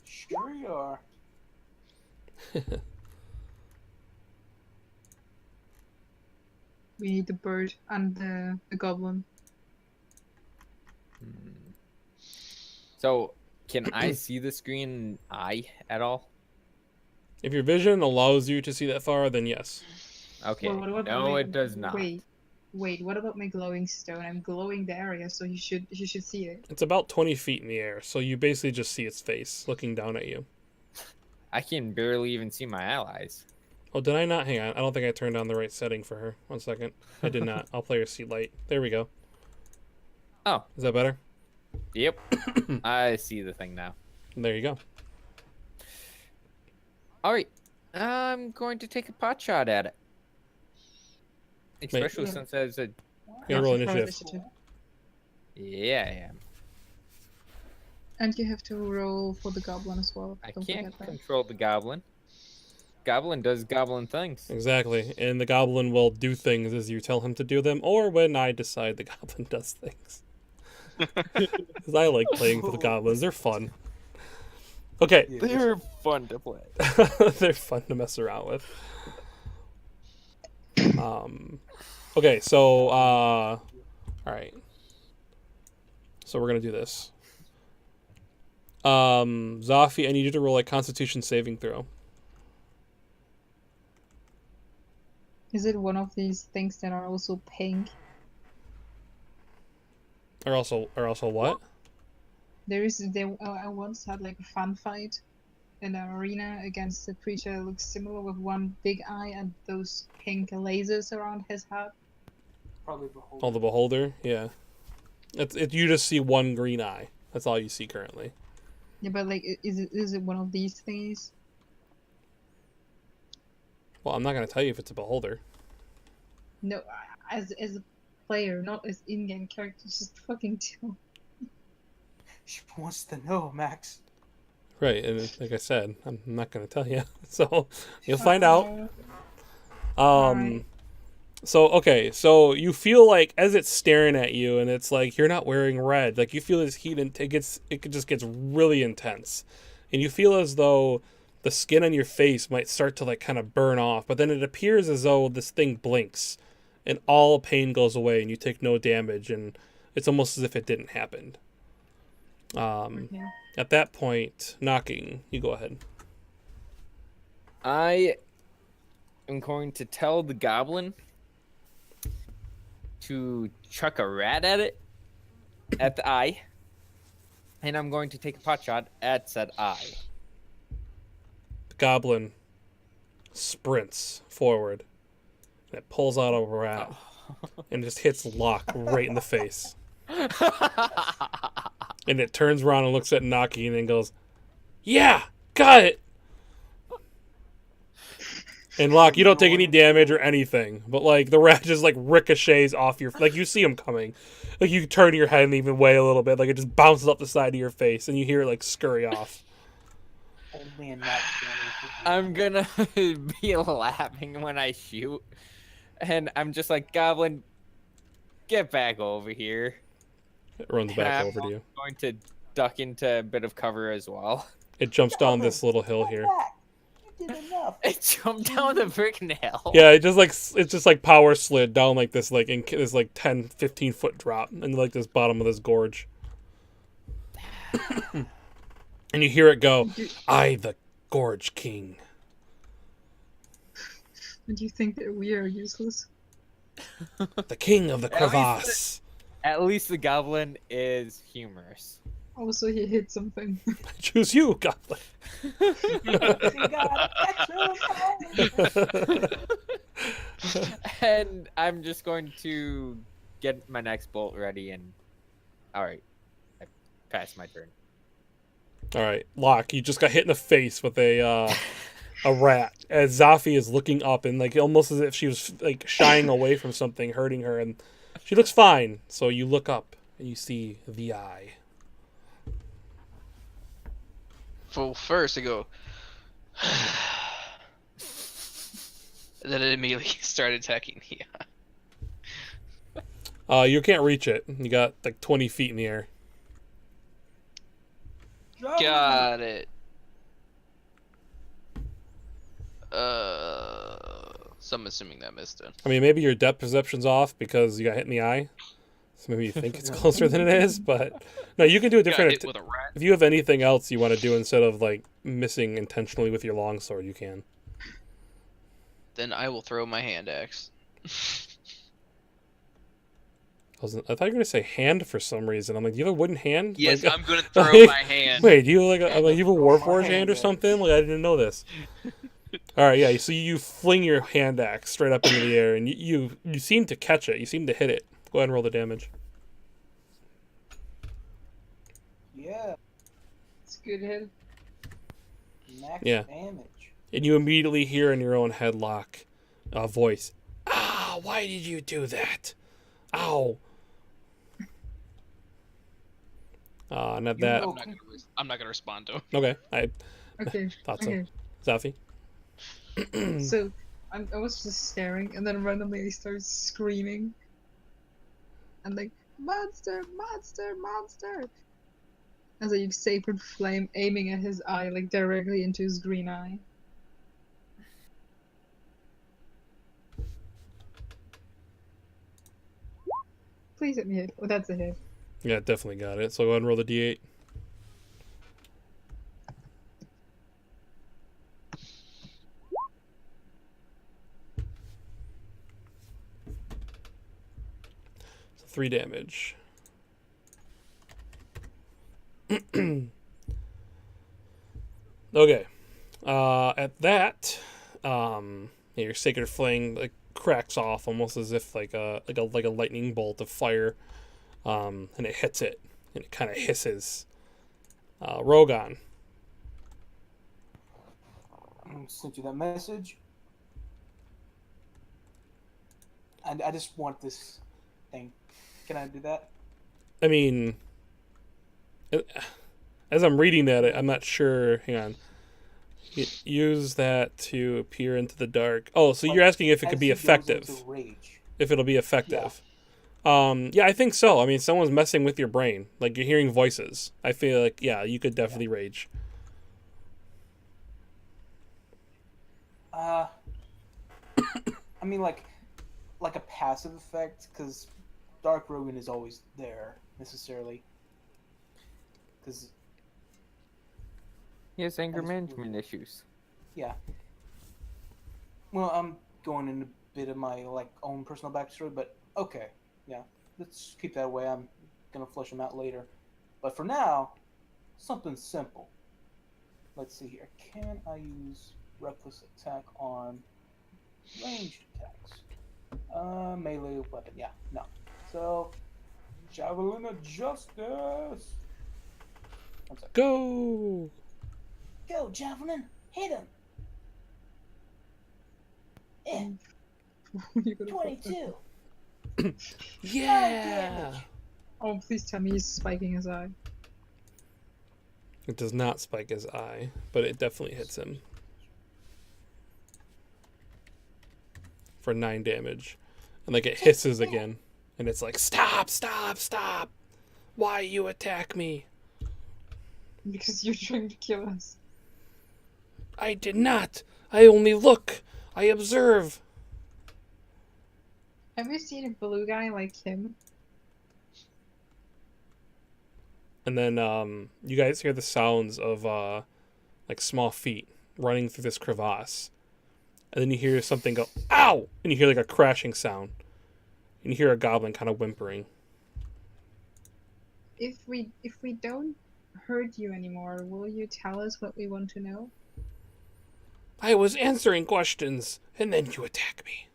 Sure you are. We need the bird and the goblin. So, can I see the screen eye at all? If your vision allows you to see that far, then yes. Okay. Well, what about No, my- it does not. Wait. What about my glowing stone? I'm glowing the area, so you should see it. It's about 20 feet in the air, so you basically just see its face looking down at you. I can barely even see my allies. Oh, did I not? Hang on. I don't think I turned on the right setting for her. 1 second. I did not. I'll play her seat light. There we go. Oh. Is that better? Yep. I see the thing now. There you go. All right. I'm going to take a pot shot at it. Especially Wait. since there's a... You gotta roll Roll initiative. Yeah, I am. And you have to roll for the goblin as well. I Don't can't forget that. control the goblin. Goblin does goblin things. Exactly. And the goblin will do things as you tell him to do them, or when I decide the goblin does things. Because I like playing with the goblins. They're fun. Okay. Yeah. They're fun to play. They're fun to mess around with. Okay, so all right. So we're gonna do this. Zafi, I need you to roll a Constitution saving throw. Is it one of these things that are also pink? Or also what? I once had like a fun fight in an arena against a creature that looks similar with one big eye and those pink lasers around his head. Probably behold. Oh, the beholder. Yeah. You just see one green eye. That's all you see currently. Yeah, but like, is it one of these things? Well, I'm not gonna tell you if it's a beholder. No, as a player, not as in-game character. Just fucking tell. She wants to know, Max. Right, and like I said, I'm not gonna tell you. So you'll find out. Alright. So okay, so you feel like as it's staring at you, and it's like you're not wearing red. Like you feel this heat, and it just gets really intense, and you feel as though the skin on your face might start to like kind of burn off. But then it appears as though this thing blinks, and all pain goes away, and you take no damage, and it's almost as if it didn't happen. Okay. At that point, knocking. You go ahead. I am going to tell the goblin to chuck a rat at it, at the eye, and I'm going to take a pot shot at said eye. The goblin sprints forward, and it pulls out a rat, and just hits Locke right in the face. And it turns around and looks at Naki and then goes, "Yeah, got it." And Locke, you don't take any damage or anything, but like the rat just like ricochets off your, like you see him coming, like you turn your head and even weigh a little bit, like it just bounces up the side of your face, and you hear it like scurry off. Only in that I'm gonna be laughing when I shoot, and I'm just like, Goblin, get back over here. It runs back I'm over to you. going to duck into a bit of cover as well. It jumps down this little hill here. You did enough. It jumped down the freaking hill. Yeah, it just like power slid down like this, like in this like 10, 15 foot drop into like this bottom of this gorge. And you hear it go, "I, the Gorge King." And you think that we are useless? The king of the At least crevasse. At least the goblin is humorous. Also, he hit something. Choose you, goblin. And I'm just going to get my next bolt ready and... Alright. I passed my turn. All right, Locke, you just got hit in the face with a rat as Zafi is looking up and like almost as if she was like shying away from something hurting her, and She looks fine. So you look up and you see the eye. Well, first I go, and then it immediately started attacking the eye. You can't reach it. You got like 20 feet in the air. Got it. So I'm assuming that missed it. I mean, maybe your depth perception's off because you got hit in the eye. So maybe you think it's closer than it is, but no, you can do a Got different. hit with a rat. If you have anything else you want to do instead of like missing intentionally with your longsword, you can. Then I will throw my hand axe. I thought you were gonna say hand for some reason. I'm like, do you have a wooden hand? Yes, Like, I'm gonna throw my hand. wait, do you like you have a Throw my warforged hand hand or axe. something? Like I didn't know this. All right, yeah. So you fling your hand axe straight up into the air, and you seem to catch it. You seem to hit it. Go ahead and roll the damage. Yeah, It's a good hit. max Yeah. damage. And you immediately hear in your own headlock a voice. Ah, why did you do that? Ow. Not You that. know- I'm not gonna respond to him. Okay, I Okay. thought so. Okay. Zafi? So I was just staring, and then randomly I started screaming, and like monster, monster, monster, as a sacred flame aiming at his eye, like directly into his green eye. Please hit me hit. Oh, that's a hit. Yeah, definitely got it. So go ahead and roll the d8. So 3 damage. Okay. At that, your sacred flame like cracks off almost as if like a lightning bolt of fire, and it hits it and it kind of hisses. Rogan. Sent you that message. I just want this thing. Can I do that? I mean, as I'm reading that, I'm not sure. Hang on. Use that to appear into the dark. Oh, so you're asking if it could As be he goes effective. into rage. If it'll be effective. Yeah, I think so. I mean, someone's messing with your brain. Like, you're hearing voices. I feel like, yeah, you could definitely rage. I mean, like a passive effect, because Dark Rogan is always there necessarily. Because He has anger That's management issues. yeah. Well, I'm going into a bit of my own personal backstory, but okay, yeah, let's keep that away. I'm gonna flesh them out later, but for now, something simple. Let's see here. Can I use reckless attack on ranged attacks? Melee weapon. Yeah, no. So, Javelin of Justice. One sec. Go! Go, Javelin. Hit him. Eh, You're gonna fuck that. 22. Yeah! Oh, please tell me he's spiking his eye. It does not spike his eye, but it definitely hits him. For 9 damage. And like it hisses again. And it's like, stop, stop, stop! Why you attack me? Because you're trying to kill us. I did not! I only look! I observe! Have you seen a blue guy like him? And then you guys hear the sounds of like small feet running through this crevasse. And then you hear something go, ow! And you hear like a crashing sound. And you hear a goblin kind of whimpering. If we don't hurt you anymore, will you tell us what we want to know? I was answering questions, and then you attack me.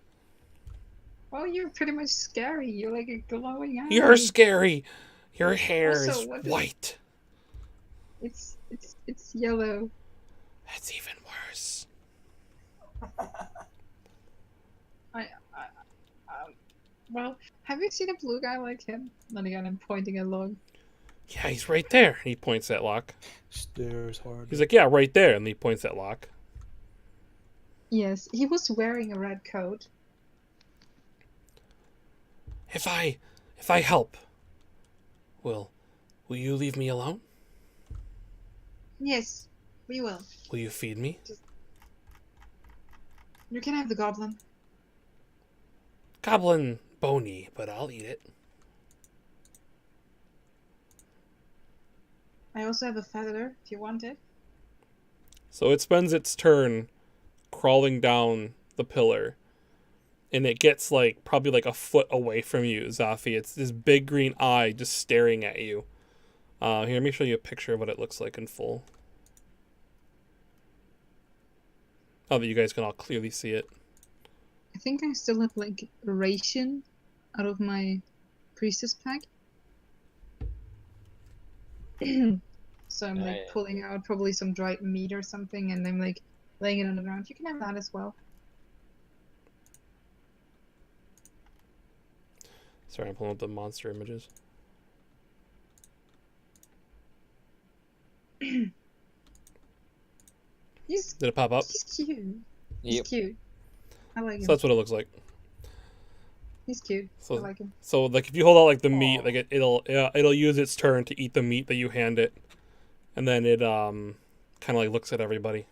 Well, you're pretty much scary. You're like a glowing eye. You're scary. Your hair Also, is what is- white. It's yellow. That's even worse. Well, Have you seen a blue guy like him? Then again, I'm pointing at Log. Yeah, he's right there. He points at Locke. Stares hard. He's like, yeah, right there. And he points at Locke. Yes, he was wearing a red coat. If I help, will you leave me alone? Yes, we will. Will you feed me? You can have the goblin. Goblin bony, but I'll eat it. I also have a feather if you want it. So it spends its turn crawling down the pillar. And it gets like probably like a foot away from you, Zafi. It's this big green eye just staring at you. Here, let me show you a picture of what it looks like in full. Now that you guys can all clearly see it. I think I still have like a ration out of my priestess pack. So I'm like Yeah. pulling out probably some dried meat or something, and I'm like laying it on the ground. You can have that as well. Sorry, I'm pulling up the monster images. He's Did it pop up? he's cute. He's Yep. cute. I like him. So that's what it looks like. He's cute. I So, like him. so like if you hold out like the meat, Aw. like it'll use its turn to eat the meat that you hand it, and then it kind of like looks at everybody.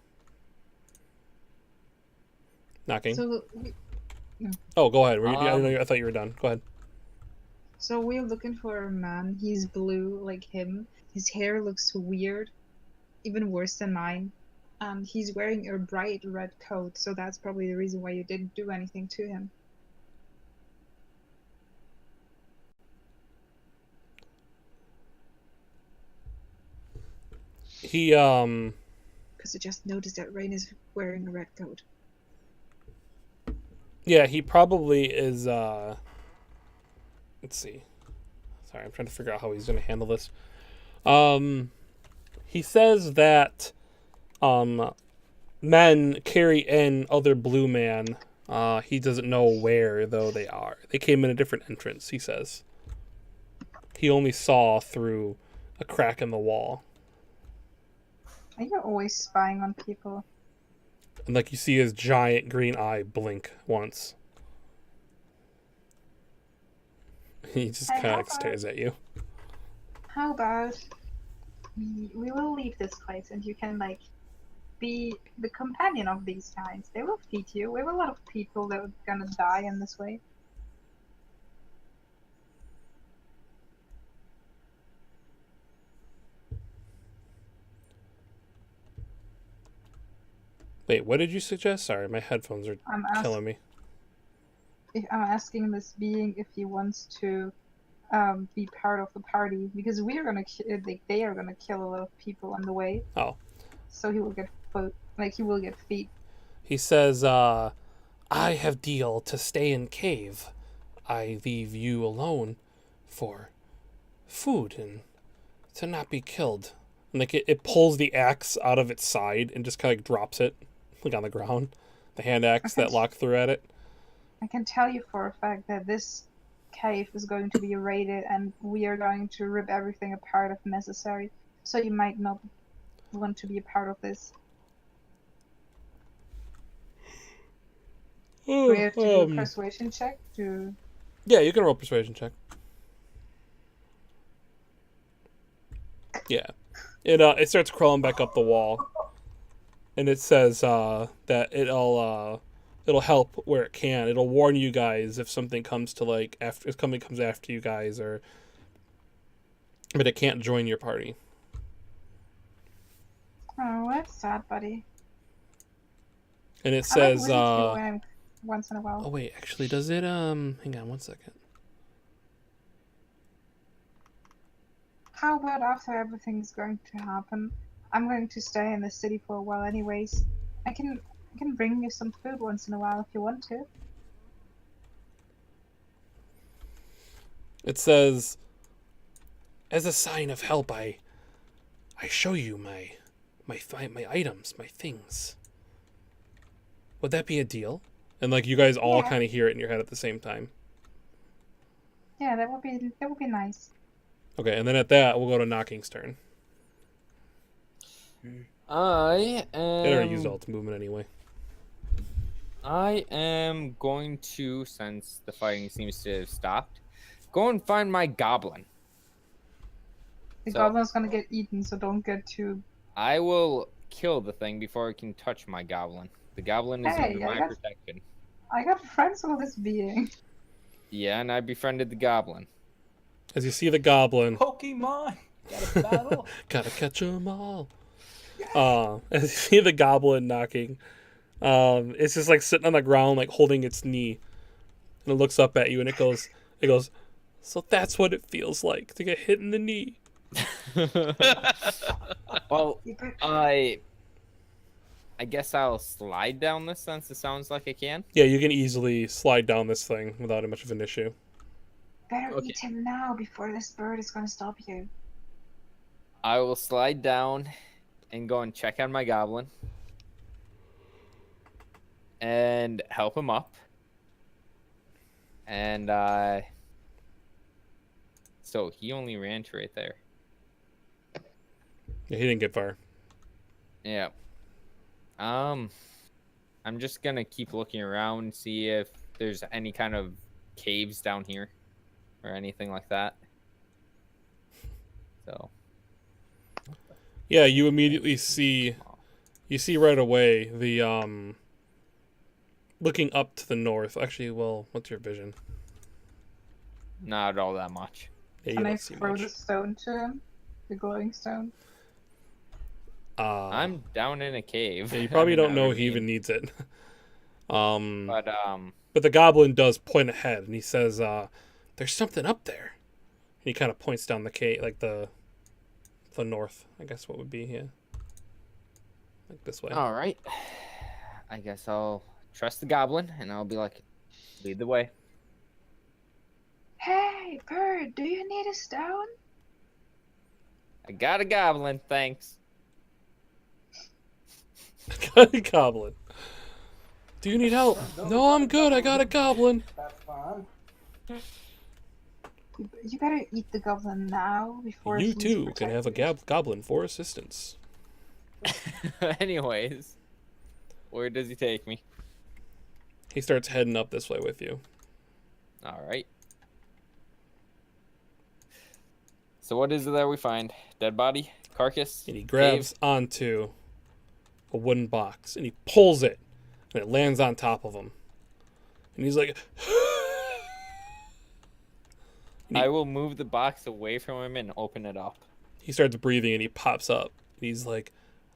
Knocking. So Oh, go ahead. I thought you were done. Go ahead. So we're looking for a man. He's blue like him. His hair looks weird, even worse than mine. And he's wearing a bright red coat, so that's probably the reason why you didn't do anything to him. He Because I just noticed that Rain is wearing a red coat. yeah, he probably is let's see. Sorry, I'm trying to figure out how he's going to handle this. He says that men carry in other blue man. He doesn't know where though they are. They came in a different entrance, he says. He only saw through a crack in the wall. Are you always spying on people? And like you see his giant green eye blink once. He just Hey, kind of how like stares at you. How about we will leave this place and you can like be the companion of these guys. They will feed you. We have a lot of people that are gonna die in this way. Wait, what did you suggest? Sorry, my headphones are I'm killing me. I'm asking this being if he wants to be part of the party because we are gonna they are gonna kill a lot of people on the way. Oh. So he will get food, like he will get feed. He says, I have deal to stay in cave. I leave you alone for food and to not be killed. And like it pulls the axe out of its side and just kind of like drops it like on the ground. The hand axe Okay. that Locke threw at it. I can tell you for a fact that this cave is going to be raided and we are going to rip everything apart if necessary. So you might not want to be a part of this. Do we have to do a persuasion check to... Yeah, you can roll a persuasion check. Yeah. It starts crawling back up the wall. And it says that it'll help where it can. It'll warn you guys if something comes to like after if something comes after you guys but it can't join your party. Oh, that's sad, buddy. And it I says like reading you, once in a while. oh wait, actually does it hang on one second. How about after everything's going to happen? I'm going to stay in the city for a while anyways. I can bring you some food once in a while if you want to. It says as a sign of help I show you my items, my things. Would that be a deal? And like you guys all Yeah. kind of hear it in your head at the same time. Yeah, that would be nice. Okay, and then at that, we'll go to Knocking's turn. I It already used all am. its movement anyway. I am going to, since the fighting seems to have stopped, go and find my goblin. The So goblin's gonna get eaten, so don't get too. I will kill the thing before it can touch my goblin. The goblin is under Hey, my protection. I got friends with this being. Yeah, and I befriended the goblin. As you see the goblin, Pokemon! Got a battle? gotta catch 'em all. As you see the goblin knocking, it's just like sitting on the ground, like holding its knee, and it looks up at you, and it goes, so that's what it feels like to get hit in the knee. Well, I guess I'll slide down this since it sounds like I can. Yeah, you can easily slide down this thing without much of an issue. Better Okay. eat him now before this bird is gonna stop you. I will slide down and go and check on my goblin and help him up. And so he only ran to right there. Yeah, he didn't get far. Yeah. I'm just gonna keep looking around, see if there's any kind of caves down here or anything like that. So Yeah, you immediately see, you see right away the looking up to the north. Actually, well, what's your vision? not all that much. Yeah, you Can I don't see throw much. the stone to him? The glowing stone? I'm down in a cave. Yeah, you probably I'm don't not know really he even in- needs it. But But the goblin does point ahead, and he says, "There's something up there." And he kind of points down the cave, like the north. I guess what would be here, like this way. all right. I guess I'll trust the goblin and I'll be like, lead the way. Hey, bird, do you need a stone? I got a goblin, thanks. Goblin. Do you need help? No, I'm good. I got a goblin. That's fine. You better eat the goblin now before You he's too can have a protected. goblin for assistance. Anyways, where does he take me? He starts heading up this way with you. All right. So what is it that we find? Dead body? Carcass? And he grabs onto a wooden box and he pulls it, and it lands on top of him. And he's like, I will move the box away from him and open it up. he starts breathing and he pops up. And he's like,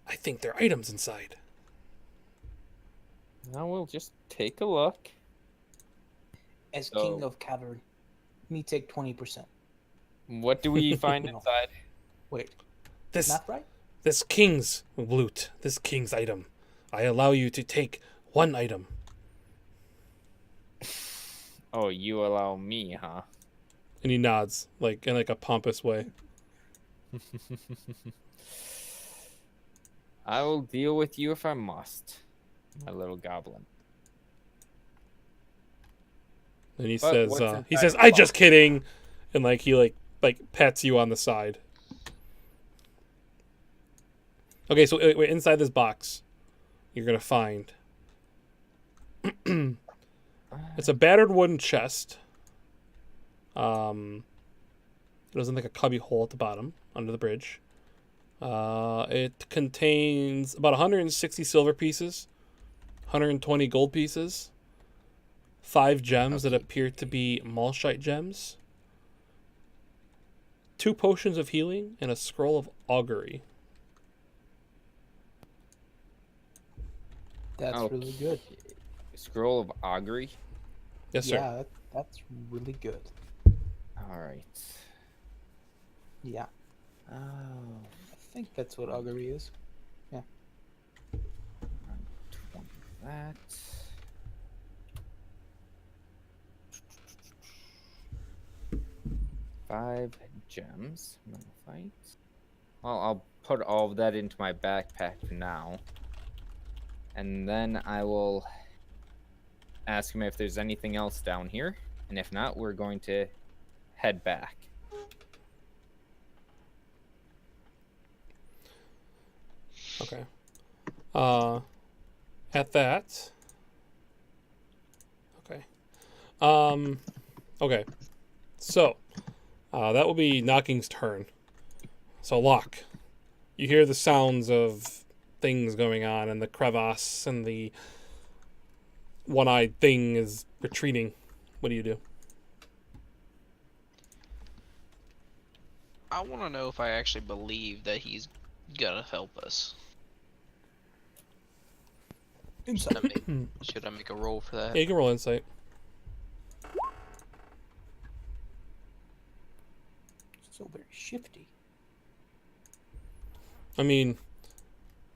I think there are items inside. Now we'll just take a look. As So- king of cavern, me take 20%. What do we find No. inside? Wait, This not right? this king's loot, this king's item. I allow you to take one item. Oh, you allow me, huh? And he nods, like in like a pompous way. I will deal with you if I must, my little goblin. And he But says, what's he inside says, the I box? just kidding, and like he like pats you on the side. Okay, so wait, inside this box, you're gonna find it's a battered wooden chest. It was in like a cubby hole at the bottom under the bridge. It contains about 160 silver pieces, 120 gold pieces, 5 gems that Okay. appear to be malshite gems, 2 potions of healing, and a scroll of augury. That's really good. Scroll of augury. Yes, sir. Yeah, that's really good. All right. Yeah, Oh, I think that's what augury is. 20 that. Five gems. Fight. Well, I'll put all of that into my backpack for now. And then I will ask him if there's anything else down here. And if not, we're going to head back. Okay. At that. Okay. Okay. So, that will be Knocking's turn. So, Locke, you hear the sounds of things going on, and the crevasse and the one-eyed thing is retreating. What do you do? I want to know if I actually believe that he's gonna help us. Insight. Should I make a roll for that? Yeah, you can roll insight. So very shifty. I mean,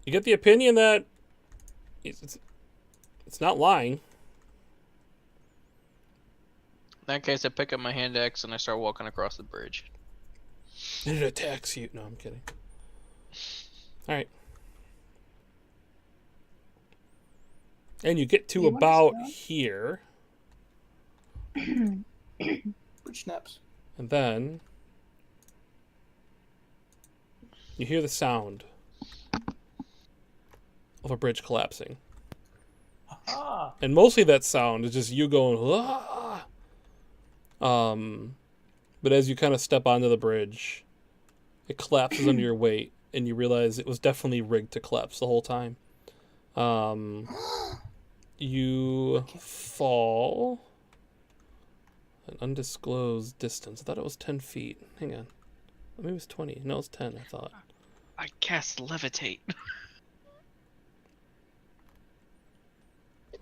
you get the opinion that it's not lying. In that case, I pick up my hand axe and I start walking across the bridge. And it attacks you. No, I'm kidding. All right. And you get to You want to about stop? here, Bridge snaps. and then you hear the sound of a bridge collapsing. Ah. And mostly that sound is just you going, ah! But as you kind of step onto the bridge, it collapses under your weight, and you realize it was definitely rigged to collapse the whole time. You fall an undisclosed distance. I thought it was 10 feet. Hang on. Maybe it was 20. No, it's 10, I thought. I cast levitate.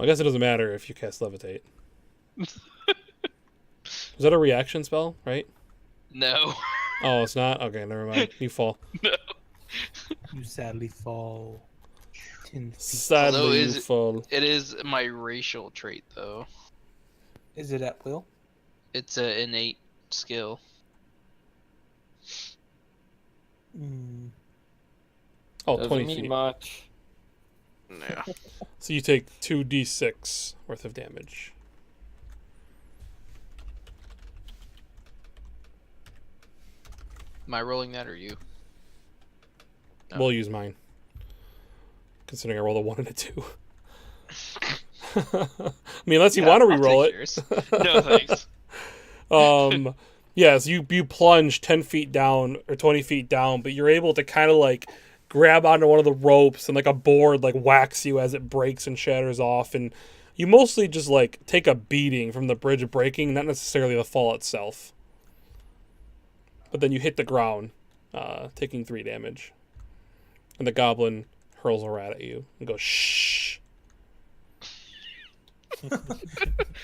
I guess it doesn't matter if you cast levitate. Is that a reaction spell, right? No. Oh, it's not? Okay, never mind. You fall. No. You sadly fall 10 feet. Sadly, Although you fall. It is my racial trait, though. Is it at will? It's an innate skill. Mm. Oh, Doesn't 20 mean feet. much. Yeah. So you take 2d6 worth of damage. Am I rolling that or you? No. We'll use mine. Considering I rolled a 1 and a 2. I mean, unless you Yeah, want to I'll re-roll take it. yours. No thanks. Yes, you plunge 10 feet down or 20 feet down, but you're able to kind of like grab onto one of the ropes, and like a board like whacks you as it breaks and shatters off, and you mostly just like take a beating from the bridge breaking, not necessarily the fall itself. But then you hit the ground, taking 3 damage. And the goblin hurls a rat at you and goes, shh.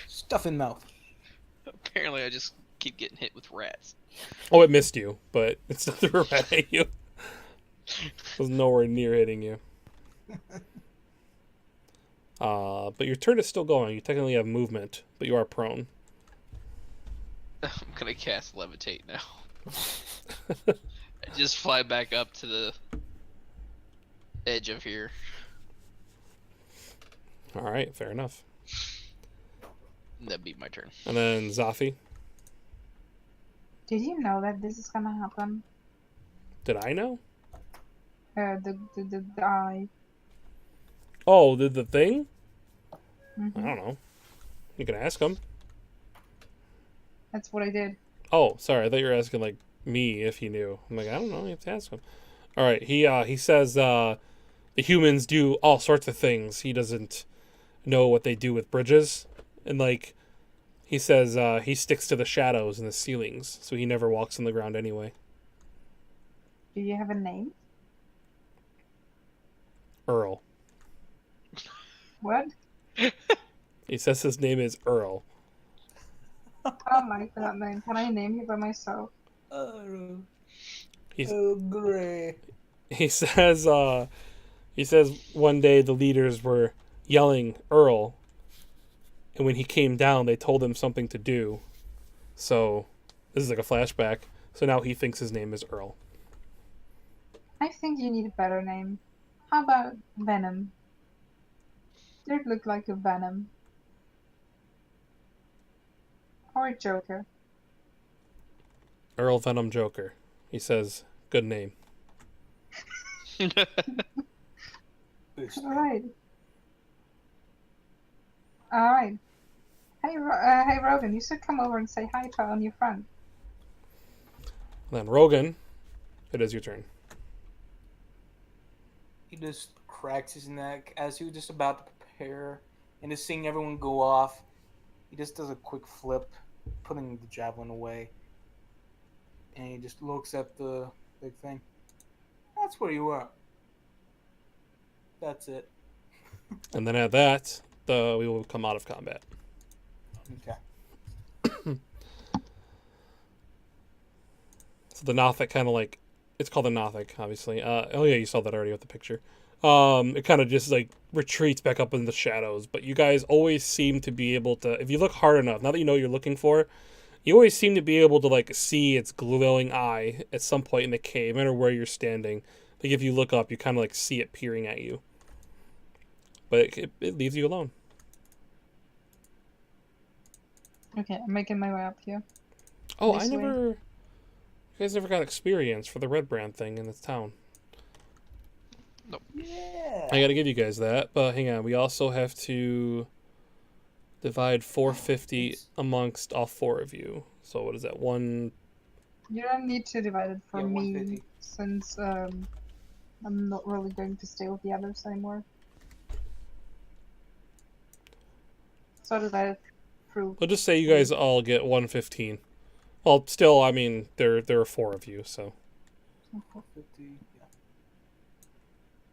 Stuff in mouth. Apparently, I just keep getting hit with rats. Oh, it missed you, but it still threw a rat at you. It was nowhere near hitting you. But your turn is still going. You technically have movement, but you are prone. I'm gonna cast levitate now. I just fly back up to the edge of here. All right, fair enough. That'd be my turn. And then Zafi. Did you know that this is gonna happen? Did I know? The eye. Oh, did the thing? I Mhm. don't know. You can ask him. That's what I did. Oh, sorry. I thought you were asking like me if he knew. I'm like, I don't know. You have to ask him. All right. He says the humans do all sorts of things. He doesn't know what they do with bridges, and like he says he sticks to the shadows and the ceilings, so he never walks on the ground anyway. Do you have a name? Earl. What? He says his name is Earl. Oh my god, man. Can I name you by myself? Oh, He's great. he says one day the leaders were yelling Earl, and when he came down they told him something to do, so this is like a flashback, so now he thinks his name is Earl. I think you need a better name. How about Venom? You'd look like a Venom. Or a Joker. Earl Venom Joker. He says, "Good name." Alright. Alright. Hey Rogan, you should come over and say hi to our new friend. Then Rogan, it is your turn. He just cracks his neck as he was just about to prepare and is seeing everyone go off. He just does a quick flip, putting the javelin away. And he just looks at the big thing. That's where you are. That's it. And then at that, we will come out of combat. Okay. So the Nothic kind of like, it's called the Nothic, obviously. Oh yeah, you saw that already with the picture. It kind of just like retreats back up in the shadows. But you guys always seem to be able to, if you look hard enough, now that you know what you're looking for, you always seem to be able to like see its glowing eye at some point in the cave, no matter where you're standing. Like if you look up, you kind of like see it peering at you. But it leaves you alone. Okay, I'm making my way up here. Oh, This way. you guys never got experience for the red brand thing in this town. Yeah. I gotta give you guys that, but hang on, we also have to divide 450 amongst all four of you. So what is that, one? You don't need to divide it for Yeah, me, 150. since I'm not really going to stay with the others anymore. So divide it through. We'll just say you guys all get 115. Well, still, I mean, there are four of you, so. 450.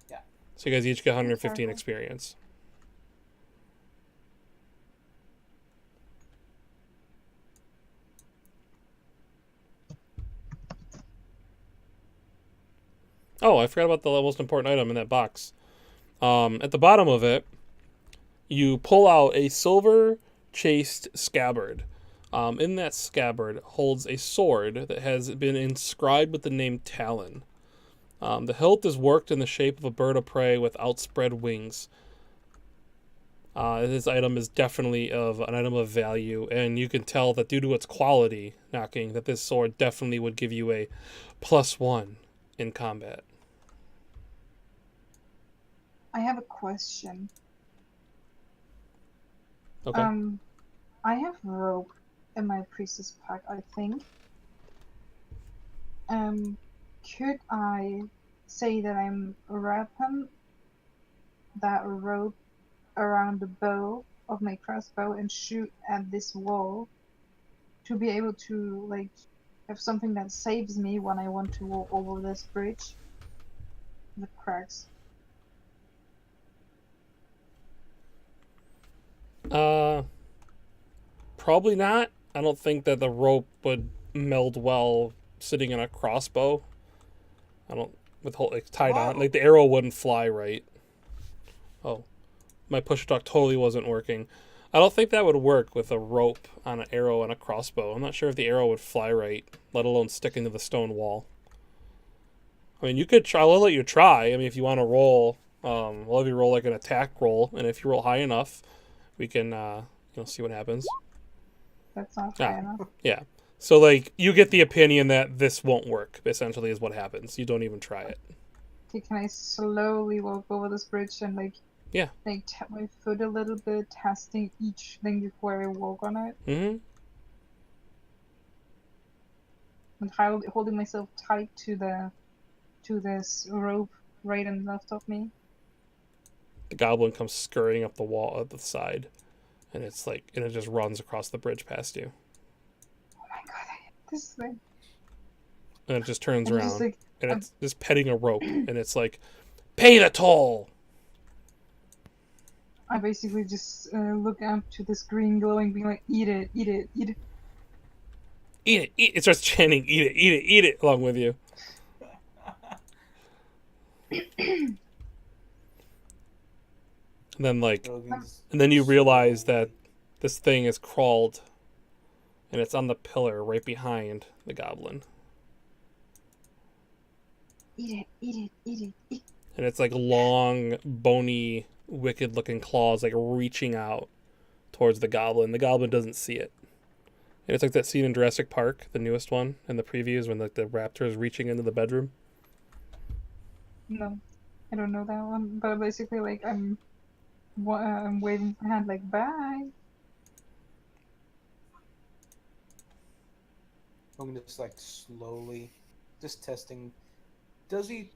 Yeah. So you guys each get 115 Circle. experience. Oh, I forgot about the most important item in that box. At the bottom of it, you pull out a silver chased scabbard. In that scabbard holds a sword that has been inscribed with the name Talon. The hilt is worked in the shape of a bird of prey with outspread wings. This item is definitely an item of value, and you can tell that due to its quality, knocking, that this sword definitely would give you a +1 in combat. I have a question. Okay. I have rope in my priestess pack, I think. Could I say that I'm wrapping that rope around the bow of my crossbow and shoot at this wall to be able to like have something that saves me when I want to walk over this bridge with cracks? Probably not. I don't think that the rope would meld well sitting in a crossbow. I don't with like tied on. Like the arrow wouldn't fly right. Oh, my push talk totally wasn't working. I don't think that would work with a rope on an arrow and a crossbow. I'm not sure if the arrow would fly right, let alone stick into the stone wall. I mean, you could try. I'll let you try. I mean, if you want to roll, we'll have you roll like an attack roll, and if you roll high enough, we can see what happens. That's not high enough. Yeah. So like you get the opinion that this won't work. Essentially, is what happens. You don't even try it. Okay, can I slowly walk over this bridge and like tap my foot a little bit, testing each thing before I walk on it, Mm-hmm. and holding myself tight to this rope right and left of me? The goblin comes scurrying up the wall at the side, and it just runs across the bridge past you, Oh my god, I hate this thing. and it just turns I'm around, just like, and it's just petting a rope, and it's like, pay the toll. I basically just look up to this green glowing, being like, eat it, eat it, eat it. Eat it, eat it. It starts chanting, eat it, eat it, eat it, along with you. And then and then you realize that this thing is crawled, and it's on the pillar right behind the goblin. Eat it, eat it, eat it, eat it. And it's like long, bony, wicked-looking claws like reaching out towards the goblin. The goblin doesn't see it. And it's like that scene in Jurassic Park, the newest one, in the previews when like the raptor is reaching into the bedroom. No, I don't know that one. But basically, like I'm waving my hand like bye. I'm just like slowly, just testing. Does he?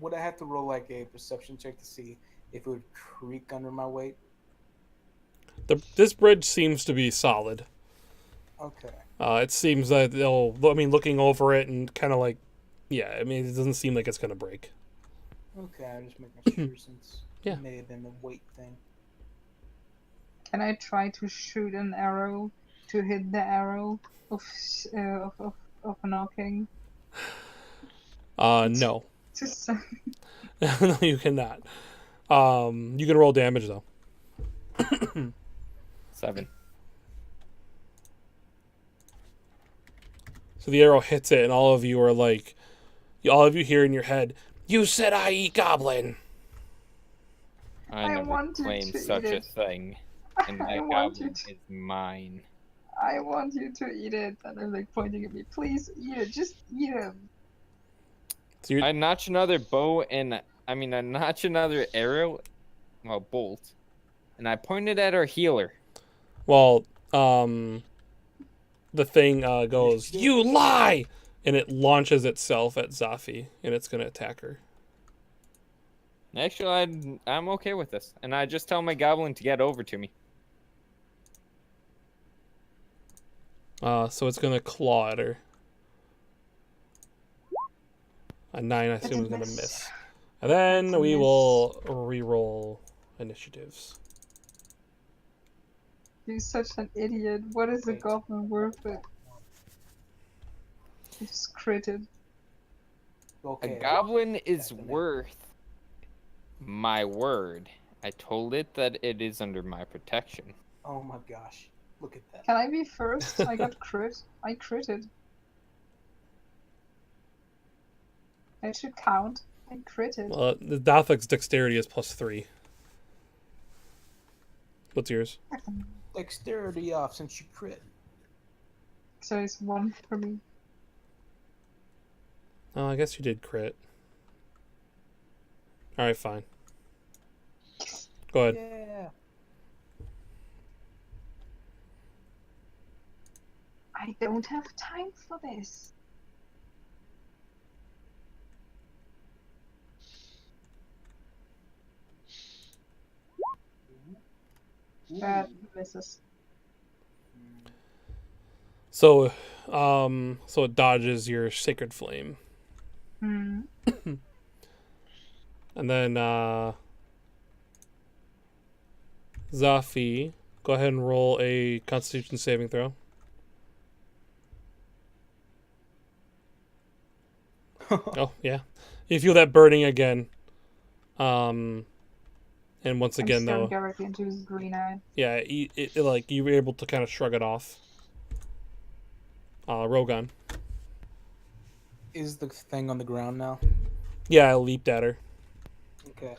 Would I have to roll like a perception check to see if it would creak under my weight? This bridge seems to be solid. Okay. It seems that they'll. I mean, looking over it and kind of like, yeah. I mean, it doesn't seem like it's gonna break. Okay, I'm just making sure since Yeah. it may have been a weight thing. Can I try to shoot an arrow to hit the arrow of knocking? No. Just No, you cannot. You can roll damage though. 7. So the arrow hits it, and all of you are like, all of you hear in your head, "You said I eat goblin." I I never wanted claimed to such eat a it. thing. And I that want you goblin to. is mine. I want you to eat it, and they're like pointing at me. Please eat it. Just eat him. So you're, I notch another bow and I notch another arrow, well, bolt, and I pointed at our healer. well, the thing goes, "You lie!" and it launches itself at Zafi, and it's gonna attack her. Actually, I'm okay with this, and I just tell my goblin to get over to me. So it's gonna claw at her. A 9, I assume, is gonna miss. And then That's a we miss. will re-roll initiatives. You're such an idiot. What is the Wait. goblin worth it? You just critted. Okay. A goblin is worth my word. I told it that it is under my protection. Oh my gosh. Look at that. Can I be first? I got crit. I critted. It should count. I critted. Well, the Dothic's dexterity is +3. What's yours? Dexterity off since you crit. So it's 1 for me. Oh, I guess you did crit. Alright, fine. Go ahead. Yeah. I don't have time for this. That misses. So it dodges your Sacred Flame. Hmm. And then, Zafi, go ahead and roll a Constitution saving throw. Oh, yeah. You feel that burning again. And once I'm again, staring though, directly into his green eye. yeah, it like you were able to kind of shrug it off. Rogan. Is the thing on the ground now? Yeah, I leaped at her. Okay.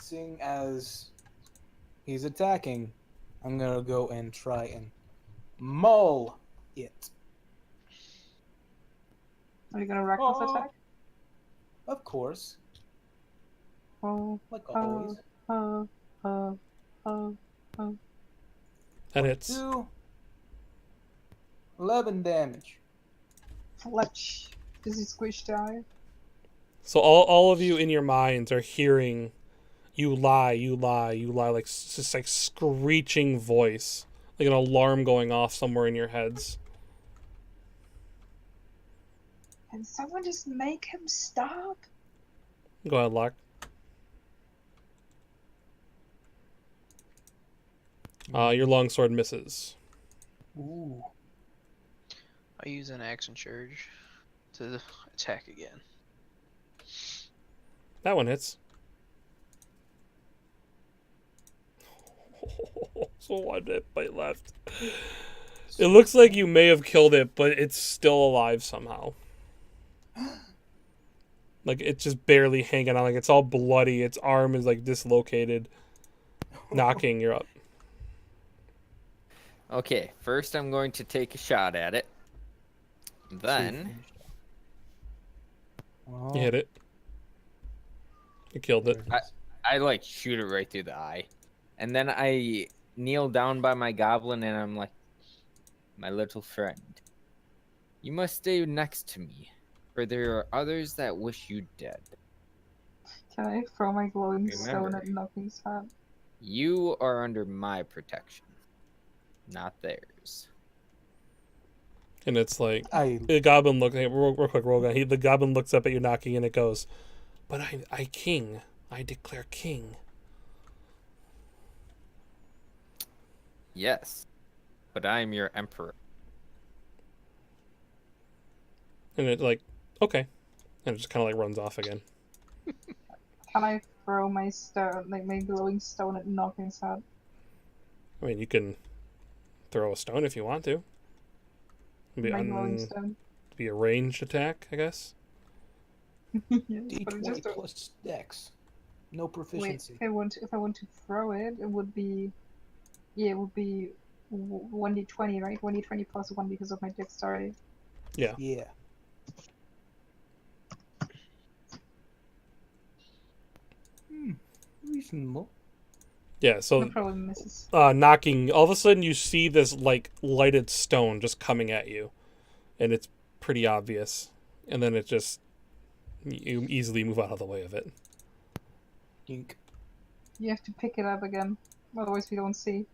Seeing as he's attacking, I'm gonna go and try and maul it. Are you gonna reckless Oh. attack? Of course. Oh, Like always. oh, oh, oh, oh. That hits. 2. 11 damage. Fletch. Does he squish die? So all of you in your minds are hearing, "You lie, you lie, you lie," like just like screeching voice, like an alarm going off somewhere in your heads. Can someone just make him stop? Go ahead, Locke. Your longsword misses. Ooh. I use an action surge to attack again. That one hits. So one hit bite left. It looks like you may have killed it, but it's still alive somehow. Like it's just barely hanging on. Like it's all bloody. Its arm is like dislocated. Knocking, you're up. Okay, first I'm going to take a shot at it. Then Well, You hit it. You killed it. there it is. I like shoot it right through the eye. And then I kneel down by my goblin and I'm like, my little friend, you must stay next to me, for there are others that wish you dead. Can I throw my glowing stone Remember. at Nothing's head? You are under my protection, not theirs. And it's like I the goblin look. Hey, real quick, Rogan. The goblin looks up at you knocking, and it goes, "But I king. I declare king." Yes, but I am your emperor. And it like, okay, and it just kind of like runs off again. Can I throw my stone, like my glowing stone at Nothing's head? I mean, you can throw a stone if you want to. It'd My glowing be, stone. be a ranged attack, I guess. Yes, but it D20 just plus Dex. No wait. proficiency. If I want to throw it, it would be, yeah, it would be 1d20, right? 1d20 plus 1 because of my dexterity. Yeah. Yeah. Reasonable. Yeah. So No problem, misses. knocking. All of a sudden, you see this like lighted stone just coming at you, and it's pretty obvious. And then it just you easily move out of the way of it. Yink. You have to pick it up again, otherwise we don't see.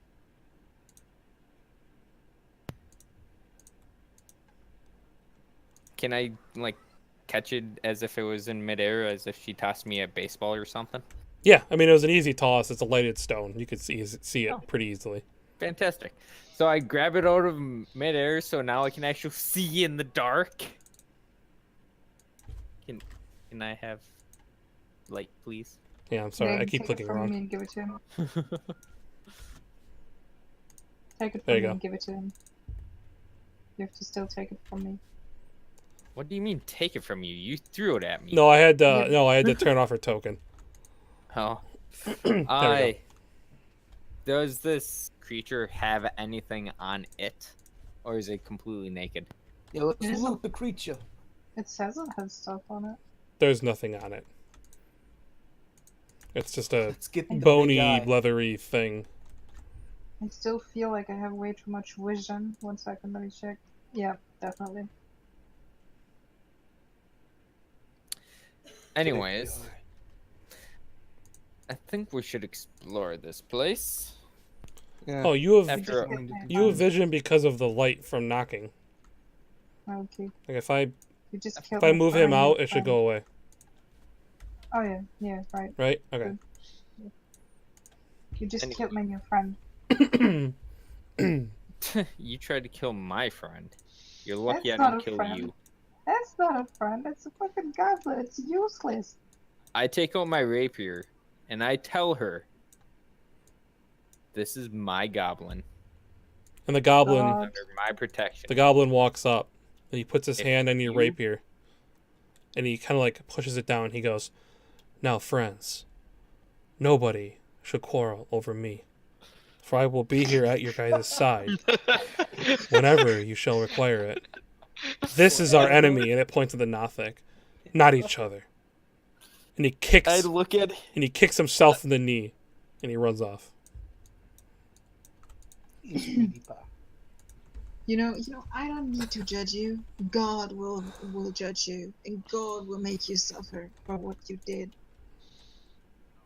Can I, like, catch it as if it was in midair, as if she tossed me a baseball or something? Yeah, I mean it was an easy toss. It's a lighted stone. You could see it Oh. pretty easily. Fantastic. So I grab it out of midair, so now I can actually see in the dark. Can I have light, please? Yeah, I'm sorry. Yeah, I keep take clicking it from wrong. me and give it to him. Take it There from you me go. and give it to him. You have to still take it from me. What do you mean, take it from you? You threw it at me. No, I had Yeah. I had to turn off her token. Oh. There we go. Does this creature have anything on it? Or is it completely naked? Yeah, let's Yes. loot the creature. It says it has stuff on it. There's nothing on it. It's just a Let's get the big bony, eye. leathery thing. I still feel like I have way too much vision. 1 second, let me check. Yeah, definitely. Anyways, I think we should explore this place. Yeah. Oh, you have After Just get you have my vision because of the light from knocking. friend. Okay, Like if I you just killed if I my move him friend, out, your it should friend. go away. Oh yeah, yeah, right. Right? Okay. You just Any- killed my new friend. You tried to kill my friend. You're lucky That's I not didn't a kill friend. you. That's not a friend. That's a fucking goblin. It's useless. I take out my rapier and I tell her, this is my goblin And the goblin God. under my protection. the goblin walks up and he puts his If hand on your you- rapier. And he kind of like pushes it down. He goes, "Now, friends, nobody should quarrel over me, for I will be here at your guys' side whenever you shall require it. This is our enemy," and it points at the Nothic, "not each other." And he kicks I look at himself in the knee, and he runs off. You know, I don't need to judge you. God will judge you, and God will make you suffer for what you did.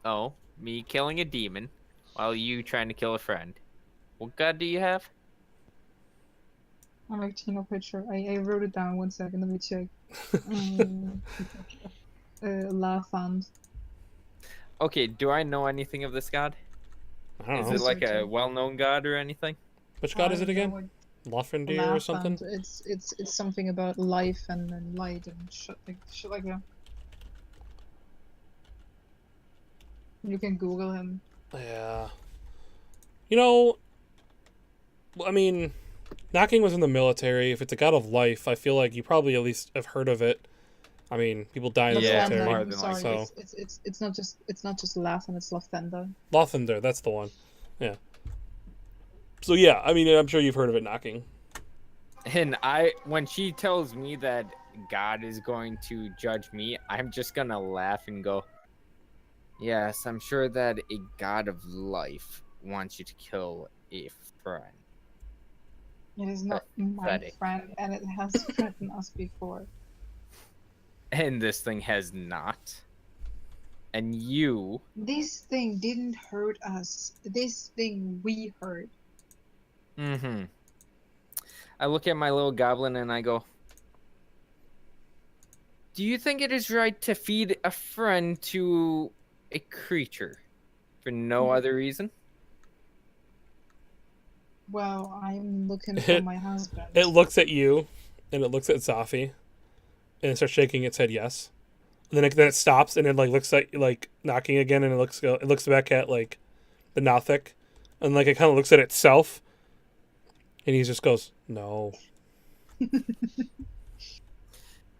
Oh, me killing a demon while you trying to kill a friend. What god do you have? I like Tino picture. I wrote it down. 1 second, let me check. Laugh. Okay, do I know anything of this god? I don't Is know. it like a Searching. well-known god or anything? Which god is it again? Lothendir or something? It's something about life and light and shit like that. You can Google him. Yeah. You know, I mean, knocking was in the military. If it's a god of life, I feel like you probably at least have heard of it. I mean, people die in the Yeah, military. more I'm than sorry. so. It's not just Laugh and it's Lothander. Lothendir, that's the one. Yeah. So yeah, I mean, I'm sure you've heard of it knocking. And when she tells me that God is going to judge me, I'm just gonna laugh and go, yes, I'm sure that a God of life wants you to kill a friend. It is not my Pathetic. friend, and it has threatened us before. And this thing has not. And you, This thing didn't hurt us. This thing we hurt. I look at my little goblin and I go, do you think it is right to feed a friend to a creature for no other reason? Well, I'm looking for It- my husband. It looks at you, and it looks at Zafi, and it starts shaking its head yes. And then it stops, and it like looks like knocking again, and it looks back at like the Nothic, and like it kind of looks at itself, and he just goes no.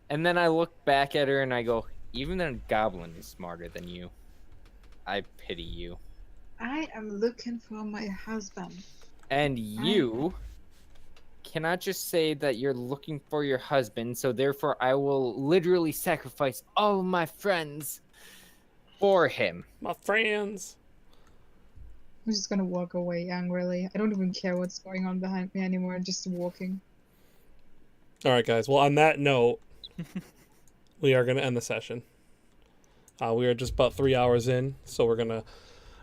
And then I look back at her and I go, even a goblin is smarter than you. I pity you. I am looking for my husband. And you cannot just say that you're looking for your husband, so therefore I will literally sacrifice all of my friends for him. My friends. I'm just gonna walk away angrily. I don't even care what's going on behind me anymore. I'm just walking. All right, guys. Well, on that note, we are going to end the session. We are just about 3 hours in, so we're going to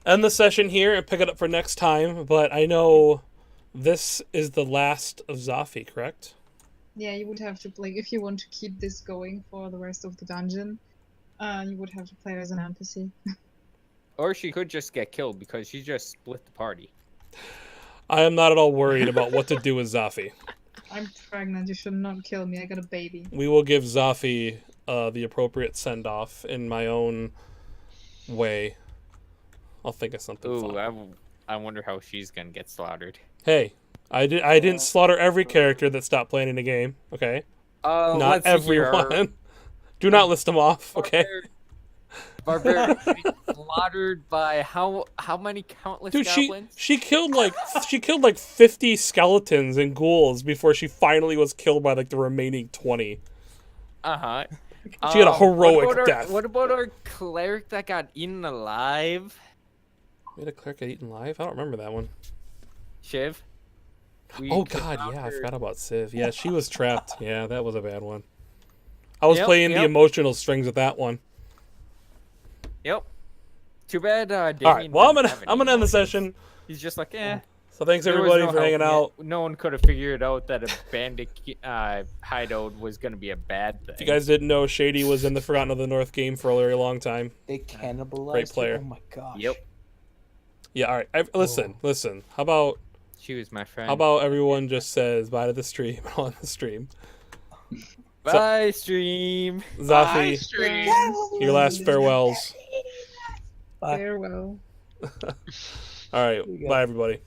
end the session here and pick it up for next time. But I know this is the last of Zafi, correct? Yeah, you would have to, like, if you want to keep this going for the rest of the dungeon, you would have to play as an NPC. Or she could just get killed because she just split the party. I am not at all worried about what to do with Zafi. I'm pregnant. You should not kill me. I got a baby. We will give Zafi the appropriate send-off in my own way. I'll think of something Ooh, fun. I wonder how she's gonna get slaughtered. Hey, I didn't slaughter every character that stopped playing in the game, okay? Not let's hear her. everyone. Do not list them off, okay? Barbarian slaughtered by how many countless Dude, goblins? she killed like 50 skeletons and ghouls before she finally was killed by like the remaining 20. Uh-huh. She had a heroic what about death. What about our cleric that got eaten alive? We had a cleric get eaten alive? I don't remember that one. Shiv? We Oh could god, not yeah, I her- forgot about Civ. Yeah, she was trapped. Yeah, that was a bad one. I was Yep, playing the yep. emotional strings with that one. Yep. Too bad Damien All right, well, I'm doesn't gonna have end the any session. emotions. He's just like, eh. So thanks There was everybody no for hanging helping out. it. No one could have figured out that a bandit hideout was going to be a bad thing. If you guys didn't know, Shady was in the Forgotten of the North game for a very long time. They cannibalized Great her? player. Oh my gosh. Yep. Yeah, all right. Listen. How about She was my friend. everyone just says bye to the stream on the stream? Bye, stream. Zafi, Stream. your last farewells. Bye. Farewell. All right, You got bye it. everybody.